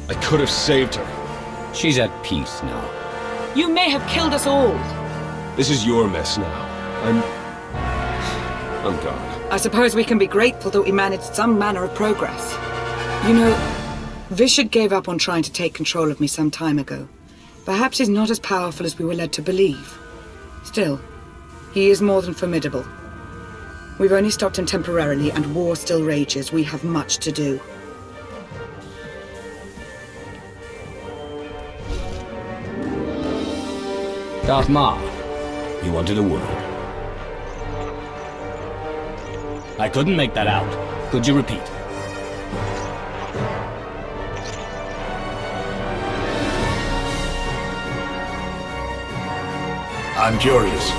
I could have saved her. She's at peace now. You may have killed us all. This is your mess now. I'm gone. I suppose we can be grateful that we managed some manner of progress. You know, Vishad gave up on trying to take control of me some time ago. Perhaps he's not as powerful as we were led to believe. Still, he is more than formidable. We've only stopped him temporarily, and war still rages. We have much to do. Darth Maul, you wanted a word. I couldn't make that out. Could you repeat? I'm curious.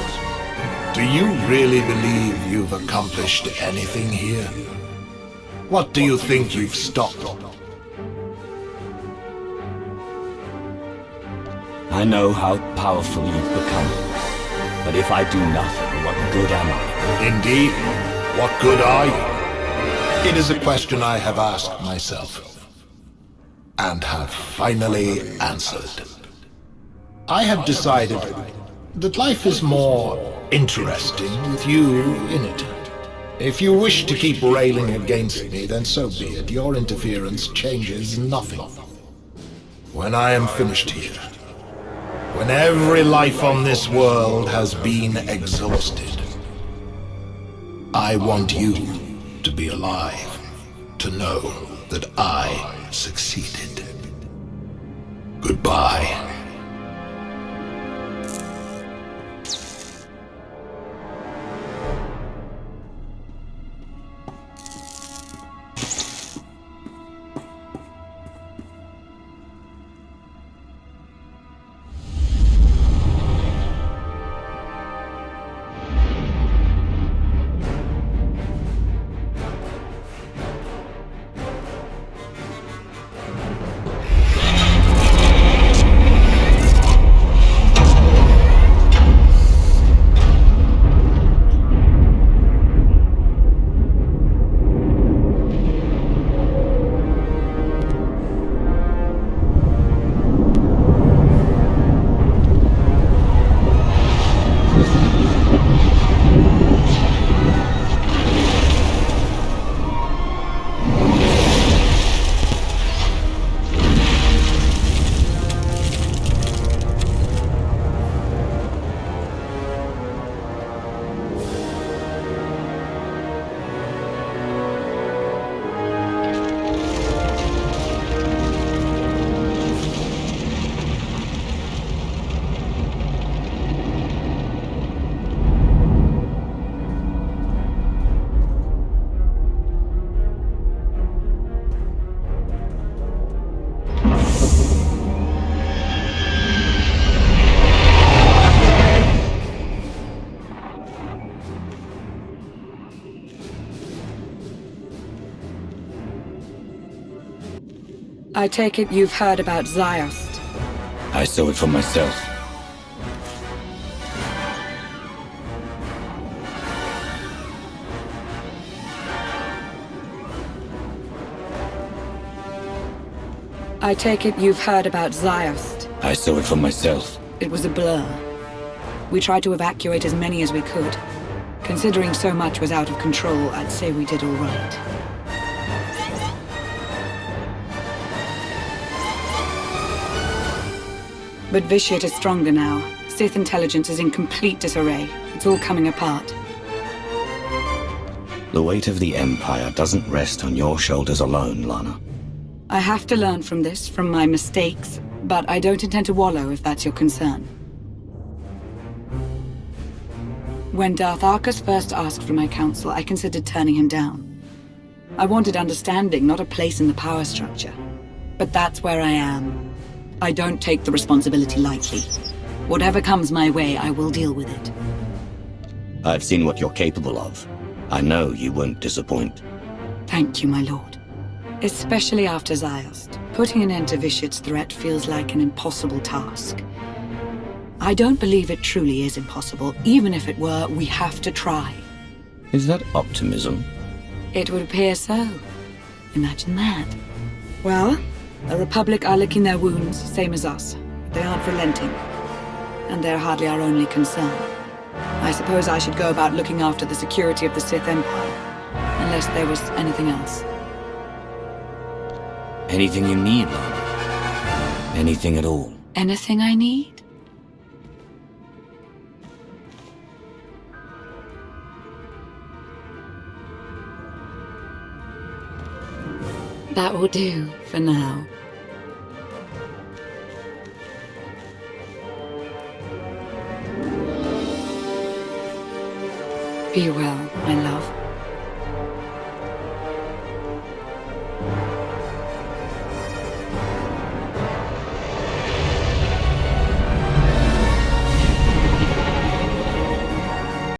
Do you really believe you've accomplished anything here? What do you think you've stopped? I know how powerful you've become. But if I do nothing, what good am I? Indeed. What good are you? It is a question I have asked myself. And have finally answered. I have decided that life is more interesting with you in it. If you wish to keep railing against me, then so be it. Your interference changes nothing. When I am finished here, when every life on this world has been exhausted, I want you to be alive, to know that I succeeded. Goodbye. I take it you've heard about Ziost. I saw it for myself. I take it you've heard about Ziost. I saw it for myself. It was a blur. We tried to evacuate as many as we could. Considering so much was out of control, I'd say we did all right. But Vitiate is stronger now. Sith intelligence is in complete disarray. It's all coming apart. The weight of the Empire doesn't rest on your shoulders alone, Lana. I have to learn from this, from my mistakes, but I don't intend to wallow if that's your concern. When Darth Arcus first asked for my counsel, I considered turning him down. I wanted understanding, not a place in the power structure. But that's where I am. I don't take the responsibility lightly. Whatever comes my way, I will deal with it. I've seen what you're capable of. I know you won't disappoint. Thank you, my lord. Especially after Ziost. Putting an end to Vitiate's threat feels like an impossible task. I don't believe it truly is impossible. Even if it were, we have to try. Is that optimism? It would appear so. Imagine that. Well, the Republic are licking their wounds, same as us. They aren't relenting. And they're hardly our only concern. I suppose I should go about looking after the security of the Sith Empire. Unless there was anything else. Anything you need, Lana? Anything at all? Anything I need? That will do for now. Be well, my love.